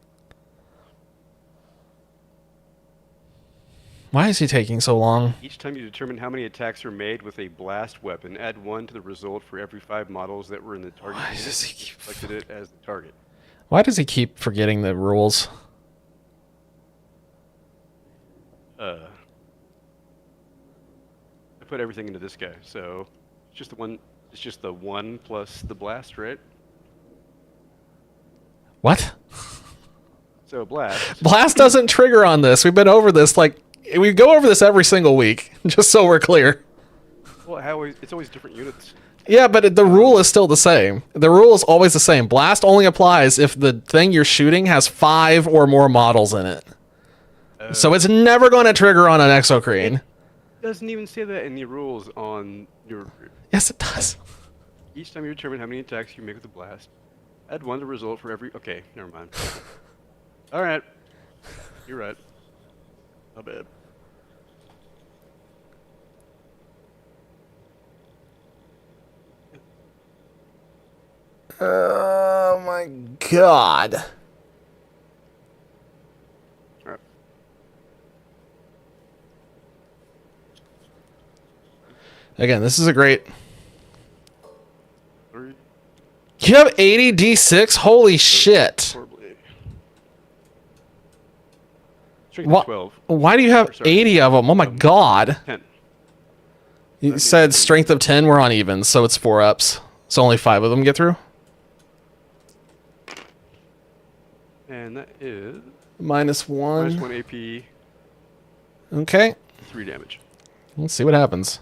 Why is he taking so long? Each time you determine how many attacks are made with a blast weapon, add 1 to the result for every 5 models that were in the target Why unit. does he keep- Selected it as the target. Why does he keep forgetting the rules? I put everything into this guy, so it's just the one. It's just the 1 plus the blast, right? What? So blast. Blast doesn't trigger on this. We've been over this, like, we go over this every single week, just so we're clear. Well, it's always different units. Yeah, but the rule is still the same. The rule is always the same. Blast only applies if the thing you're shooting has 5 or more models in it. So it's never going to trigger on an exocrine. Doesn't even say that in the rules on your. Yes, it does. Each time you determine how many attacks you make with the blast, add 1 to the result for every. Okay, never mind. All right, you're right. Not bad. Oh my god. All right. Again, this is a great... 3. You have 80 D6? Holy shit. Horribly. Strength What? 12. Why do you have 80 of them? Oh my god. 10. You said strength of 10, we're on even, so it's 4 ups. So only 5 of them get through? And that is Minus 1. minus 1 AP, Okay. 3 damage. Let's see what happens.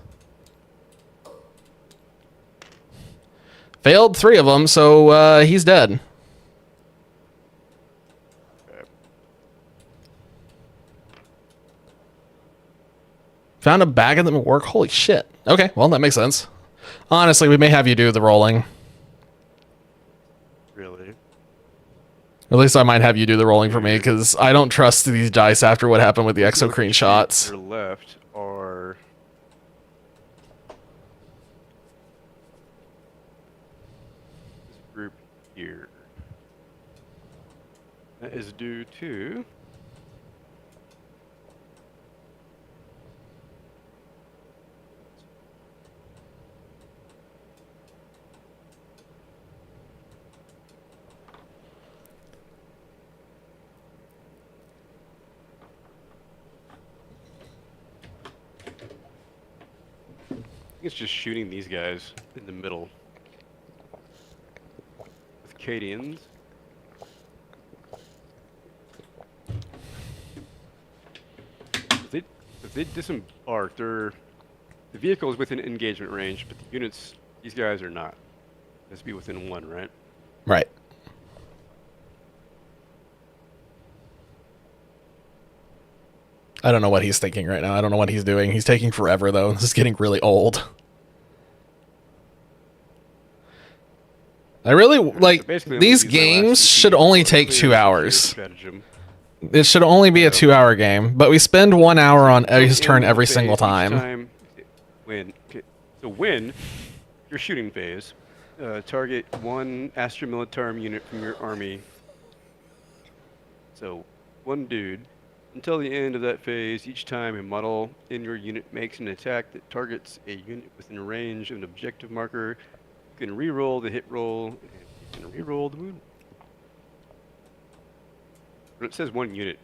Failed 3 of them, so he's dead. Found a bag of them at work. Holy shit. Okay, well, that makes sense. Honestly, we may have you do the rolling. Really? At least I might have you do the rolling for me, because I don't trust these dice after what happened with the exocrine shots. That are left are this group here. That is due to it's just shooting these guys in the middle with Cadians. If they disembark, the vehicle is within engagement range, but the units, these guys are not. It has to be within 1, right? Right. I don't know what he's thinking right now. I don't know what he's doing. He's taking forever, though. This is getting really old. I really, like, So basically, I'm these gonna use my last games CP should only for take clear 2 hours. stratagem. It should only be a 2-hour game, but we spend 1 hour on his So turn in every phase, single each time. When your shooting phase, target 1 Astra Militarum unit from your army. So 1 dude. Until the end of that phase, each time a model in your unit makes an attack that targets a unit within range of an objective marker, you can re-roll the hit roll and you can re-roll the wound. But it says 1 unit.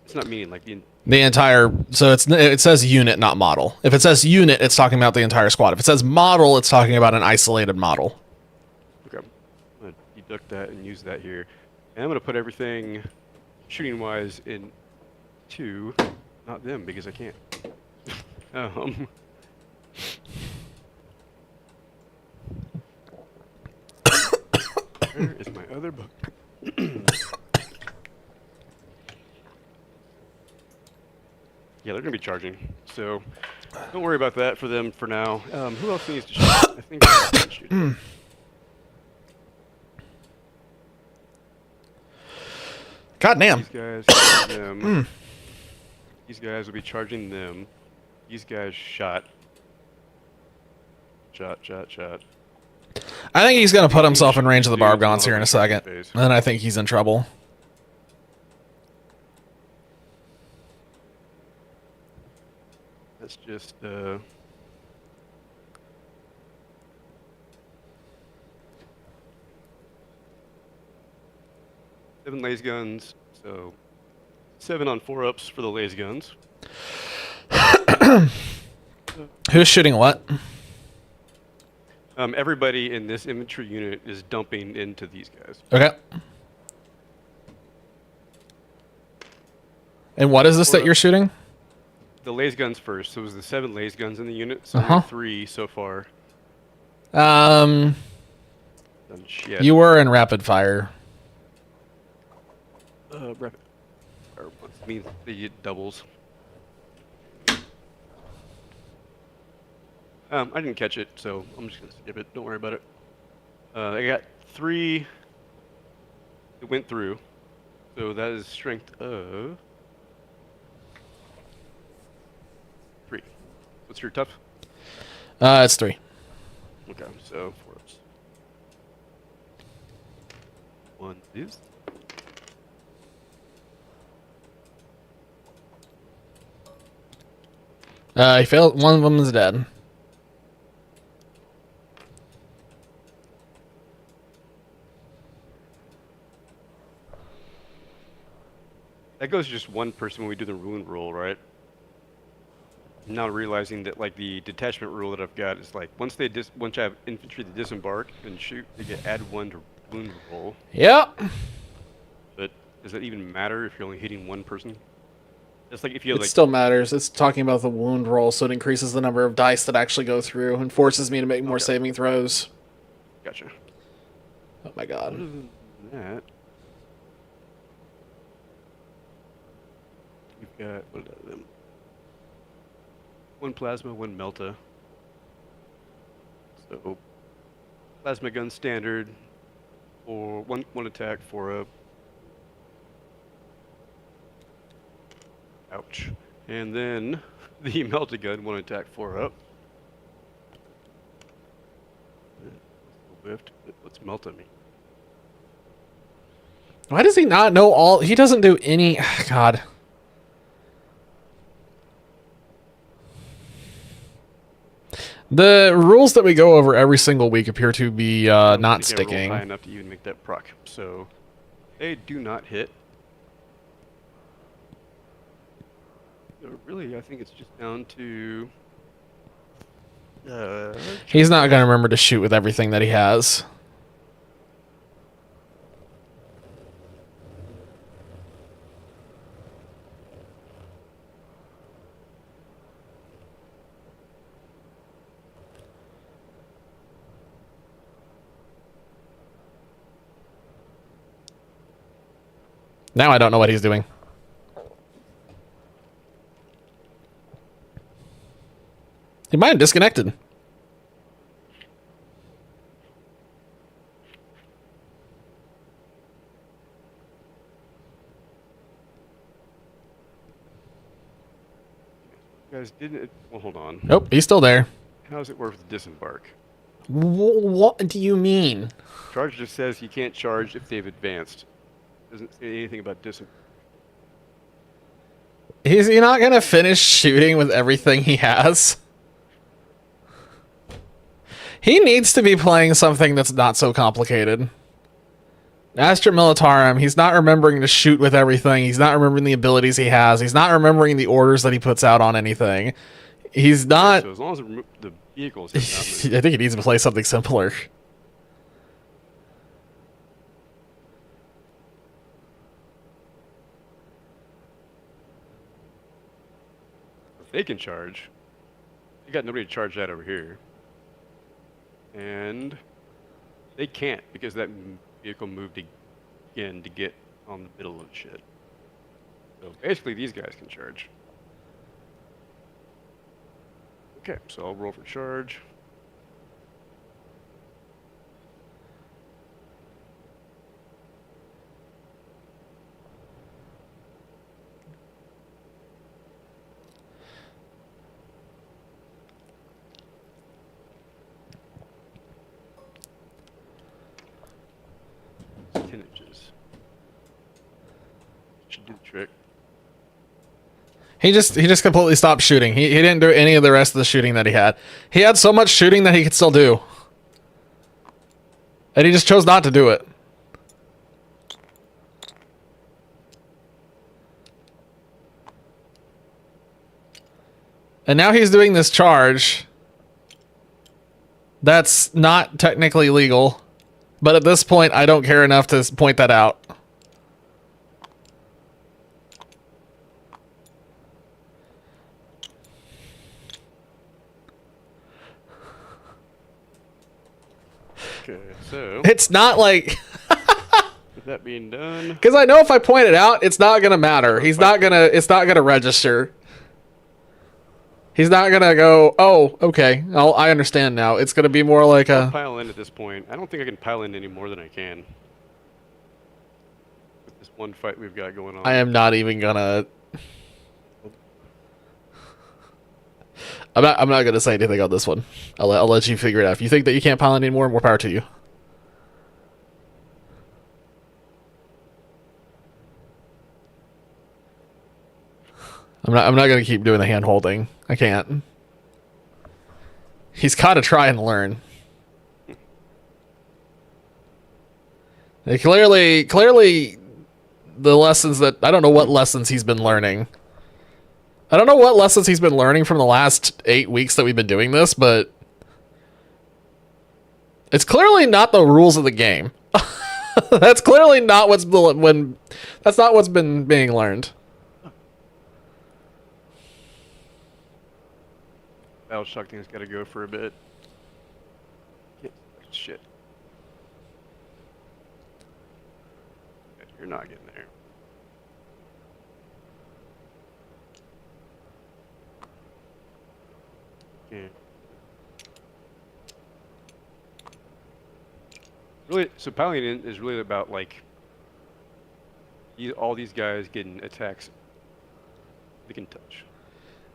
It's not meaning like the The entire, so it says unit, not model. If it says unit, it's talking about the entire squad. If it says model, it's talking about an isolated model. Okay. I'm going to deduct that and use that here. And I'm going to put everything shooting-wise in 2, not them, because I can't. Where is my other book? Yeah, they're going to be charging, so don't worry about that for them for now. Who else needs to shoot? I think I can shoot. God damn. These guys, them. These guys will be charging them. These guys shot. Shot. I think he's going to put himself in range of the barb gaunts here in a second. And then I think he's in trouble. That's just, 7 laser guns, so 7 on 4-ups for the laser guns. Who's shooting what? Everybody in this infantry unit is dumping into these guys. Okay. And what is this that you're shooting? The laser guns first. So it was the 7 laser guns in the unit. So Uh-huh. 3 so far. Um, Done shit. you were in rapid fire. Rapid. Or what means they get doubles. I didn't catch it, so I'm just gonna skip it. Don't worry about it. I got 3 that went through, so that is strength of 3. What's your tough? It's 3. Okay, so 4-ups. 1 is. He failed. One of them is dead. That goes to just one person when we do the wound roll, right? I'm now realizing that like the detachment rule that I've got is like once I have infantry to disembark and shoot, they get add 1 to wound roll. Yep. But does that even matter if you're only hitting 1 person? It's like if you It like still matters. It's talking about the wound roll, so it increases the number of dice that actually go through and forces me to make more Okay. saving throws. Gotcha. Oh my god. Other than that, we've got what are them? 1 plasma, 1 melta. So plasma gun standard, or one attack, 4-up. Ouch. And then the melta gun, 1 attack, 4-up. Whiffed. What's melta mean? Why does he not know all? He doesn't do any. God. The rules that we go over every single week appear to be not They can't roll sticking. high enough to even make that proc. So they do not hit. So really, I think it's just down to. He's not going to remember to shoot with everything that he has. Now I don't know what he's doing. He might have disconnected. You guys didn't. Well, hold on. Nope, he's still there. How does it work with disembark? What do you mean? Charge just says you can't charge if they've advanced. Doesn't say anything about disembark. Is he not going to finish shooting with everything he has? He needs to be playing something that's not so complicated. Astra Militarum, he's not remembering to shoot with everything. He's not remembering the abilities he has. He's not remembering the orders that he puts out on anything. He's not... So as long as the vehicles I have not moved. think he needs to play something simpler. If they can charge, they got nobody to charge that over here. And they can't because that vehicle moved again to get on the middle of shit. So basically these guys can charge. Okay, so I'll roll for charge. It's 10 inches. Should do the trick. He just completely stopped shooting. He didn't do any of the rest of the shooting that he had. He had so much shooting that he could still do. And he just chose not to do it. And now he's doing this charge. That's not technically legal. But at this point, I don't care enough to point that out. Okay, so It's not like... with that being done, Because I know if I point it out, it's not gonna matter. It's not gonna register. He's not gonna go, oh, okay, I understand now. It's gonna be more like I'll a... pile in at this point. I don't think I can pile in any more than I can. With this one fight we've got going on. I am not even gonna... I'm not gonna say anything on this one. I'll let you figure it out. If you think that you can't pile in anymore, more power to you. I'm not gonna keep doing the hand holding. I can't. He's gotta try and learn. Clearly the lessons that I don't know what lessons he's been learning. I don't know what lessons he's been learning from the last 8 weeks that we've been doing this, but it's clearly not the rules of the game. That's clearly not that's not what's been being learned. Battle shock thing's got to go for a bit. Shit. You're not getting there. Yeah. Really, so piling in is really about like all these guys getting attacks they can touch.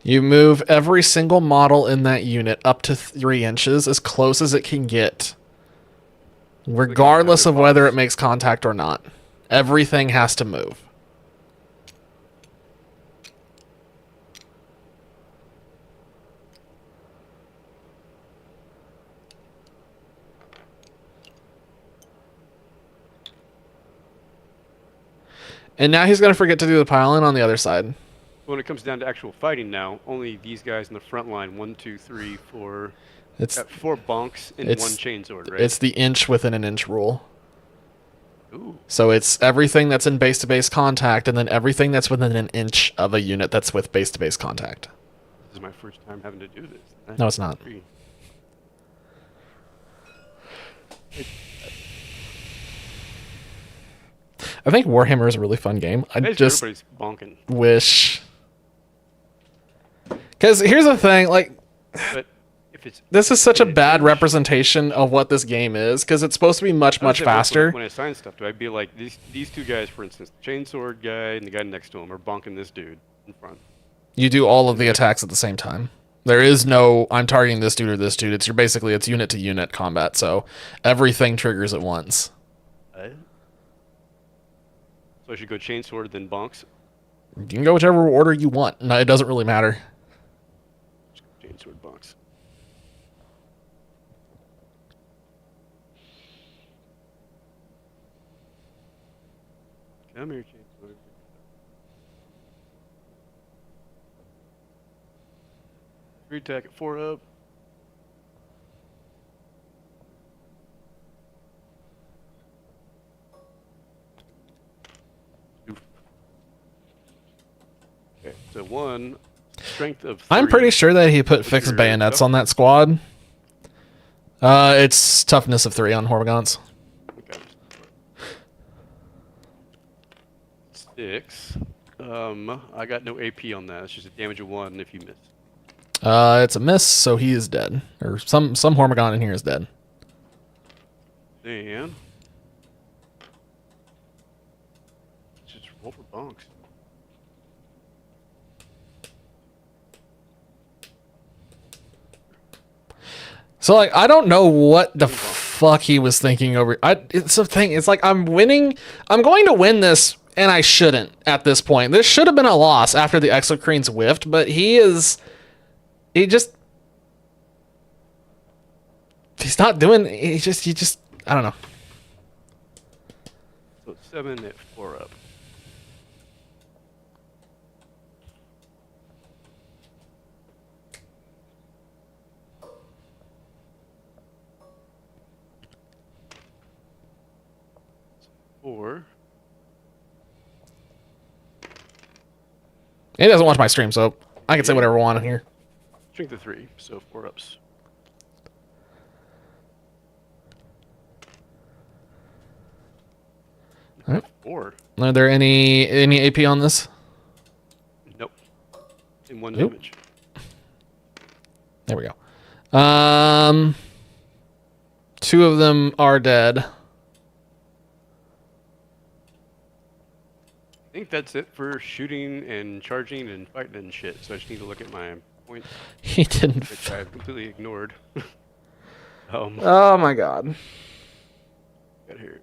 You move every single model in that unit up to 3 inches as close as it can get. Regardless of whether it makes contact or not. Everything has to move. And now he's going to forget to do the pile-in on the other side. When it comes down to actual fighting now, only these guys in the front line, 1, 2, 3, 4, got 4 bonks and 1 chainsword, right? It's the inch within an inch rule. Ooh. So it's everything that's in base-to-base contact, and then everything that's within an inch of a unit that's with base-to-base contact. This is my first time having to do this. No, it's not. I think Warhammer is a really fun game. I just everybody's bonking. wish... Because here's the thing, like... But if it's This is such a bad representation of what this game is, because it's supposed to be much faster. When I assign stuff, do I be like, these 2 guys, for instance, the chainsword guy and the guy next to him are bonking this dude in front? You do all of the attacks at the same time. There is no, I'm targeting this dude or this dude. It's it's unit to unit combat, so everything triggers at once. So I should go chainsword then bonks? You can go whichever order you want. No, it doesn't really matter. Chainsword bonks. Come here, change. Three attack at 4 up. Oof. Okay, so 1 strength of 3. I'm pretty sure that he put What's fixed your bayonets tough? on that squad. It's toughness of 3 on Hormagaunts. Okay. 6. I got no AP on that. It's just a damage of 1 if you miss. It's a miss, so he is dead. Or some Hormagaunt in here is dead. Then just roll for bonks. So like I don't know what the fuck he was thinking over. It's the thing. It's like I'm winning. I'm going to win this, and I shouldn't at this point. This should have been a loss after the Exocrine's whiffed, but he's not doing. He just. I don't know. So 7 at 4 up. Four. He doesn't watch my stream, so I can say whatever I want in here. Strength of 3, so 4 ups. All right. 4. Are there any AP on this? Nope. In 1 Nope. damage. There we go. 2 of them are dead. I think that's it for shooting and charging and fighting and shit. So I just need to look at my points, He didn't. which I've completely ignored. Oh my god. Got here.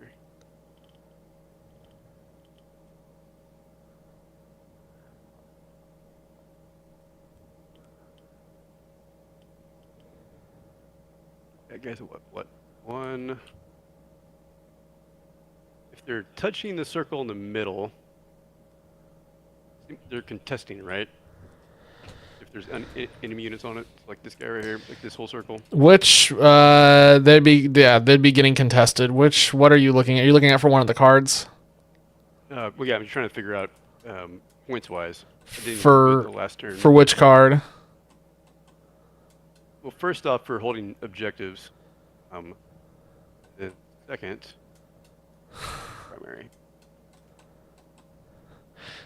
I guess what? 1. If they're touching the circle in the middle, they're contesting, right? If there's enemy units on it, like this guy right here, like this whole circle. Which they'd be getting contested. What are you looking at? Are you looking at for one of the cards? Well, yeah, I'm just trying to figure out points wise. I didn't For- do it the last turn. For which card? Well, first off, for holding objectives. Then second, primary.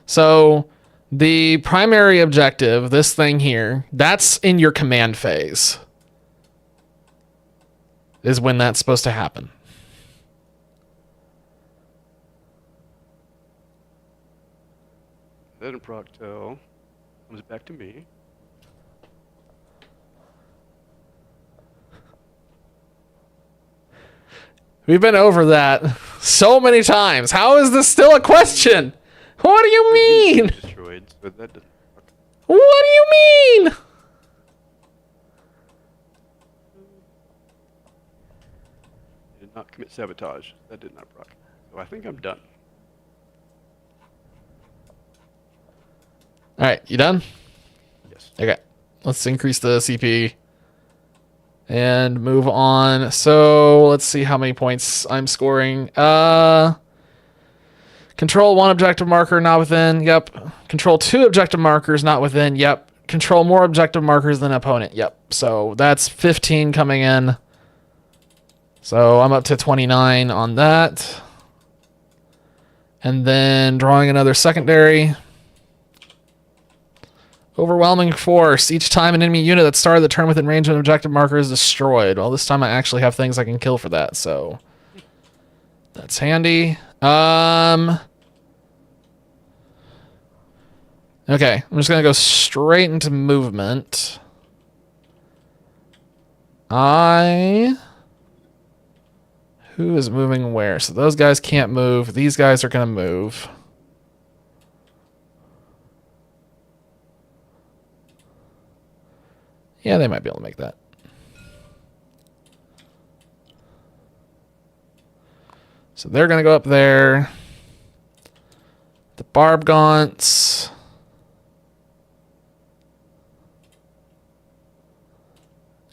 So the primary objective, this thing here, that's in your command phase. Is when that's supposed to happen. Then Proctel comes back to me. We've been over that so many times. How is this still a question? What do you mean? Destroyed, so that doesn't. What do you mean? Did not commit sabotage. That did not proc. So I think I'm done. All right, you done? Yes. Okay, let's increase the CP and move on. So let's see how many points I'm scoring. Control 1 objective marker not within. Yep. Control 2 objective markers not within. Yep. Control more objective markers than opponent. Yep. So that's 15 coming in. So I'm up to 29 on that. And then drawing another secondary. Overwhelming force. Each time an enemy unit that started the turn within range of an objective marker is destroyed. Well, this time I actually have things I can kill for that, so that's handy. Okay, I'm just gonna go straight into movement. Who is moving where? So those guys can't move. These guys are gonna move. Yeah, they might be able to make that. So they're going to go up there. barb gaunts.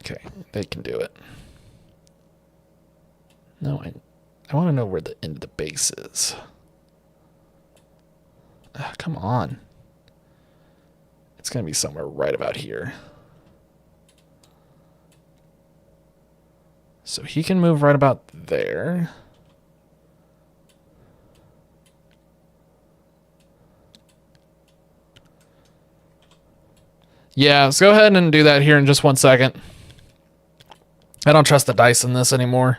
Okay, they can do it. No, I want to know where the end of the base is. Come on. It's going to be somewhere right about here. So he can move right about there. Yeah, let's go ahead and do that here in just 1 second. I don't trust the dice in this anymore.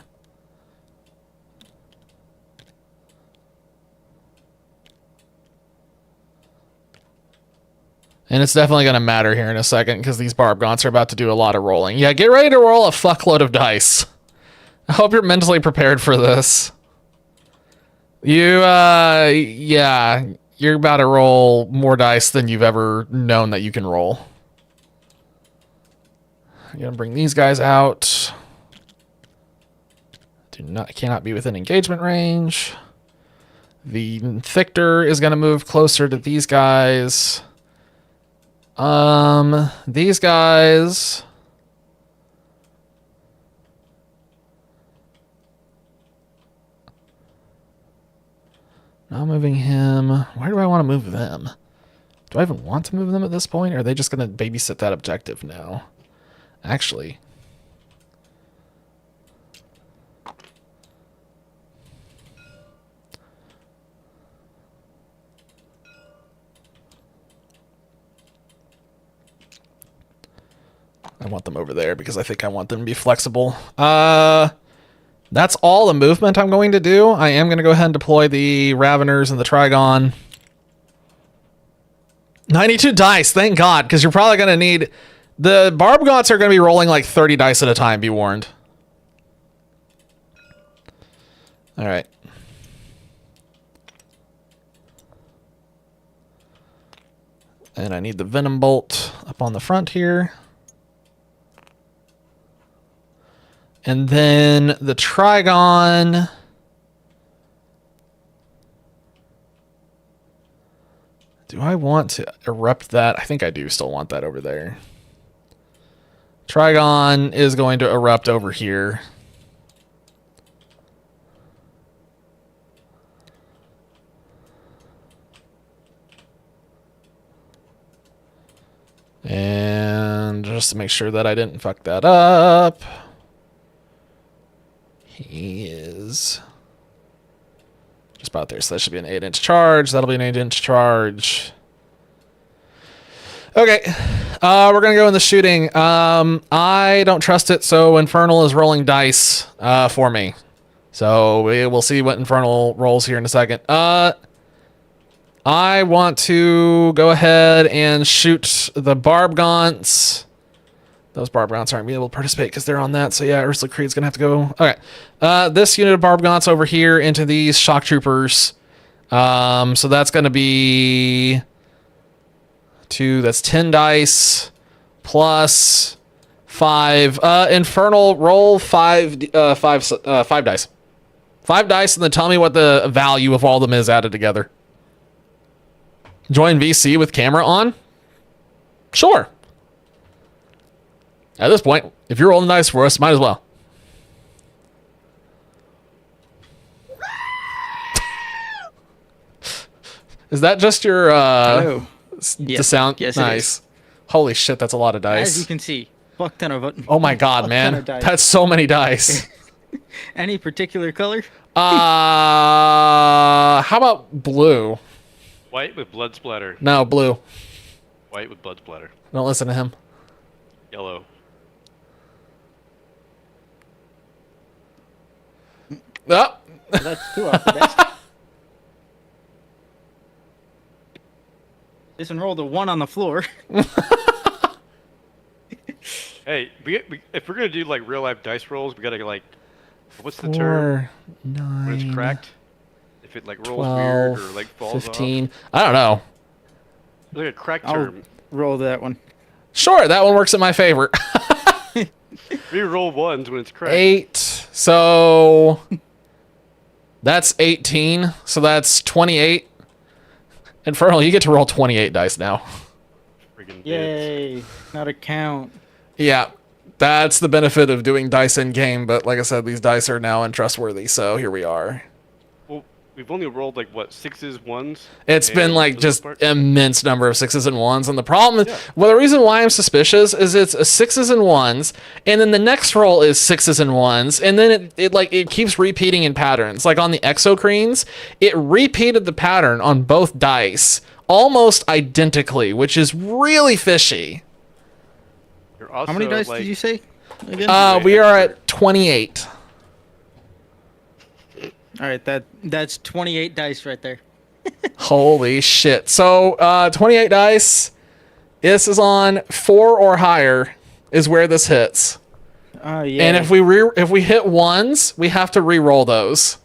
And it's definitely going to matter here in a second because these barb gaunts are about to do a lot of rolling. Yeah, get ready to roll a fuckload of dice. I hope you're mentally prepared for this. Yeah, you're about to roll more dice than you've ever known that you can roll. I'm going to bring these guys out. Cannot be within engagement range. The Thictor is going to move closer to these guys. These guys. Not moving him. Where do I want to move them? Do I even want to move them at this point? Or are they just going to babysit that objective now? Actually. I want them over there because I think I want them to be flexible. That's all the movement I'm going to do. I am going to go ahead and deploy the Raveners and the Trigon. 92 dice, thank God, because you're probably going to need... The Barb Gaunts are going to be rolling like 30 dice at a time, be warned. All right. And I need the Venom Bolt up on the front here. And then the Trigon. Do I want to erupt that? I think I do still want that over there. Trigon is going to erupt over here. And just to make sure that I didn't fuck that up. He is just about there. So that should be an 8-inch charge. That'll be an 8-inch charge. Okay. We're going to go in the shooting. I don't trust it, so Infernal is rolling dice for me. So we'll see what Infernal rolls here in a second. I want to go ahead and shoot the Barb Gaunts. Those Barb Gaunts aren't being able to participate because they're on that. So yeah, Ursula Creed's going to have to go. Okay. This unit of Barb Gaunts over here into these Shock Troopers. So that's going to be 2. That's 10 dice plus 5. Infernal, roll 5 dice. 5 dice, and then tell me what the value of all of them is added together. Join VC with camera on? Sure. At this point, if you're rolling dice for us, might as well. Is that just your Hello. the Yes. sound? Yes, it Nice. Holy shit, that's a lot of dice. As you can see, fuck ton of it. Oh my god, Fuck ton man. of dice. That's so many dice. Any particular color? How about blue? White with blood splatter. No, blue. White with blood splatter. Don't listen to him. Yellow. Oh. That's 2 off the desk. This one rolled a 1 on the floor. Hey, if we're gonna do like real life dice rolls, we gotta like, what's the term 4, 9, when it's cracked? If it like rolls 12, weird or like falls 15. I don't know. off. Like a cracked I'll term. roll that one. Sure, that one works in my favor. Re-roll ones when it's cracked. 8. So that's 18. So that's 28. Infernal, you get to roll 28 dice now. Friggin' bits. Yay! Not a count. Yeah, that's the benefit of doing dice in game. But like I said, these dice are now untrustworthy. So here we are. Well, we've only rolled like what, 6s, 1s? It's been And like for the most just part- immense number of 6s and 1s, and the problem is, Yeah. well, the reason why I'm suspicious is it's a 6s and 1s, and then the next roll is 6s and 1s, and then it keeps repeating in patterns. Like on the exocrines, it repeated the pattern on both dice almost identically, which is really fishy. You're also, How many dice like, did you say? Again? We are at 28. All right, that's 28 dice right there. Holy shit. So 28 dice. This is on 4 or higher is where this hits. Oh yeah. And if we hit ones, we have to re-roll those.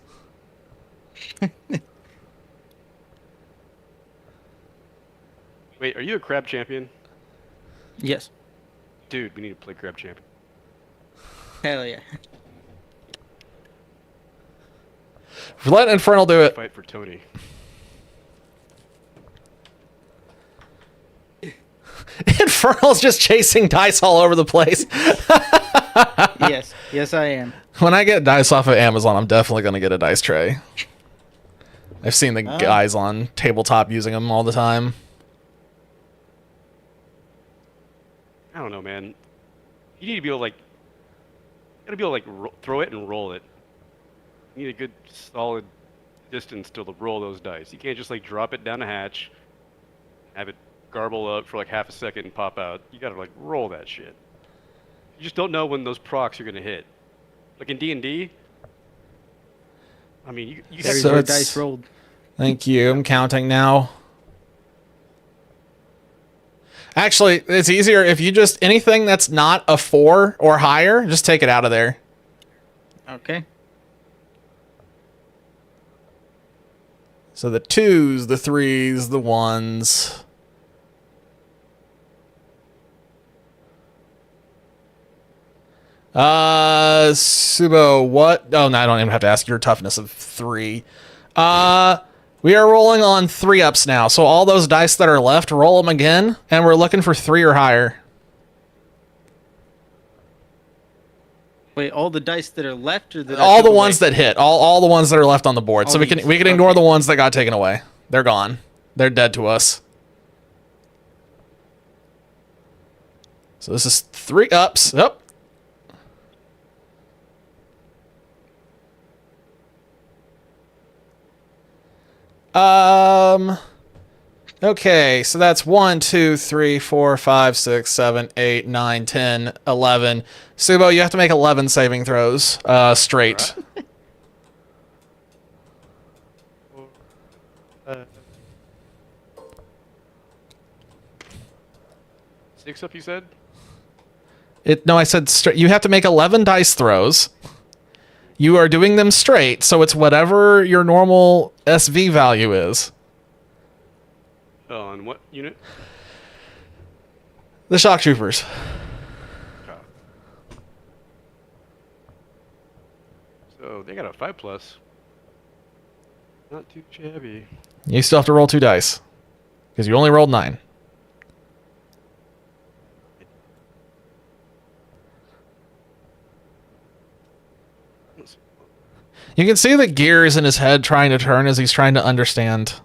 Wait, are you a crab champion? Yes. Dude, we need to play crab champion. Hell yeah. Let Infernal do it. Fight for Tony. Infernal's just chasing dice all over the place. Yes, I am. When I get dice off of Amazon, I'm definitely going to get a dice tray. I've seen the guys on tabletop using them all the time. I don't know, man. You need to be able to, like, throw it and roll it. You need a good, solid distance to roll those dice. You can't just, like, drop it down a hatch, have it garble up for, like, half a second and pop out. You gotta, like, roll that shit. You just don't know when those procs are gonna hit. Like in D&D, I mean, you have There's So your it's- dice rolled. Thank you. I'm counting now. Actually, it's easier if you just anything that's not a 4 or higher, just take it out of there. Okay. So the 2s, the 3s, the 1s. Subo, what? Oh, no, I don't even have to ask your toughness of 3. We are rolling on 3-ups now. So all those dice that are left, roll them again, and we're looking for 3 or higher. Wait, all the dice that are left, or that I All took the away? ones that hit, all the ones that are left on the board. All So we these. can ignore Okay. the ones that got taken away. They're gone. They're dead to us. So this is 3-ups. Oh. Okay, so that's 1, 2, 3, 4, 5, 6, 7, 8, 9, 10, 11. Subo, you have to make 11 saving throws straight. Six up, you said? No, I said straight. You have to make 11 dice throws. You are doing them straight, so it's whatever your normal SV value is. Oh, on what unit? The shock troopers. So they got a 5+. Not too shabby. You still have to roll 2 dice because you only rolled 9. You can see the gears in his head trying to turn as he's trying to understand.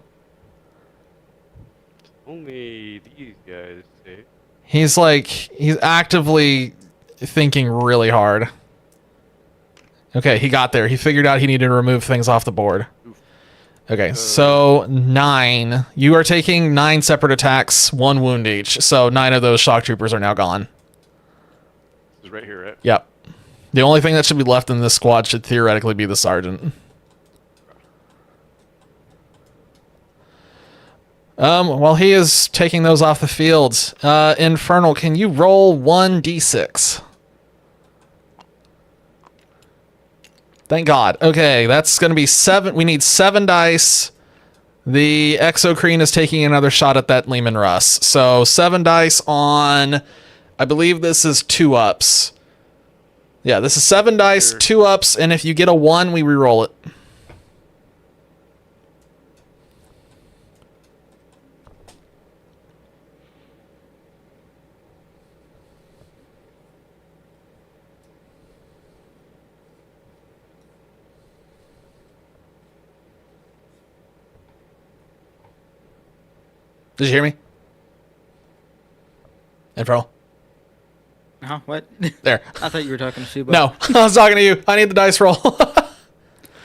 Only these guys. Eh? He's actively thinking really hard. Okay, he got there. He figured out he needed to remove things off the board. Okay, so 9. You are taking 9 separate attacks, 1 wound each. So 9 of those shock troopers are now gone. This is right here, right? Yep. The only thing that should be left in this squad should theoretically be the sergeant. While he is taking those off the field, Infernal, can you roll 1d6? Thank God. Okay, that's going to be 7. We need 7 dice. The Exocrine is taking another shot at that Lehman Russ. So 7 dice on, I believe this is 2-ups. Yeah, this is 7 dice, Sure. 2-ups, and if you get a 1, we re-roll it. Did you hear me? Infernal. Huh? What? There. I thought you were talking to Subo. No, I was talking to you. I need the dice roll.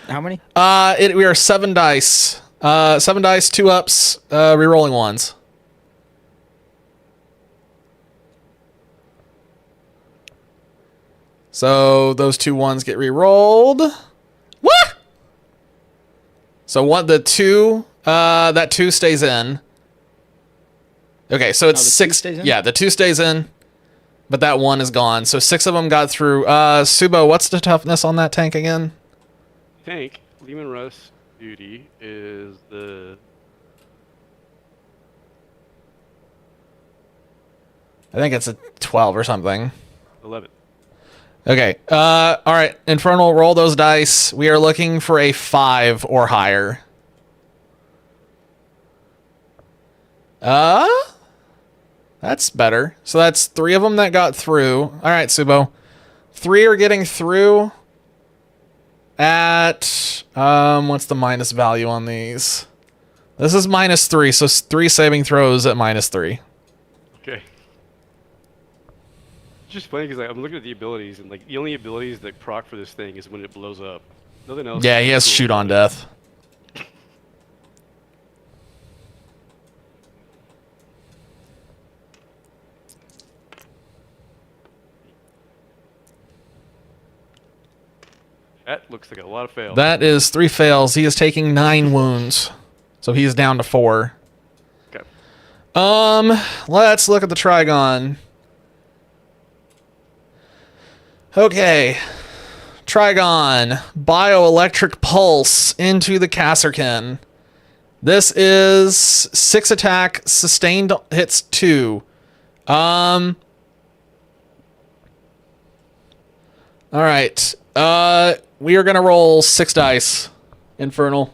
How many? We are 7 dice. 7 dice, 2 ups, re-rolling ones. So those 2 ones get re-rolled. What? So the 2, that 2 stays in. Okay, so it's the 2 6. stays in? Yeah, the 2 stays in, but that 1 is gone. So 6 of them got through. Subo, what's the toughness on that tank again? Tank, Lehman Russ duty is the... I think it's a 12 or something. 11. Okay. All right. Infernal, roll those dice. We are looking for a 5 or higher. That's better. So that's 3 of them that got through. All right, Subo. 3 are getting through at, what's the minus value on these? This is -3, so 3 saving throws at -3. Okay. It's just funny because I'm looking at the abilities, and like the only abilities that proc for this thing is when it blows up. Nothing else. Yeah, he has cool. shoot on death. That looks like a lot of fails. That is 3 fails. He is taking 9 wounds. So he's down to 4. Okay. Let's look at the Trigon. Okay. Trigon. Bioelectric Pulse into the Kasserkin. This is 6 attack, sustained hits 2. All right. We are going to roll 6 dice. Infernal.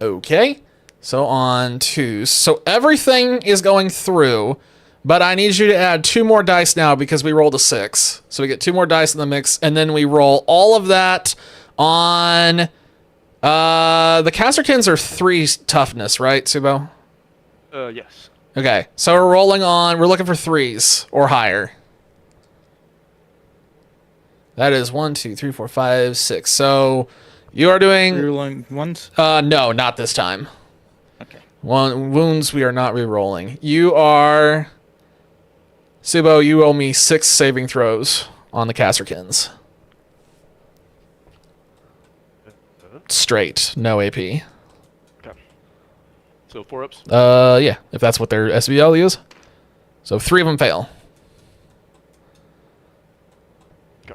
Okay. So on 2. So everything is going through, but I need you to add 2 more dice now because we rolled a 6. So we get 2 more dice in the mix, and then we roll all of that on... the Kasserkins are 3 toughness, right, Subo? Yes. Okay, so we're looking for 3s or higher. That is 1, 2, 3, 4, 5, 6. So you are doing... Rerolling ones? No, not this time. Okay. Wounds we are not re-rolling. You are... Subo, you owe me 6 saving throws on the Kasserkins. Straight, no AP. Okay. So 4 ups. Yeah, if that's what their SVL is. So 3 of them fail. Okay.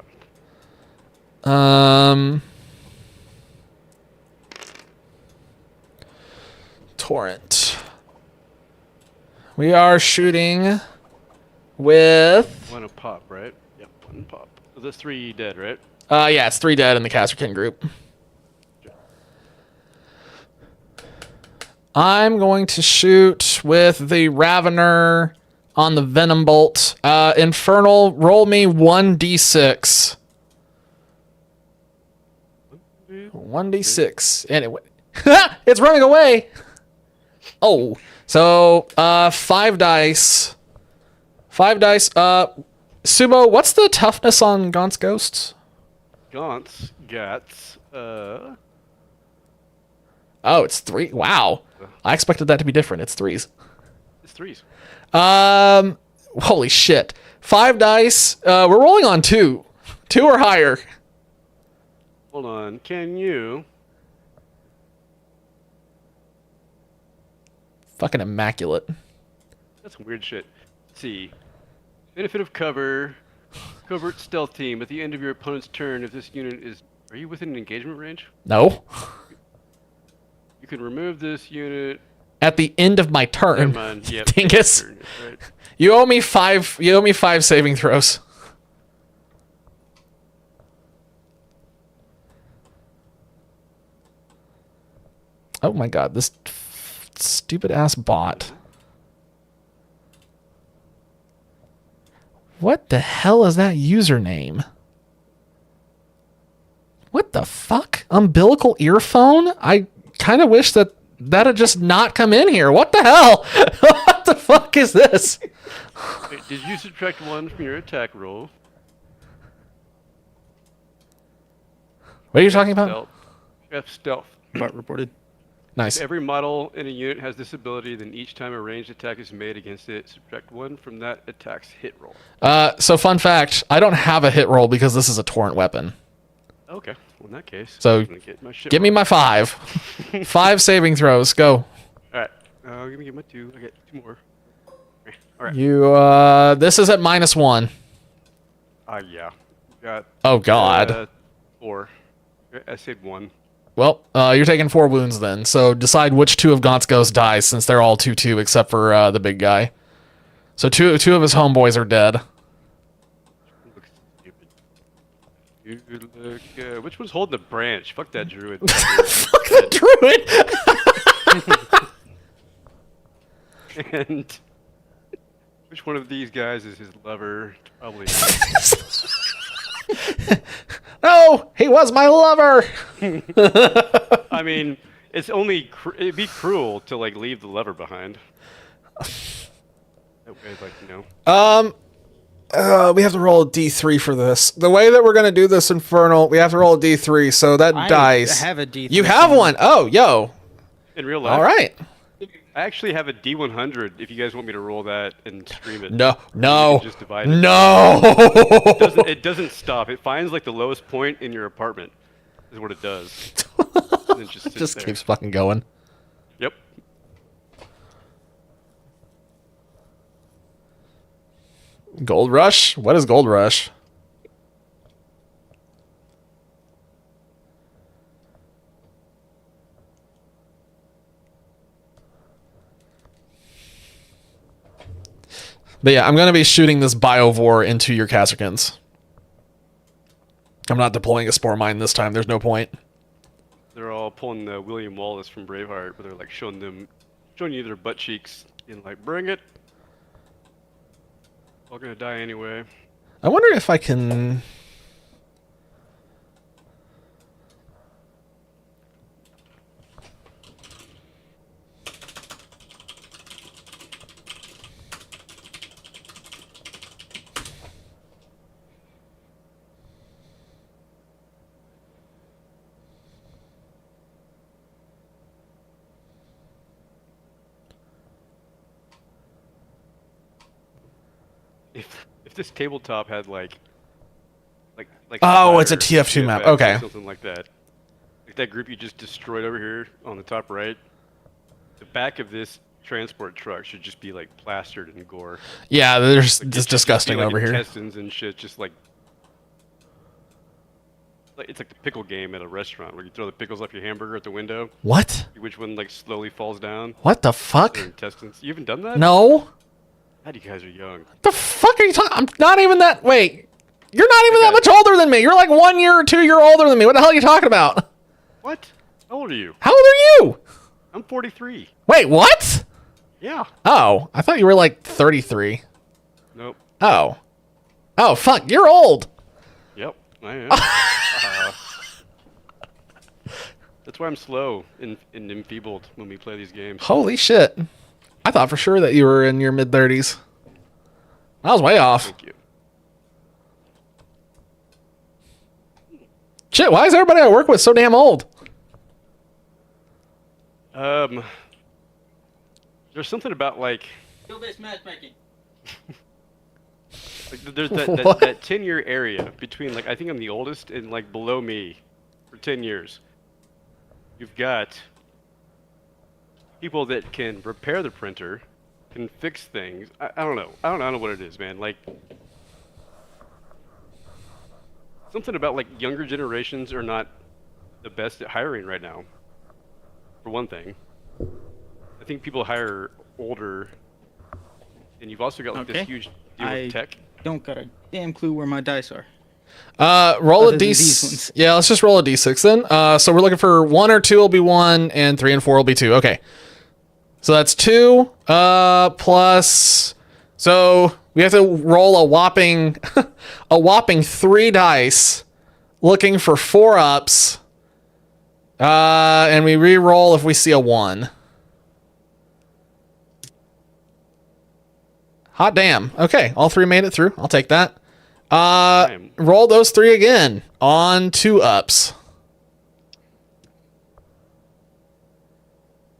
Torrent. We are shooting with... 1 a pop, right? Yep, 1 pop. So that's 3 dead, right? Yeah, it's 3 dead in the Kasserkin group. I'm going to shoot with the Ravener on the Venom Bolt. Infernal, roll me 1d6. 1d6. Anyway. It's running away! Oh. So, 5 dice. 5 dice. Sumo, what's the toughness on Gaunt's Ghosts? Gaunt's Gats. Oh, it's 3. Wow. I expected that to be different. It's 3s. It's 3s. Holy shit. 5 dice. We're rolling on 2. 2 or higher. Hold on. Can you... Fucking immaculate. That's some weird shit. Let's see. Benefit of cover. Covert stealth team. At the end of your opponent's turn, if this unit is... Are you within an engagement range? No. You can remove this unit. At the end of my turn. Never mind. Yep. Dingus. Turn, right. You owe me 5. You owe me 5 saving throws. Oh my god, this stupid ass bot. What the hell is that username? What the fuck? umbilical earphone? I kind of wish that had just not come in here. What the hell? What the fuck is this? Wait, did you subtract 1 from your attack roll? What are you talking about? Stealth. You have stealth. Bart reported. Nice. If every model in a unit has this ability, then each time a ranged attack is made against it, subtract 1 from that attack's hit roll. So fun fact, I don't have a hit roll because this is a torrent weapon. Okay, well in that case, So, I'm gonna get my shit Give me rolled. my 5. 5 saving throws. Go. Alright, I'm gonna get my 2. I get 2 more. Alright. You, this is at -1. Yeah. Got Oh, God. 4. I saved 1. Well, you're taking 4 wounds then. So decide which 2 of Gaunt's ghosts die, since they're all 2/2 except for the big guy. So two of his homeboys are dead. Looks stupid. You look, which one's holding the branch? Fuck that druid. Fuck the druid! And which one of these guys is his lover? Probably. No, he was my lover. I mean, it's only it'd be cruel to like leave the lover behind. That way, like We have to roll a D3 for this. The way that we're gonna do this Infernal, we have to roll a D3. So that dice. I have a D3. You have one. Oh, yo. in real life. All right. I actually have a D100. If you guys want me to roll that and stream it. No. You No. can just divide it. No. It doesn't stop. It finds like the lowest point in your apartment. Is what it does. And it just sits Just there. keeps fucking going. Yep. Gold Rush? What is Gold Rush? But yeah, I'm going to be shooting this Biovore into your Kasrkins. I'm not deploying a Spore Mine this time. There's no point. They're all pulling the William Wallace from Braveheart, where they're like showing you their butt cheeks and like, bring it. All gonna die anyway. I wonder if I can... If this tabletop had like Oh, it's a fire, TF2 map. TFX or Okay. something like that. Like that group you just destroyed over here on the top right. The back of this transport truck should just be like plastered in gore. Yeah, there's Like, it this should just be, disgusting like, over here. intestines and shit, just like it's like the pickle game at a restaurant where you throw the pickles off your hamburger at the window. What? Which one like slowly falls down? What the fuck? Their intestines. You haven't done that? No. God, you guys are young. The fuck are you talking? I'm not even that. Wait, you're not even that much older than me. You're like 1 year or 2 year older than me. What the hell are you talking about? What? How old are you? How old are you? I'm 43. Wait, what? Yeah. Oh, I thought you were like 33. Nope. Oh. Oh, fuck, you're old. Yep. I am. That's why I'm slow and enfeebled when we play these games. Holy shit. I thought for sure that you were in your mid 30s. I was way off. Thank you. Shit, why is everybody I work with so damn old? There's something about like Skill-based matchmaking. there's that What? 10-year area between like I think I'm the oldest and like below me for 10 years. You've got people that can repair the printer, can fix things. I don't know. I don't know what it is, man. Like something about like younger generations are not the best at hiring right now. For one thing, I think people hire older, and you've also got like Okay. this huge deal I- with tech. Don't got a damn clue where my dice are. Roll Other a than D. these ones. Yeah, let's just roll a D6 then. So we're looking for 1 or 2 will be 1, and 3 and 4 will be 2. Okay. So that's 2 plus. So we have to roll a whopping, a whopping 3 dice, looking for 4 ups, And we re-roll if we see a 1. Hot damn. Okay, all 3 made it through. I'll take that. Roll those 3 again on 2 ups.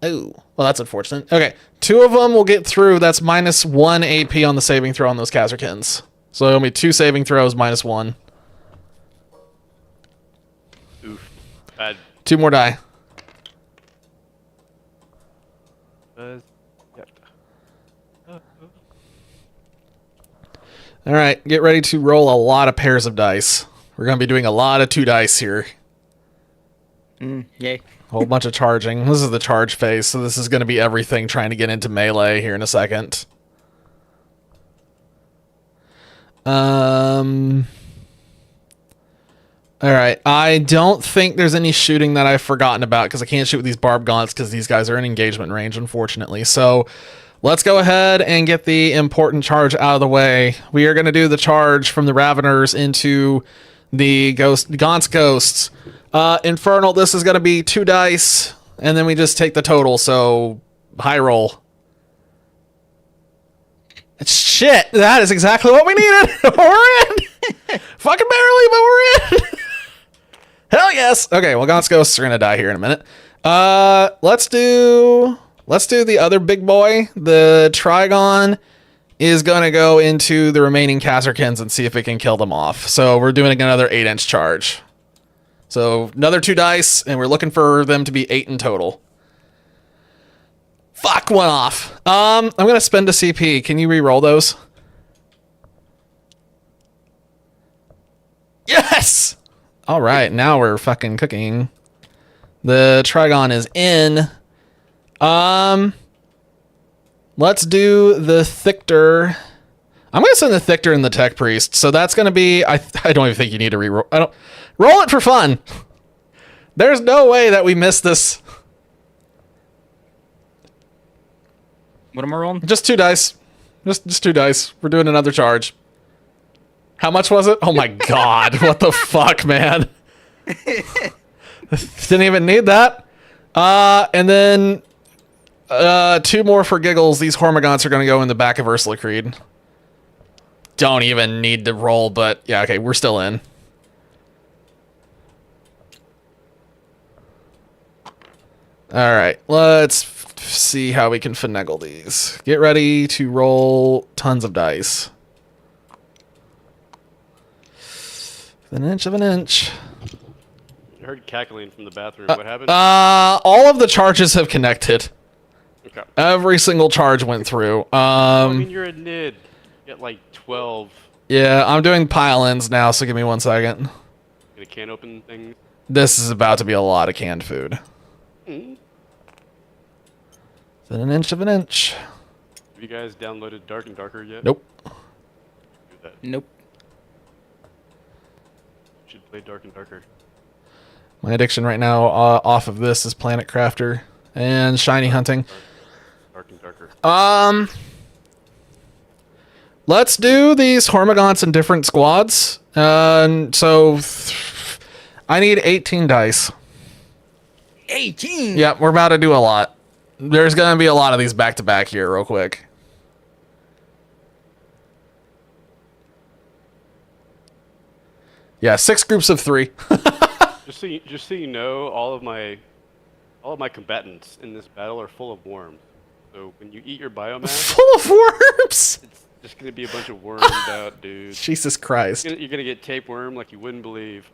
Oh, well, that's unfortunate. Okay, 2 of them will get through. That's minus 1 AP on the saving throw on those Kazarkins. So it'll be 2 saving throws minus 1. Oof. Bad. 2 more die. Yep. All right, get ready to roll a lot of pairs of dice. We're going to be doing a lot of 2 dice here. Yay. A whole bunch of charging. This is the charge phase, so this is going to be everything trying to get into melee here in a second. All right, I don't think there's any shooting that I've forgotten about because I can't shoot with these barb gaunts because these guys are in engagement range, unfortunately. So let's go ahead and get the important charge out of the way. We are going to do the charge from the Raveners into the Gaunt's Ghosts. Infernal, this is going to be 2 dice, and then we just take the total, so high roll. Shit, that is exactly what we needed. We're in. Fucking barely, but we're in. Hell yes. Okay, well, Gaunt's Ghosts are going to die here in a minute. Let's do the other big boy. The Trigon is going to go into the remaining Kazarkins and see if it can kill them off. So we're doing another 8-inch charge. So another 2 dice, and we're looking for them to be 8 in total. Fuck, 1 off. I'm going to spend a CP. Can you re-roll those? Yes! All right, now we're fucking cooking. The Trigon is in. Let's do the Thictor. I'm going to send the Thictor and the Tech Priest. So that's going to be... I don't even think you need to re-roll. I don't... Roll it for fun. There's no way that we missed this. What am I rolling? Just 2 dice. Just 2 dice. We're doing another charge. How much was it? Oh my god. What the fuck, man? Didn't even need that. And then 2 more for giggles. These Hormagaunts are going to go in the back of Ursula Creed. Don't even need to roll, but yeah, okay, we're still in. All right, let's see how we can finagle these. Get ready to roll tons of dice. An inch of an inch. I heard cackling from the bathroom. What happened? All of the charges have connected. Okay. Every single charge went through. I mean, you're a nid. You got like 12. Yeah, I'm doing pile-ins now, so give me 1 second. Get a can open thing. This is about to be a lot of canned food. Mm. Is it an inch of an inch? Have you guys downloaded Dark and Darker yet? Nope. Do that. Nope. You should play Dark and Darker. My addiction right now off of this is Planet Crafter and Shiny Hunting. Dark and Darker. Let's do these Hormagaunts in different squads. So I need 18 dice. 18. Yeah, we're about to do a lot. There's going to be a lot of these back to back here real quick. Yeah, 6 groups of 3. just so you know, all of my combatants in this battle are full of worms. So when you eat your biomass, Full of worms. it's just gonna be a bunch of wormed out dudes. Jesus Christ. You're gonna get tapeworm like you wouldn't believe.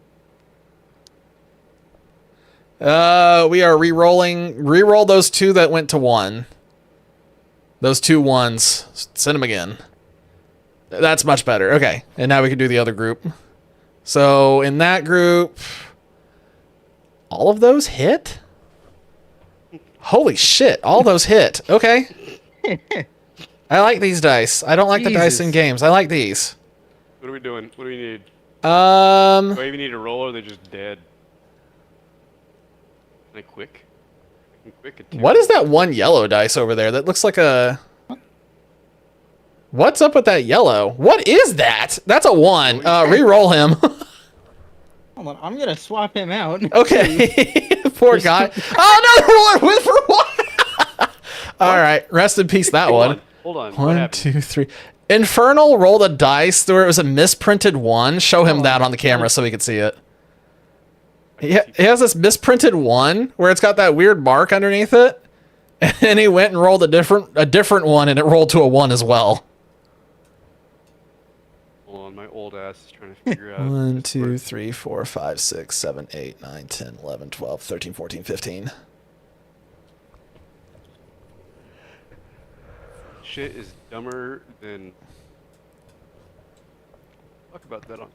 We are re-rolling. Re-roll those 2 that went to 1. Those 2 ones. Send them again. That's much better. Okay. And now we can do the other group. So in that group, all of those hit? Holy shit. All those hit. Okay. I like these dice. I don't like the dice in games. I like these. What are we doing? What do we need? Do Um, I even need a roll or are they just dead? Can I quick? I can quick a what is that one yellow dice over there? That looks like a... What's up with that yellow? What is that? That's a 1. Re-roll him. Hold on, I'm gonna swap him out. Okay. Poor guy. Oh, another one with for one. All right. Rest in peace, that one. Hold on. What One, happened? 2, 3. Infernal rolled a dice where it was a misprinted 1. Show him that on the camera so we can see it. He has this misprinted 1 where it's got that weird mark underneath it. And then he went and rolled a different one, and it rolled to a 1 as well. Hold on, my old ass is trying to figure out. 1, 2, 3, 4, 5, 6, 7, 8, 9, 10, 11, 12, 13, 14, 15. Shit is dumber than. Talk about that on.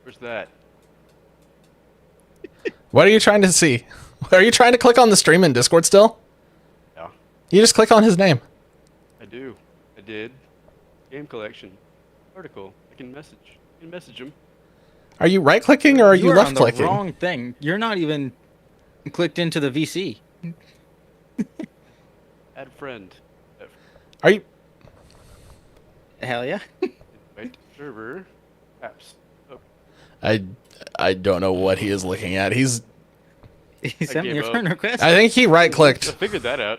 Where's that? What are you trying to see? Are you trying to click on the stream in Discord still? Yeah, You just click on his name. I do. I did. Game collection. Article. I can message him. Are you right-clicking or are you on left-clicking? the wrong thing. You're not even clicked into the VC. Add friend. Are you... Hell yeah. Invite server. Apps. Oh, I don't know what he is looking at. He sent me gave a up. friend request. I think he I right-clicked. figured that out.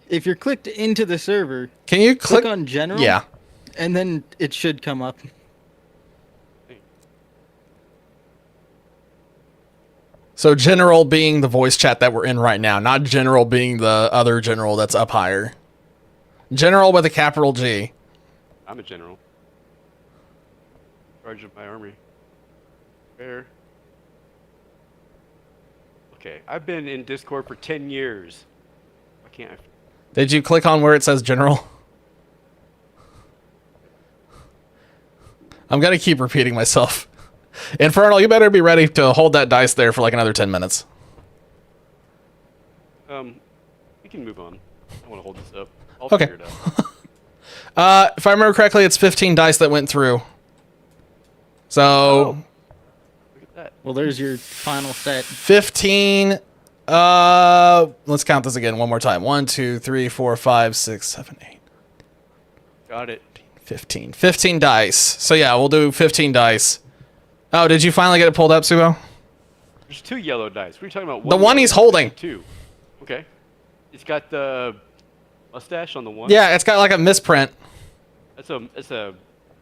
If you're clicked into the server, Can you click click... on general. Yeah. And then it should come up. So general being the voice chat that we're in right now, not general being the other general that's up higher. General with a capital G. I'm a general. Charge of my army. Where? Okay, I've been in Discord for 10 years. Why can't I? Did you click on where it says general? I'm gonna keep repeating myself. Infernal, you better be ready to hold that dice there for like another 10 minutes. We can move on. I want to hold this up. I'll Okay. figure it out. If I remember correctly, it's 15 dice that went through. So, Look at that. Well, there's your final set. 15. Let's count this again one more time. 1, 2, 3, 4, 5, 6, 7, 8, Got it. 15. 15 dice. So yeah, we'll do 15 dice. Oh, did you finally get it pulled up, Subo? There's 2 yellow dice. What are you talking about? The one he's yellow holding. dice, 2. Okay. It's got the mustache on the one. Yeah, it's got like a misprint. It's a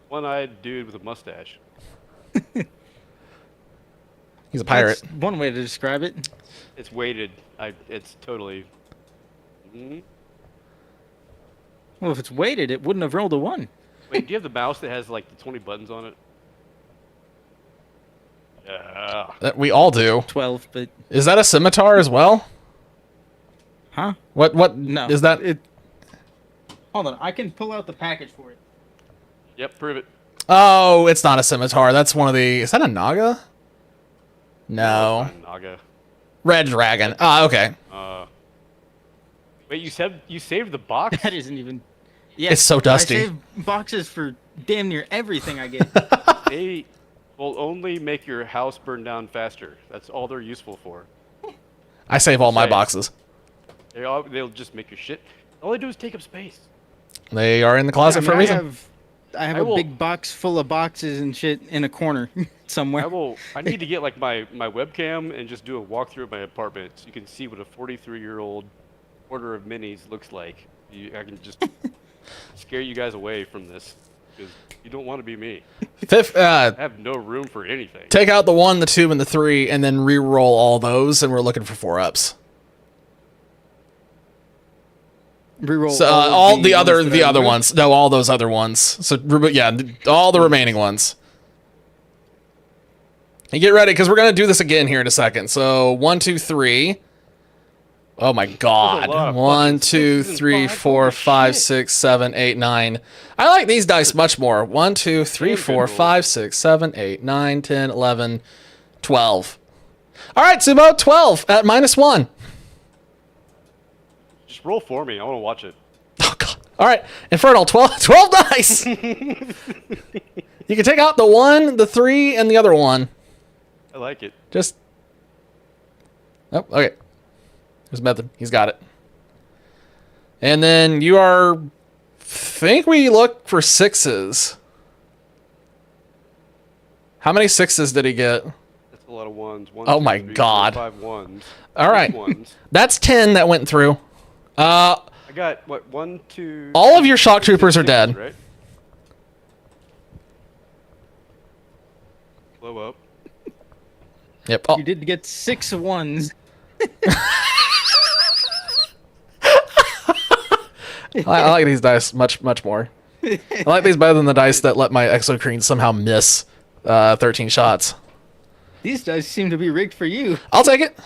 one-eyed dude with a mustache. He's a pirate. That's one way to describe it. It's weighted. It's totally. Well, if it's weighted, it wouldn't have rolled a 1. Wait, do you have the mouse that has like the 20 buttons on it? Yeah. That we all do. 12, but... Is that a scimitar as well? Huh? What No. is that? Hold on, I can pull out the package for it. Yep. Prove it. Oh, it's not a scimitar. That's one of the... Is that a naga? No. It's not a Naga. Red dragon. Ah, okay. Wait, you saved the box? That isn't even... Yeah, It's so dusty. I save boxes for damn near everything I get. They will only make your house burn down faster. That's all they're useful for. I save all my Same. boxes. They'll just make your shit. All they do is take up space. They are in the closet for a reason. I have I a will- big box full of boxes and shit in a corner somewhere. I need to get like my webcam and just do a walkthrough of my apartment so you can see what a 43-year-old order of minis looks like. I can just scare you guys away from this because you don't want to be me. I have no room for anything. Take out the 1, the 2, and the 3, and then re-roll all those, and we're looking for 4-ups. Reroll So all, of all the other ones that I removed. ones. No, all those other ones. So yeah, all the remaining ones. And get ready because we're gonna do this again here in a second. So 1, 2, 3. Oh my God! lot of 1, fucking 2, sixes and 3, fives. 4, Holy 5, shit. 6, 7, 8, 9. I like these dice much more. 1, 2, 3, Very good 4, rolls. 5, 6, 7, 8, 9, 10, 11, 12. All right, Sumo, 12 at -1. Just roll for me. I want to watch it. Oh God! All right, Infernal, 12 dice. You can take out the 1, the 3, and the other one. I like it. Just. Oh, okay. There's Method. He's got it. And then you are. Think we look for 6s. How many sixes did he get? That's a lot of ones. One, Oh two, my three, four, God. 5 ones. All right. 6 ones. That's 10 that went through. I got what? 1, 2. All of your shock 6 troopers are sixes, dead. Right? Blow up. Yep. Oh, You did get 6 ones. I like these dice much more. I like these better than the dice that let my exocrine somehow miss 13 shots. These dice seem to be rigged for you, I'll take it.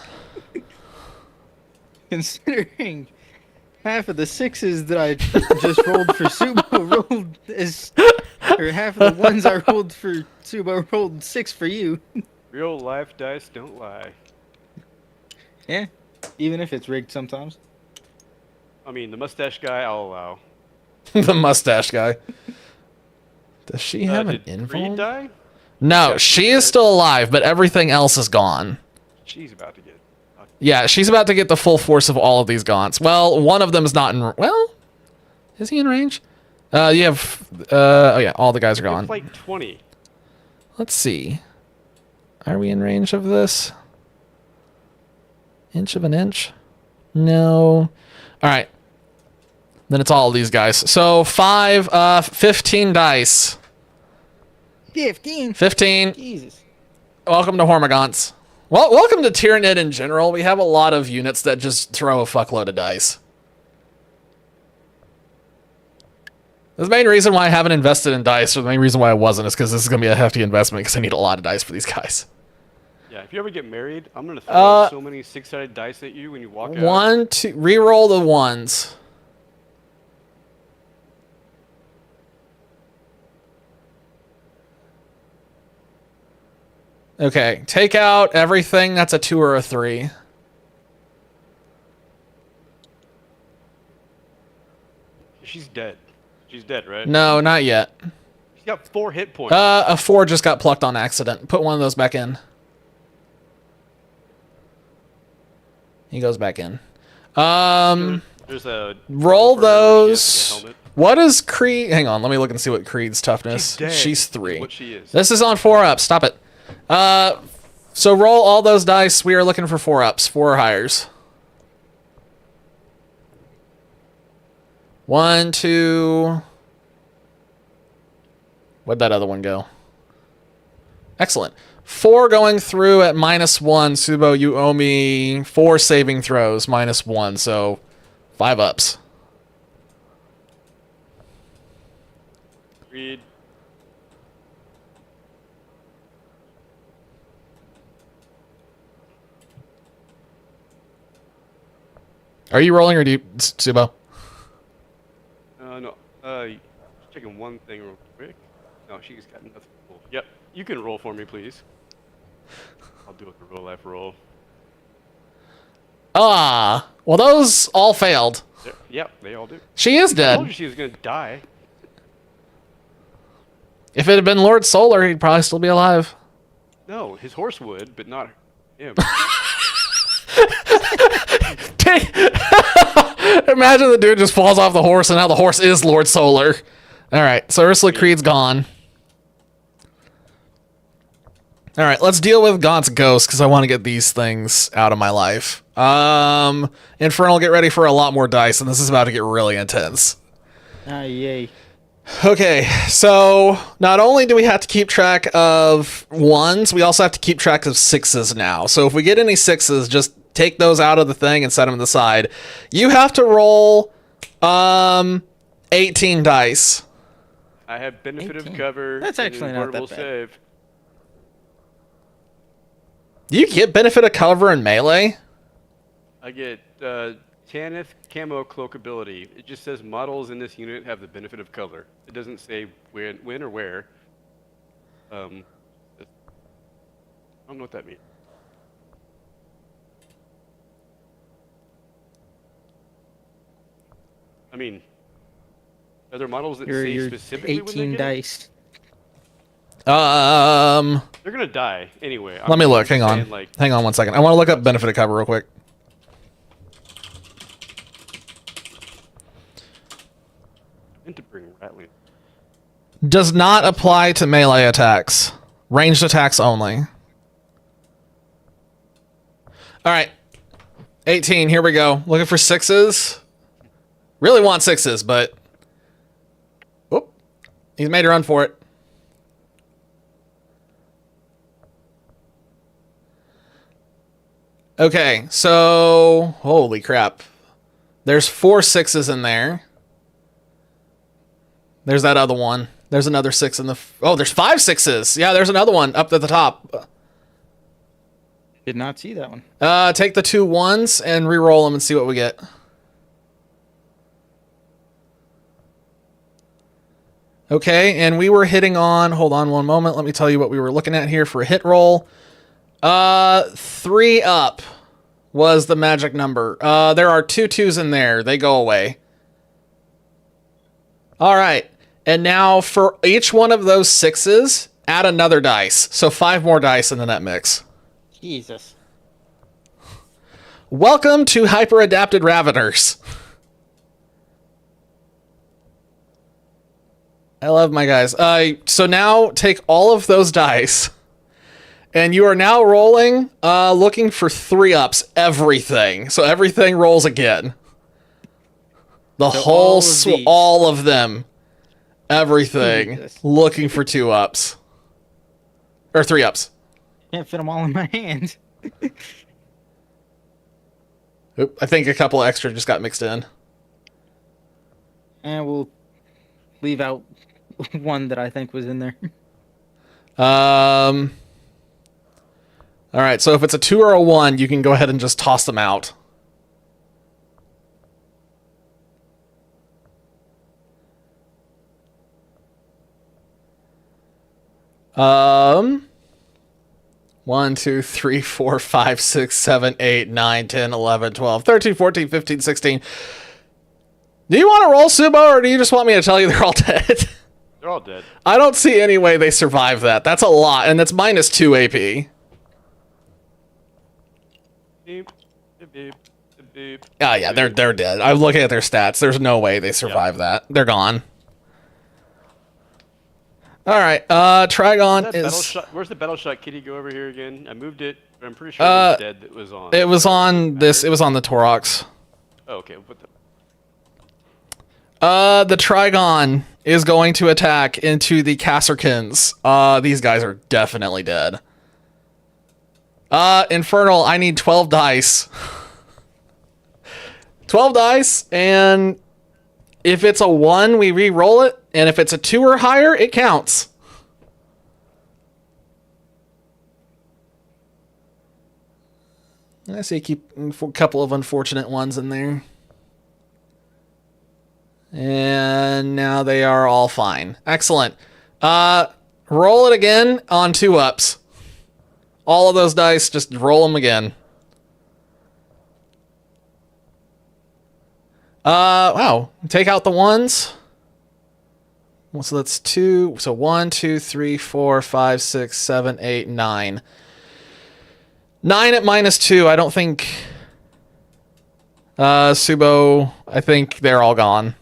considering half of the 6s that I just rolled for Subo rolled as, or half of the ones I rolled for Subo rolled 6 for you. Real life dice don't lie. Yeah, even if it's rigged sometimes. I mean, the mustache guy, I'll allow. The mustache guy. Does she have an Did info? Reed die? No, Yeah, she she's is dead. still alive, but everything else is gone. She's about to get. Yeah, she's about to get the full force of all of these gaunts. Well, one of them is not in. Well, is he in range? You have. Oh yeah, all the guys are gone. It's like 20. Let's see. Are we in range of this? Inch of an inch? No. All right. Then it's all of these guys. So 15 dice. 15. 15. Jesus. Welcome to Hormagaunts. Well, welcome to Tyranid in general. We have a lot of units that just throw a fuckload of dice. The main reason why I haven't invested in dice, or the main reason why I wasn't, is because this is going to be a hefty investment because I need a lot of dice for these guys. Yeah, if you ever get married, I'm gonna throw so many 6-sided dice at you when you walk out. 1, 2, reroll the ones. Okay, take out everything that's a 2 or a 3. She's dead. She's dead, right? No, not yet. She's got 4 hit points. A 4 just got plucked on accident. Put one of those back in. He goes back in. There's a Roll for her, she has to get a those. helmet. What is Creed? Hang on, let me look and see what Creed's toughness. She's dead. She's 3. What she is. This is on 4 ups. Stop it. So roll all those dice. We are looking for 4 ups, 4 hires. 1, 2. Where'd that other one go? Excellent. 4 going through at -1. Subo, you owe me 4 saving throws, -1. So 5 ups. Reed. Are you rolling or do you, Subo? No. Checking one thing real quick. No, she's got nothing to roll. Yep. You can roll for me, please. I'll do it the real life roll. Ah, well, those all failed. Yep, they all do. She is I told dead. you she was gonna die. If it had been Lord Solar, he'd probably still be alive. No, his horse would, but not him. Imagine the dude just falls off the horse and now the horse is Lord Solar. All right, so Ursula Creed's gone. All right, let's deal with Gaunt's ghost because I want to get these things out of my life. Infernal, get ready for a lot more dice, and this is about to get really intense. Ah, yay. Okay, so not only do we have to keep track of 1s, we also have to keep track of 6s now. So if we get any 6s, just take those out of the thing and set them to the side. You have to roll 18 dice. I have benefit 18. of cover. That's and actually not that invulnerable bad. save. You get benefit of cover in melee? I get Tanith Camo Cloak ability. It just says models in this unit have the benefit of cover. It doesn't say when or where. I don't know what that means. I mean, are there models that say You're specifically when they 18 get it? dice. They're gonna die anyway. Let me look. Hang saying, on. like, Hang on 1 second. I want to look up benefit of cover real quick. I meant to bring Rattling. Does not apply to melee attacks. Ranged attacks only. All right. 18, here we go. Looking for sixes. Really want sixes, but... Whoop. He's made a run for it. Okay, so... Holy crap. There's 4 sixes in there. There's that other one. There's another 6 in the... Oh, there's 5 sixes. Yeah, there's another one up at the top. Did not see that one. Take the 2 1s and re-roll them and see what we get. Okay, and we were hitting on... Hold on one moment. Let me tell you what we were looking at here for a hit roll. 3 up was the magic number. There are 2 2s in there. They go away. All right. And now for each one of those 6s, add another dice. So 5 more dice into that mix. Jesus. Welcome to Hyper-Adapted Raveners. I love my guys. So now take all of those dice, and you are now rolling, looking for 3 ups, everything. So everything rolls again. The So whole, all of all of them. Everything. Jesus. Looking for 2 ups. Or 3 ups. Can't fit them all in my hand. Oop, I think a couple extra just got mixed in. And we'll leave out one that I think was in there. All right, so if it's a 2 or a 1, you can go ahead and just toss them out. Um, 1, 2, 3, 4, 5, 6, 7, 8, 9, 10, 11, 12, 13, 14, 15, 16. Do you want to roll, Subo, or do you just want me to tell you they're all dead? They're all dead. I don't see any way they survive that. That's a lot, and that's minus 2 AP. Beep, beep, beep, beep. Oh, yeah, they're dead. I'm looking at their stats. There's no way they survive that. They're gone. All right, Trigon That is... battle shot, where's the battle shot kitty go over here again? I moved it, but I'm pretty sure it was dead that was on. It was on this. It was on the Torox. Oh, okay. What the? The Trigon is going to attack into the Kasserkins. These guys are definitely dead. Infernal, I need 12 dice. 12 dice, and if it's a 1, we re-roll it, and if it's a 2 or higher, it counts. I say keep a couple of unfortunate ones in there. And now they are all fine. Excellent. Roll it again on 2 ups. All of those dice, just roll them again. Wow. Take out the 1s. Well, so that's 2. So 1, 2, 3, 4, 5, 6, 7, 8, 9. 9 at minus 2. I don't think... Subo, I think they're all gone.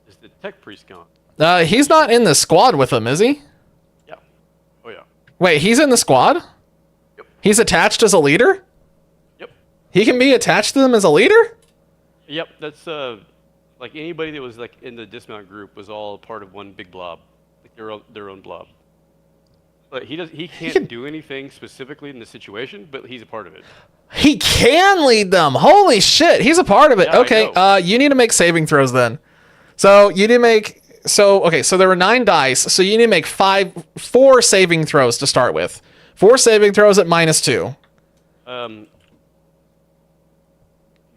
Is the tech priest gone? He's not in the squad with them, is he? Yeah. Oh yeah. Wait, he's in the squad? Yep. He's attached as a leader? Yep. He can be attached to them as a leader? Yep. That's like anybody that was like in the dismount group was all part of one big blob, like their own blob. But he can't do anything specifically in the situation, but he's a part of it. He can lead them. Holy shit, he's a part of it. Yeah, Okay, you need to make saving throws then. So you need to make so there were 9 dice, so you need to make 4 saving throws to start with. 4 saving throws at minus 2. May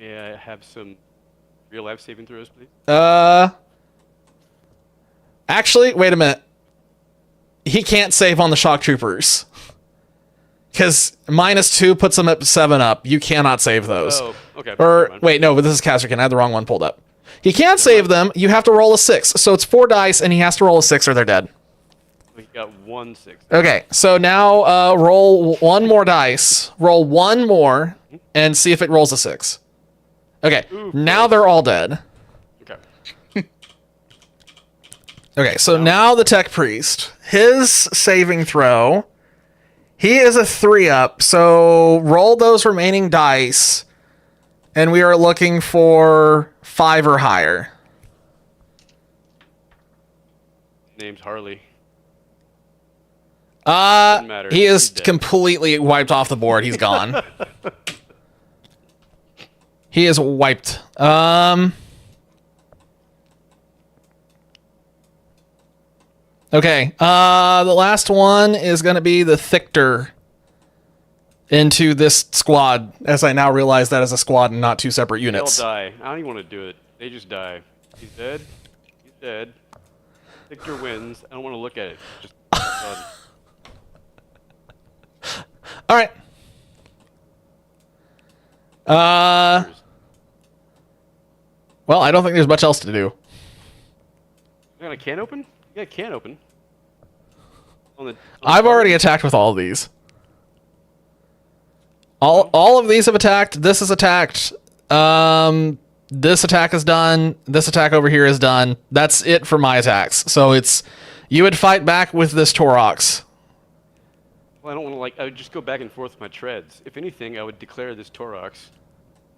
I have some real life saving throws, please? Actually, wait a minute. He can't save on the shock troopers. Because minus 2 puts him at 7 up. You cannot save those. Oh, okay. Or, Never mind. wait, no, but this is Kasserkin. I had the wrong one pulled up. He can't save them. You have to roll a 6. So it's 4 dice, and he has to roll a 6 or they're dead. We got 1 6. Okay, so now roll 1 more dice. Roll 1 more, and see if it rolls a 6. Okay, Ooh, now they're all dead. Okay. Okay, so now the tech priest. His saving throw. He is a 3-up, so roll those remaining dice, and we are looking for 5 or higher. Name's Harley. matter. He is He's dead. completely wiped off the board. He's gone. He is wiped. Okay, the last one is going to be the Thictor into this squad, as I now realize that is a squad and not 2 separate They all units. die. I don't even want to do it. They just die. He's dead. He's dead. Victor wins. I don't want to look at it. Just done. All right. Well, I don't think there's much else to do. You got a can open? Yeah, can open. I've already attacked with all of these. All of these have attacked. This is attacked. This attack is done. This attack over here is done. That's it for my attacks. So it's you would fight back with this Taurox. Well, I don't want to I would just go back and forth with my treads. If anything, I would declare this Taurox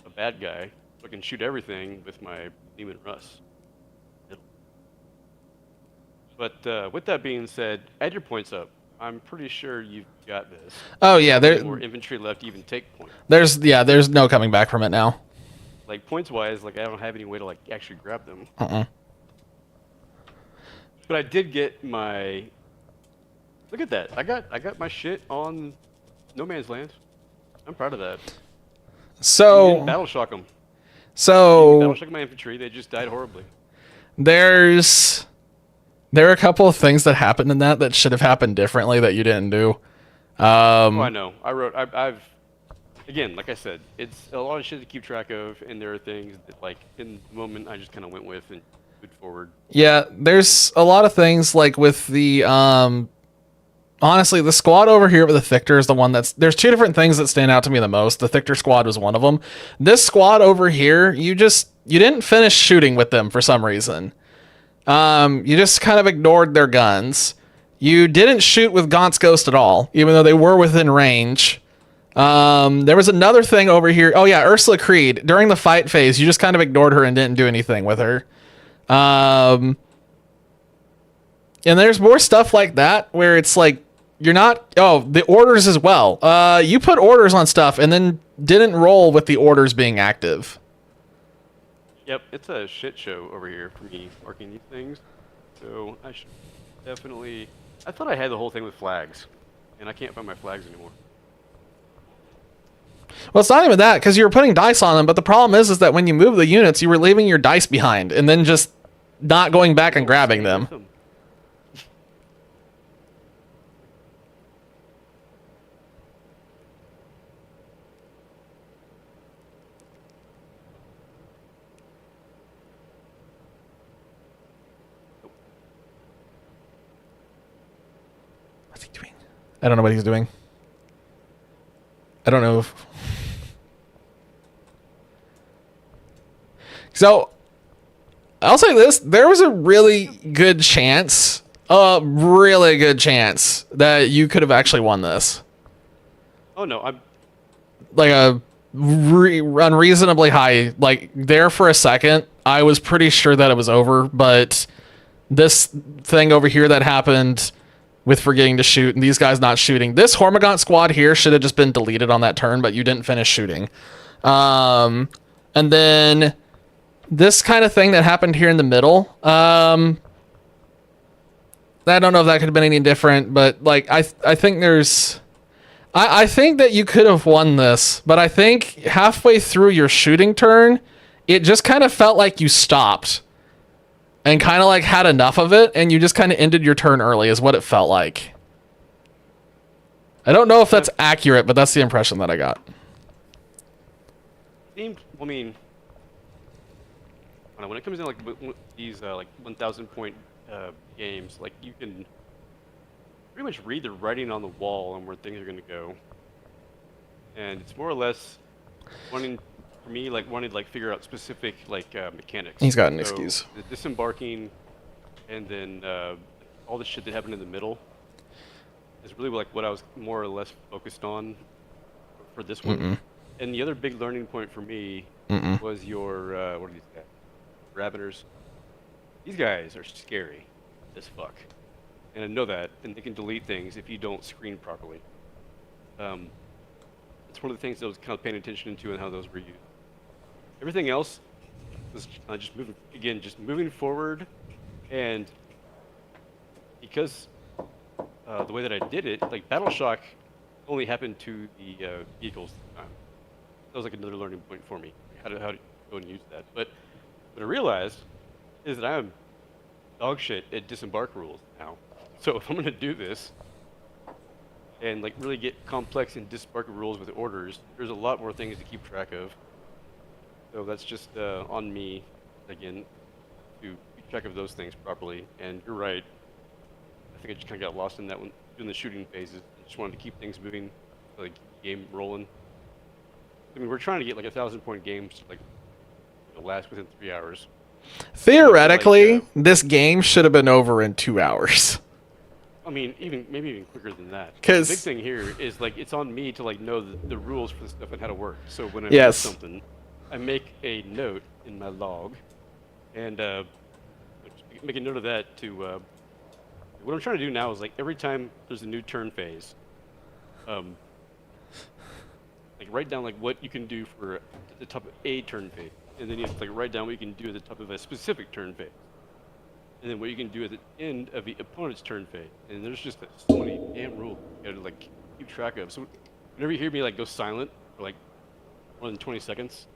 a bad guy. So I can shoot everything with my Demon Russ. But with that being said, add your points up. I'm pretty sure you've got this. Oh yeah, There's more infantry left to even take points. there's no coming back from it now. Like points wise, I don't have any way to actually grab them. But I did get my. Look at that! I got my shit on No Man's Land. I'm proud of that. So Battle shock them. So Battle shock my infantry. They just died horribly. there are a couple of things that happened in that should have happened differently that you didn't do. Oh, I know. I've again, like I said, it's a lot of shit to keep track of, and there are things that, in the moment, I just kind of went with and moved forward. Yeah, there's a lot of things with the honestly, the squad over here with the Thictor is the one there's 2 different things that stand out to me the most. The Thictor squad was one of them. This squad over here, you didn't finish shooting with them for some reason. You just kind of ignored their guns. You didn't shoot with Gaunt's Ghost at all, even though they were within range. There was another thing over here. Oh yeah, Ursula Creed. During the fight phase, you just kind of ignored her and didn't do anything with her. And there's more stuff like that where it's you're not. Oh, the orders as well. You put orders on stuff and then didn't roll with the orders being active. Yep, it's a shit show over here for me marking these things. So I should definitely. I thought I had the whole thing with flags, and I can't find my flags anymore. Well, it's not even that, because you were putting dice on them, but the problem is that when you move the units, you were leaving your dice behind, and then just not going back and grabbing them. What's he doing? I don't know what he's doing. I don't know if... So, I'll say this. There was a really good chance, that you could have actually won this. Oh no, I'm. A unreasonably high, there for a second, I was pretty sure that it was over, but this thing over here that happened with forgetting to shoot and these guys not shooting, this Hormigaunt squad here should have just been deleted on that turn, but you didn't finish shooting. And then this kind of thing that happened here in the middle, I don't know if that could have been any different, but I think there's... I think that you could have won this, but I think halfway through your shooting turn, it just kind of felt like you stopped and kind of had enough of it, and you just kind of ended your turn early is what it felt like. I don't know if that's accurate, but that's the impression that I got. I mean, when it comes to these 1,000 point games, you can pretty much read the writing on the wall on where things are going to go, and it's more or less wanting to figure out specific mechanics. He's got an So excuse. the disembarking and then all the shit that happened in the middle is really like what I was more or less focused on for this one. And the other big learning point for me was your what are these guys? Raveners. These guys are scary as fuck, and I know that, and they can delete things if you don't screen properly. It's one of the things that I was kind of paying attention to and how those were used. Everything else was just moving forward, and because the way that I did it, like battle shock only happened to the vehicles this time. That was like another learning point for me, how to go and use that. But what I realized is that I am dog shit at disembark rules now. So if I'm gonna do this and like really get complex in disembark rules with orders, there's a lot more things to keep track of. So that's just on me again to keep track of those things properly. And you're right. I think I just kind of got lost in that one, doing the shooting phases. I just wanted to keep things moving, like game rolling. I mean, we're trying to get like 1,000-point games like last within 3 hours. Theoretically, Like, this game should have been over in 2 hours. I mean, maybe even quicker than that. 'Cause- the big thing here is like it's on me to like know the rules for the stuff and how to work. So when I Yes. do something, I make a note in my log, and make a note of that to. What I'm trying to do now is like every time there's a new turn phase, like write down like what you can do for at the top of a turn phase, and then you have to like write down what you can do at the top of a specific turn phase, and then what you can do at the end of the opponent's turn phase. And there's just so many damn rules you gotta like keep track of. So whenever you hear me like go silent for like more than 20 seconds,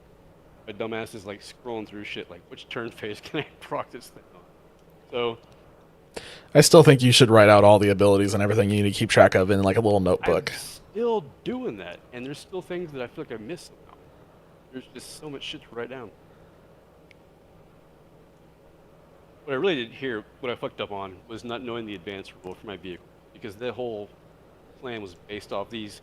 my dumbass is like scrolling through shit like which turn phase can I proc this thing on. So I still think you should write out all the abilities and everything you need to keep track of in like a little notebook. I'm still doing that, and there's still things that I feel like I missed somehow. There's just so much shit to write down. What I really did here, what I fucked up on, was not knowing the advance rule for my vehicle, because the whole plan was based off these.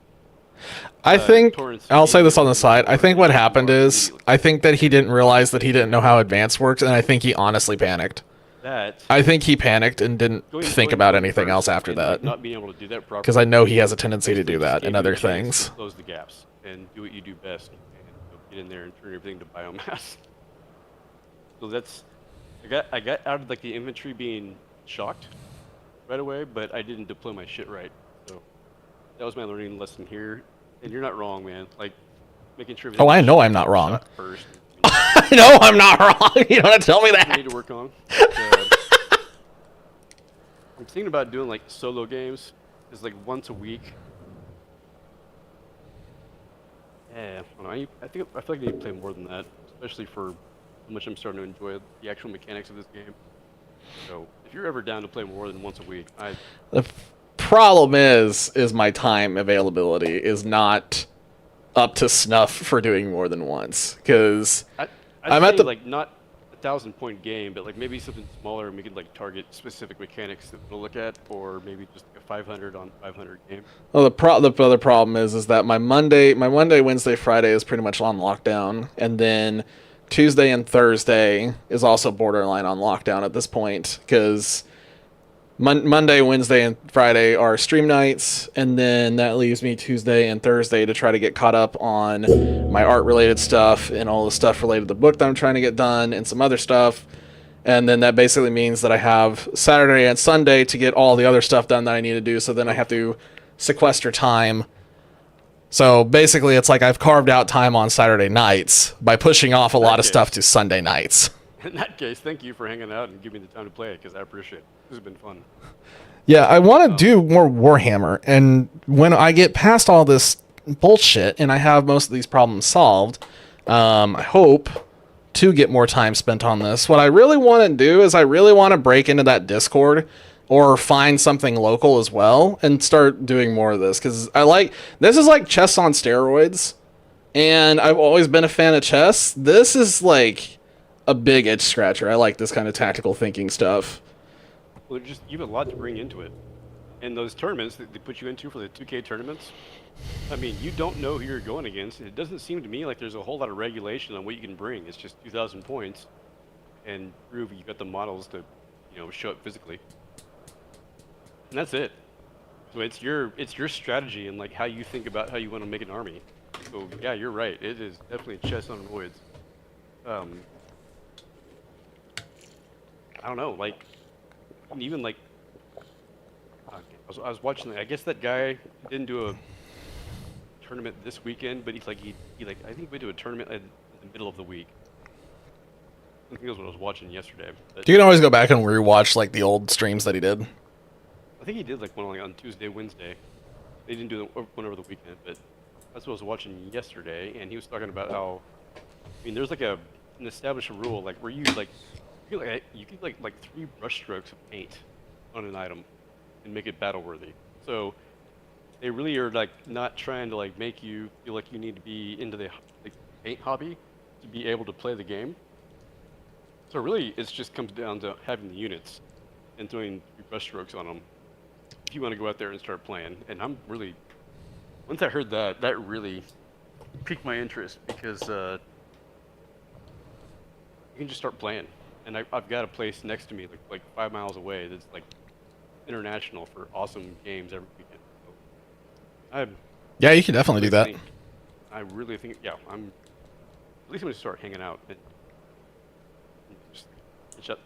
I think, torrents I'll say this on the being side, I think what happened is, immediately. I think that he didn't realize that he didn't know how advance works, and I think he honestly panicked. That I think he panicked and didn't think about anything else after and, like, that. not being able to do that properly. Because I know he has a tendency to do basically just that gave in you other a chance to things. Close the gaps and do what you do best, and get in there and turn everything to biomass. So that's I got out of like the infantry being shocked right away, but I didn't deploy my shit right. So that was my learning lesson here. And you're not wrong, man. Like making sure. Oh, I know I'm not wrong. Shot first. I know I'm not wrong. You don't have to tell me I that. need to work on. But, I'm thinking about doing like solo games, just like once a week. Yeah, I, don't know, I feel like I need to play more than that, especially for how much I'm starting to enjoy the actual mechanics of this game. So if you're ever down to play more than once a week, The problem is my time availability is not up to snuff for doing more than once. Because I'd I'm say at the like not 1,000-point game, but like maybe something smaller, and we could like target specific mechanics that we'll look at, or maybe just like a 500 on 500 game. well, the other problem is that my Monday, Wednesday, Friday is pretty much on lockdown, and then Tuesday and Thursday is also borderline on lockdown at this point because Monday, Wednesday, and Friday are stream nights, and then that leaves me Tuesday and Thursday to try to get caught up on my art-related stuff and all the stuff related to the book that I'm trying to get done and some other stuff. And then that basically means that I have Saturday and Sunday to get all the other stuff done that I need to do, so then I have to sequester time. So basically, it's like I've carved out time on Saturday nights by pushing off a lot of stuff to Sunday nights. In that case, thank you for hanging out and giving me the time to play it, because I appreciate it. This has been fun. Yeah, I want to do more Warhammer, and when I get past all this bullshit and I have most of these problems solved, I hope to get more time spent on this. What I really want to do is I really want to break into that Discord or find something local as well and start doing more of this, because this is like chess on steroids, and I've always been a fan of chess. This is like a big itch scratcher. I like this kind of tactical thinking stuff. Well, you have a lot to bring into it. And those tournaments that they put you into for the 2K tournaments, I mean, you don't know who you're going against. It doesn't seem to me like there's a whole lot of regulation on what you can bring. It's just 2,000 points, and prove you've got the models to show up physically, and that's it. So it's your strategy and like how you think about how you want to make an army. So yeah, you're right. It is definitely chess on roids. I don't know, like even like I was watching. I guess that guy didn't do a tournament this weekend, but he I think we do a tournament in the middle of the week. I think that's what I was watching yesterday. But You can always go back and rewatch like the old streams that he did. I think he did like one like on Tuesday, Wednesday. They didn't do one over the weekend, but that's what I was watching yesterday, and he was talking about how, I mean, there's like an established rule like where you could like 3 brush strokes of paint on an item and make it battle worthy. So they really are like not trying to like make you feel like you need to be into the like, paint hobby to be able to play the game. So really, it just comes down to having the units and doing 3 brush strokes on them if you want to go out there and start playing. And I'm really, once I heard that, that really piqued my interest because you can just start playing. And I've got a place next to me, like 5 miles away, that's like international for awesome games every weekend. So Yeah, you can definitely do that. I really think, yeah, at least I'm gonna start hanging out and just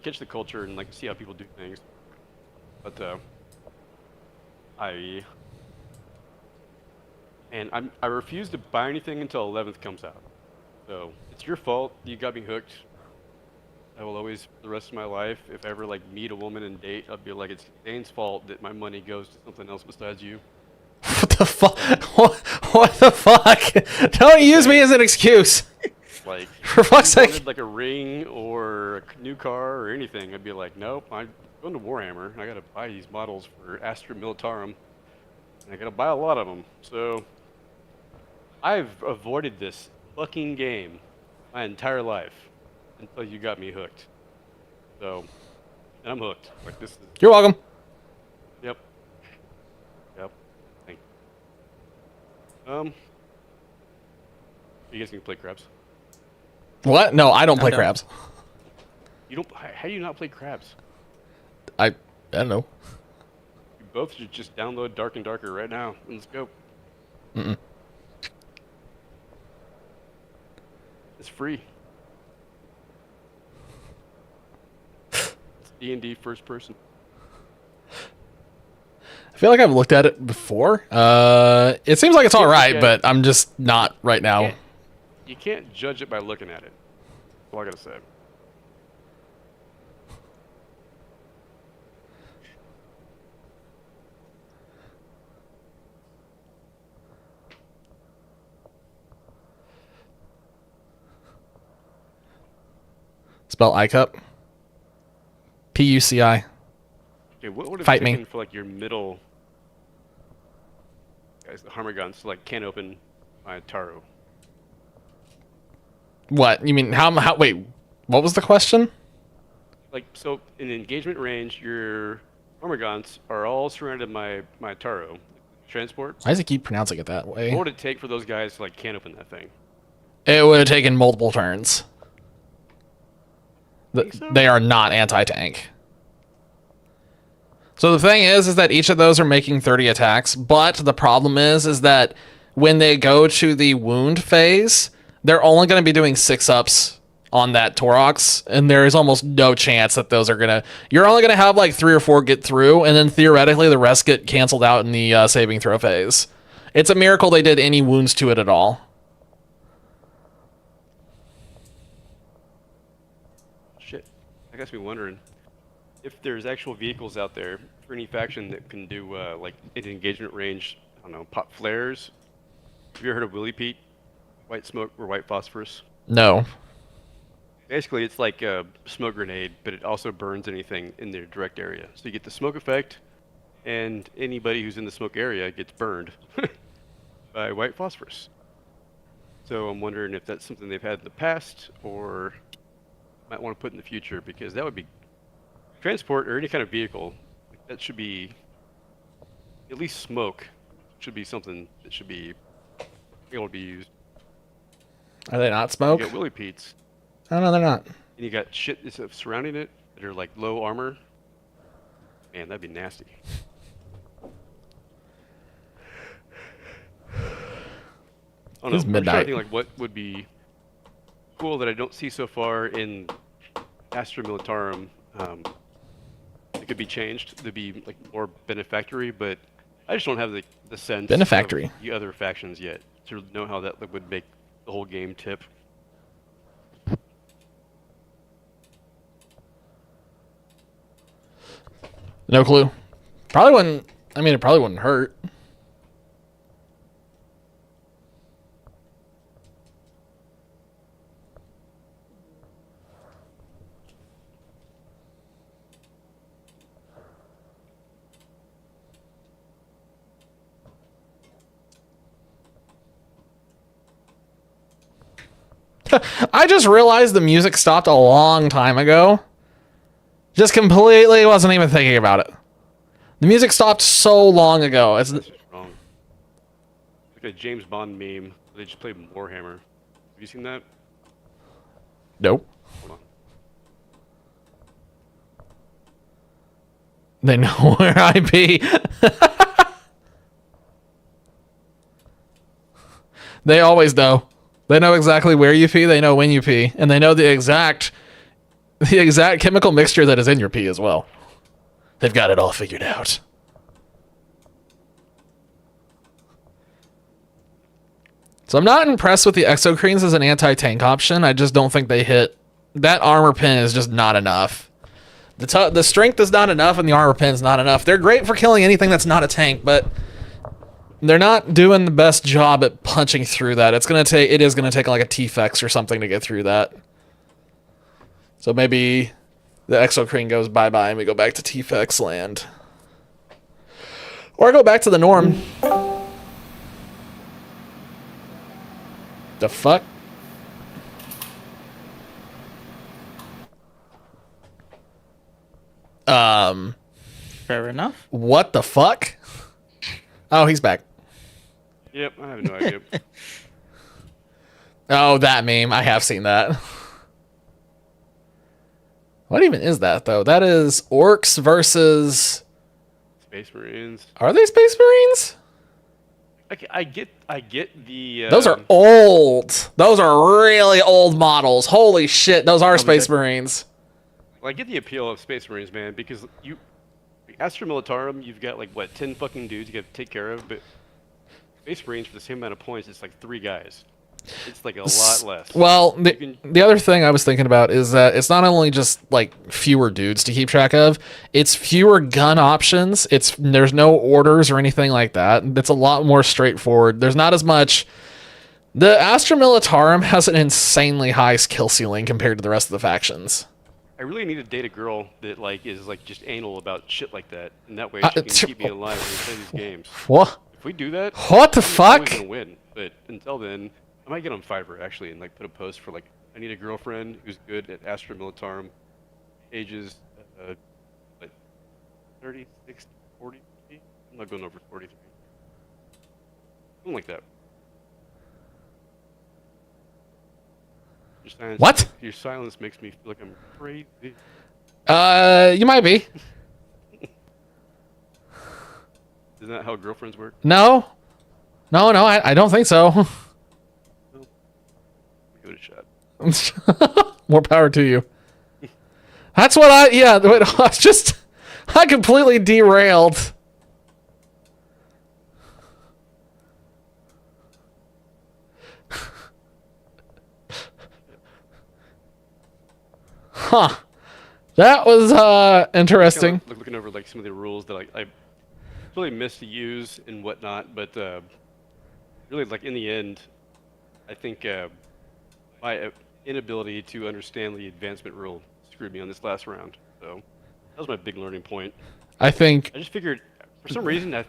catch the culture and like see how people do things. But I refuse to buy anything until 11th comes out. So it's your fault. You got me hooked. I will always, for the rest of my life, if I ever like meet a woman and date, I'll be like, it's Dane's fault that my money goes to something else besides you. What the fuck? What the fuck? Don't use me as an excuse. Like, For fuck's if you sake. wanted like a ring or a new car or anything, I'd be like, nope, I'm going to Warhammer. And I gotta buy these models for Astra Militarum. And I gotta buy a lot of them. So I've avoided this fucking game my entire life until you got me hooked. So, and I'm hooked. Like this is. You're welcome. Yep. Yep. Thank you. You guys can play crabs. What? No, I don't play done. crabs. You don't. How do you not play crabs? I don't know. You both should just download Dark and Darker right now and let's go. Mm-mm. It's free. It's D&D first person. I feel like I've looked at it before. It seems like it's all right, okay. but I'm just not right now. You can't judge it by looking at it. That's all I gotta say. Spell ICUP. P-U-C-I. Okay, what would have Fight me. taken for like your middle guys, the Harmagons, to like can't open my Taro? What? You mean how wait, what was the question? Like, so in engagement range, your Harmagons are all surrounded by my Taro. Transport. Why does it keep pronouncing it that way? What would it take for those guys to like can't open that thing? It would have taken multiple turns. Think so? They are not anti-tank. So the thing is that each of those are making 30 attacks, but the problem is that when they go to the wound phase, they're only going to be doing 6-ups on that Torox, and there is almost no chance that those are going to... You're only going to have like 3 or 4 get through, and then theoretically the rest get canceled out in the saving throw phase. It's a miracle they did any wounds to it at all. Shit. I guess me wondering if there's actual vehicles out there for any faction that can do like in engagement range. I don't know, pop flares. Have you ever heard of Willy Pete? White smoke or white phosphorus? No. Basically, it's like a smoke grenade, but it also burns anything in their direct area. So you get the smoke effect, and anybody who's in the smoke area gets burned by white phosphorus. So I'm wondering if that's something they've had in the past, or might want to put in the future, because that would be transport or any kind of vehicle. That should be at least smoke. Should be something that should be able to be used. Are they not smoke? You got Willy Pete's. Oh, no, they're not. And you got shit that's surrounding it that are like low armor. Man, that'd be nasty. Oh no, It's I'm midnight. trying to think like what would be cool that I don't see so far in Astra Militarum. It could be changed to be like more benefactory, but I just don't have the sense Benefactory. of the other factions yet to know how that would make the whole game tip. No clue. Probably wouldn't. I mean, it probably wouldn't hurt. I just realized the music stopped a long time ago. Just completely wasn't even thinking about it. The music stopped so long ago. It's That's just wrong. Like a James Bond meme. They just played Warhammer. Have you seen that? nope. Hold on. They know where I be. They always know. They know exactly where you pee. They know when you pee, and they know the exact chemical mixture that is in your pee as well. They've got it all figured out. So I'm not impressed with the exocrines as an anti-tank option. I just don't think they hit. That armor pin is just not enough. The strength is not enough, and the armor pin is not enough. They're great for killing anything that's not a tank, but they're not doing the best job at punching through that. It is gonna take like a T-Fex or something to get through that. So maybe the exocrine goes bye-bye and we go back to T-Fex land. Or go back to the norm. The fuck? Fair enough. What the fuck? Oh, he's back. Yep, I have no idea. Oh, that meme. I have seen that. What even is that, though? That is orcs versus... Space Marines. Are they Space Marines? I get the. Those are old. Those are really old models. Holy shit, those are Space Marines. Well, I get the appeal of Space Marines, man, because Astra Militarum, you've got like what 10 fucking dudes you got to take care of, but Space Marines for the same amount of points, it's like 3 guys. It's like a lot less. Well, the other thing I was thinking about is that it's not only just like fewer dudes to keep track of, it's fewer gun options. There's no orders or anything like that. It's a lot more straightforward. There's not as much. The Astra Militarum has an insanely high skill ceiling compared to the rest of the factions. I really need to date a girl that like is like just anal about shit like that, and that way she can keep me alive when we play these games. What? If we do that, What the I'm fuck? always gonna win. But until then, I might get on Fiverr actually and like put a post for like I need a girlfriend who's good at Astra Militarum, ages like 36, 40. I'm not going over 43. Something like that. What? Your silence makes me feel like I'm crazy. You might be. Isn't that how girlfriends work? No, I don't think so. Give it a shot. More power to you. That's what I completely derailed. Huh. That was interesting. Kinda looking over like some of the rules that I really miss to use and whatnot, but really like in the end, I think my inability to understand the advancement rule screwed me on this last round. So that was my big learning point. I think I just figured for some reason I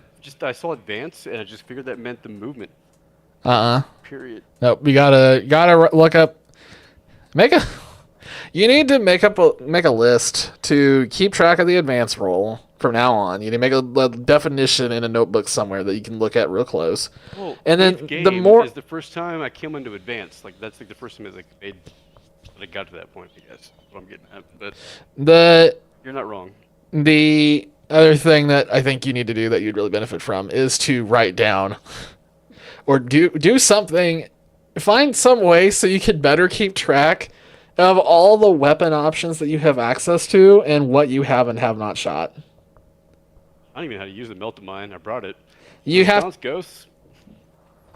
saw advance and I just figured that meant the movement. Period. Nope, you gotta look up. You need to make a list to keep track of the advance roll from now on. You need to make a definition in a notebook somewhere that you can look at real close. Well, and then game the more is the first time I came into advance. Like that's like the first time that I got to that point. I guess is what I'm getting at. But you're not wrong. The other thing that I think you need to do that you'd really benefit from is to write down or do something. Find some way so you could better keep track of all the weapon options that you have access to and what you have and have not shot. I don't even know how to use the melt of mine. I brought it. You have Silence ghosts.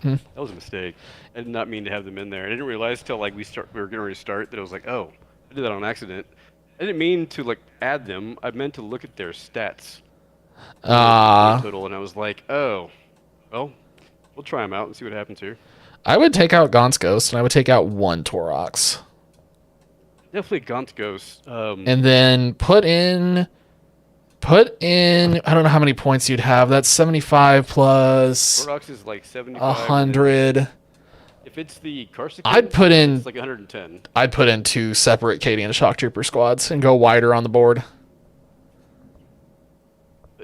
That was a mistake. I did not mean to have them in there. I didn't realize till like we were getting ready to start that I was like, oh, I did that on accident. I didn't mean to like add them. I meant to look at their stats. Total, and I was like, oh, well, we'll try them out and see what happens here. I would take out Gaunt's Ghost and I would take out one Torox. Definitely Gaunt Ghost. And then put in I don't know how many points you'd have. That's 75 plus Torox is like 75. 100. If it's the Corsican, I'd put in it's like 110. I'd put in 2 separate Cadian Shock Trooper squads and go wider on the board.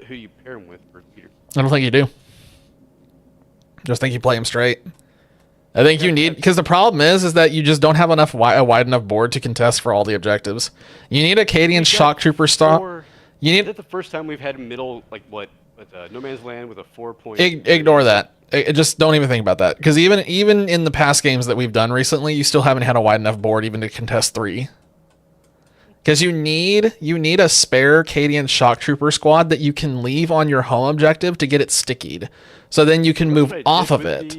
Who you pair them with for Peter? I don't think you do. Just think you play them straight. I think you need, because the problem is that you just don't have enough a wide enough board to contest for all the objectives. You need a Cadian Shock Trooper stop. You need. Is that the first time we've had a middle like what? No Man's Land with a 4-point. Ignore that. Just don't even think about that. Because even in the past games that we've done recently, you still haven't had a wide enough board even to contest 3. Because you need a spare Cadian Shock Trooper squad that you can leave on your home objective to get it stickied. So then you can move off of it.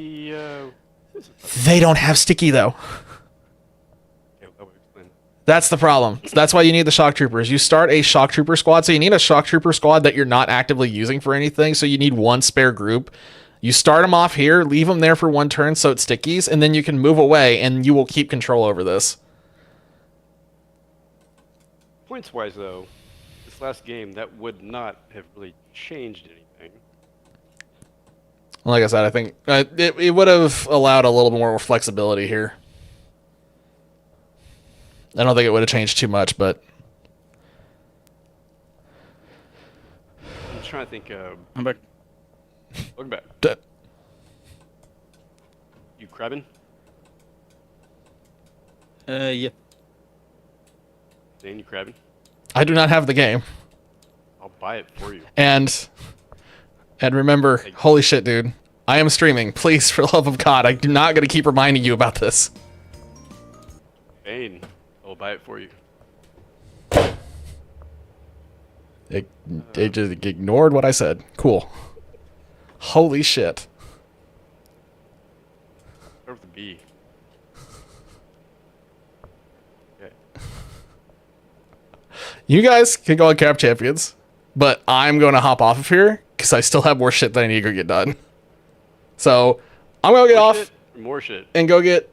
They don't have sticky though. That's the problem. That's why you need the Shock Troopers. You start a Shock Trooper squad, so you need a Shock Trooper squad that you're not actively using for anything, so you need one spare group. You start them off here, leave them there for 1 turn so it stickies, and then you can move away, and you will keep control over this. Points-wise, though, this last game, that would not have really changed anything. Like I said, I think it would have allowed a little more flexibility here. I don't think it would have changed too much, but I'm trying to think. I'm back. Welcome back. You crabbing? Yeah. Dan, you crabbing? I do not have the game. I'll buy it for you. And remember, holy shit, dude. I am streaming. Please, for the love of God, I'm not going to keep reminding you about this. Bane, I'll buy it for you. They just ignored what I said. Cool. Holy shit. Start with the B. Okay. You guys can go on Cap Champions, but I'm going to hop off of here because I still have more shit that I need to go get done. So I'm going to get off More shit. and go get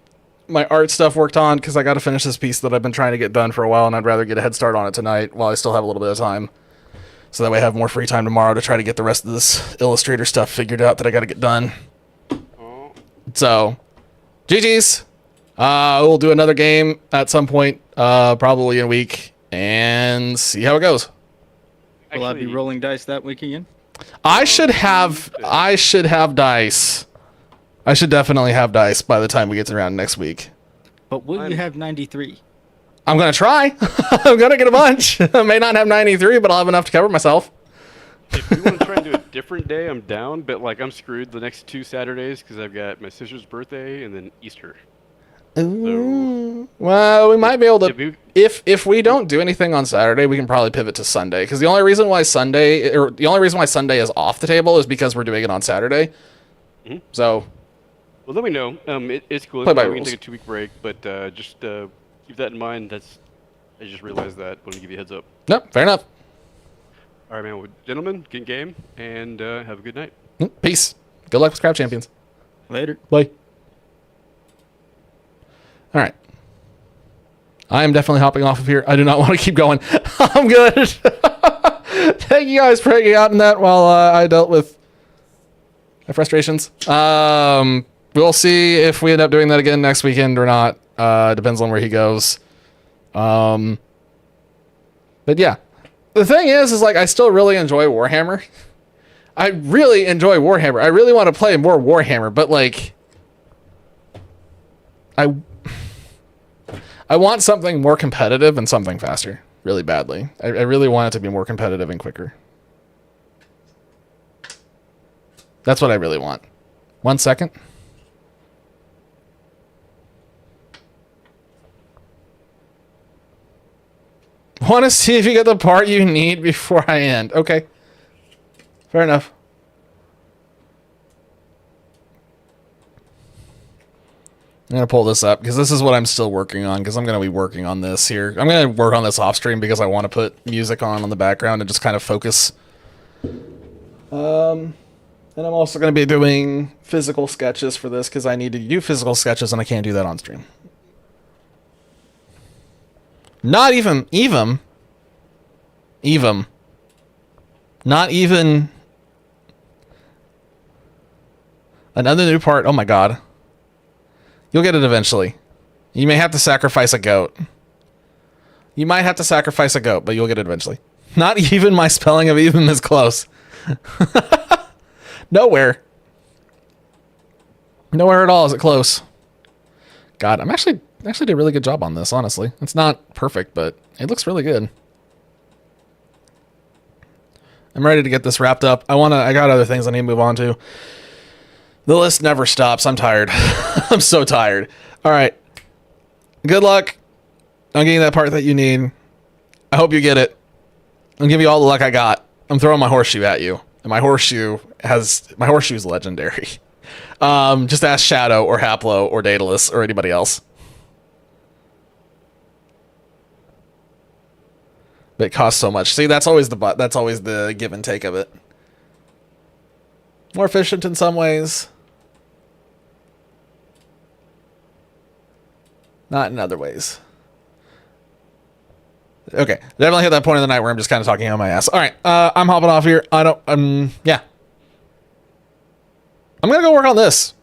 my art stuff worked on because I got to finish this piece that I've been trying to get done for a while, and I'd rather get a head start on it tonight while I still have a little bit of time. So that way I have more free time tomorrow to try to get the rest of this Illustrator stuff figured out that I got to get done. Oh. So, GG's. We'll do another game at some point, probably in a week, and see how it goes. Will I be rolling dice that week again? I should have dice. I should definitely have dice by the time we get around next week. But will you have 93? I'm going to try. I'm going to get a bunch. I may not have 93, but I'll have enough to cover myself. If you want to try and do a different day, I'm down. But like, I'm screwed the next 2 Saturdays because I've got my sister's birthday and then Easter. Ooh. Well, we might be able to. If we don't do anything on Saturday, we can probably pivot to Sunday. Because the only reason why Sunday is off the table is because we're doing it on Saturday. Mm-hmm. So. Well, let me know. It's cool. Play by We can rules. take a 2-week break, but just keep that in mind. I just realized that. Want to give you a heads up. No, fair enough. All right, man. Well, gentlemen, good game, and have a good night. Peace. Good luck with Scrap Champions. Later. Bye. All right. I am definitely hopping off of here. I do not want to keep going. I'm good. Thank you guys for hanging out in that while I dealt with my frustrations. We'll see if we end up doing that again next weekend or not. Depends on where he goes. But yeah. The thing is like, I still really enjoy Warhammer. I really enjoy Warhammer. I really want to play more Warhammer, but like, I want something more competitive and something faster, really badly. I really want it to be more competitive and quicker. That's what I really want. 1 second. Want to see if you get the part you need before I end. Okay. Fair enough. I'm going to pull this up because this is what I'm still working on, because I'm going to be working on this here. I'm going to work on this off stream because I want to put music on the background and just kind of focus. And I'm also going to be doing physical sketches for this because I need to do physical sketches and I can't do that on stream. Not even. Not even. Another new part. Oh my god. You'll get it eventually. You may have to sacrifice a goat. You might have to sacrifice a goat, but you'll get it eventually. Not even my spelling of even is close. Nowhere. Nowhere at all is it close. God, I actually did a really good job on this, honestly. It's not perfect, but it looks really good. I'm ready to get this wrapped up. I got other things I need to move on to. The list never stops. I'm tired. I'm so tired. All right. Good luck on getting that part that you need. I hope you get it. I'll give you all the luck I got. I'm throwing my horseshoe at you. And my horseshoe is legendary. Just ask Shadow or Haplo or Daedalus or anybody else. But it costs so much. See, that's always the give and take of it. More efficient in some ways. Not in other ways. Okay, definitely hit that point of the night where I'm just kind of talking on my ass. All right, I'm hopping off here. Yeah. I'm gonna go work on this.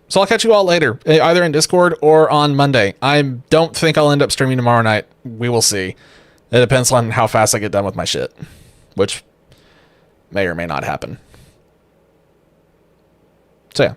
So I'll catch you all later, either in Discord or on Monday. I don't think I'll end up streaming tomorrow night. We will see. It depends on how fast I get done with my shit, which may or may not happen. So yeah.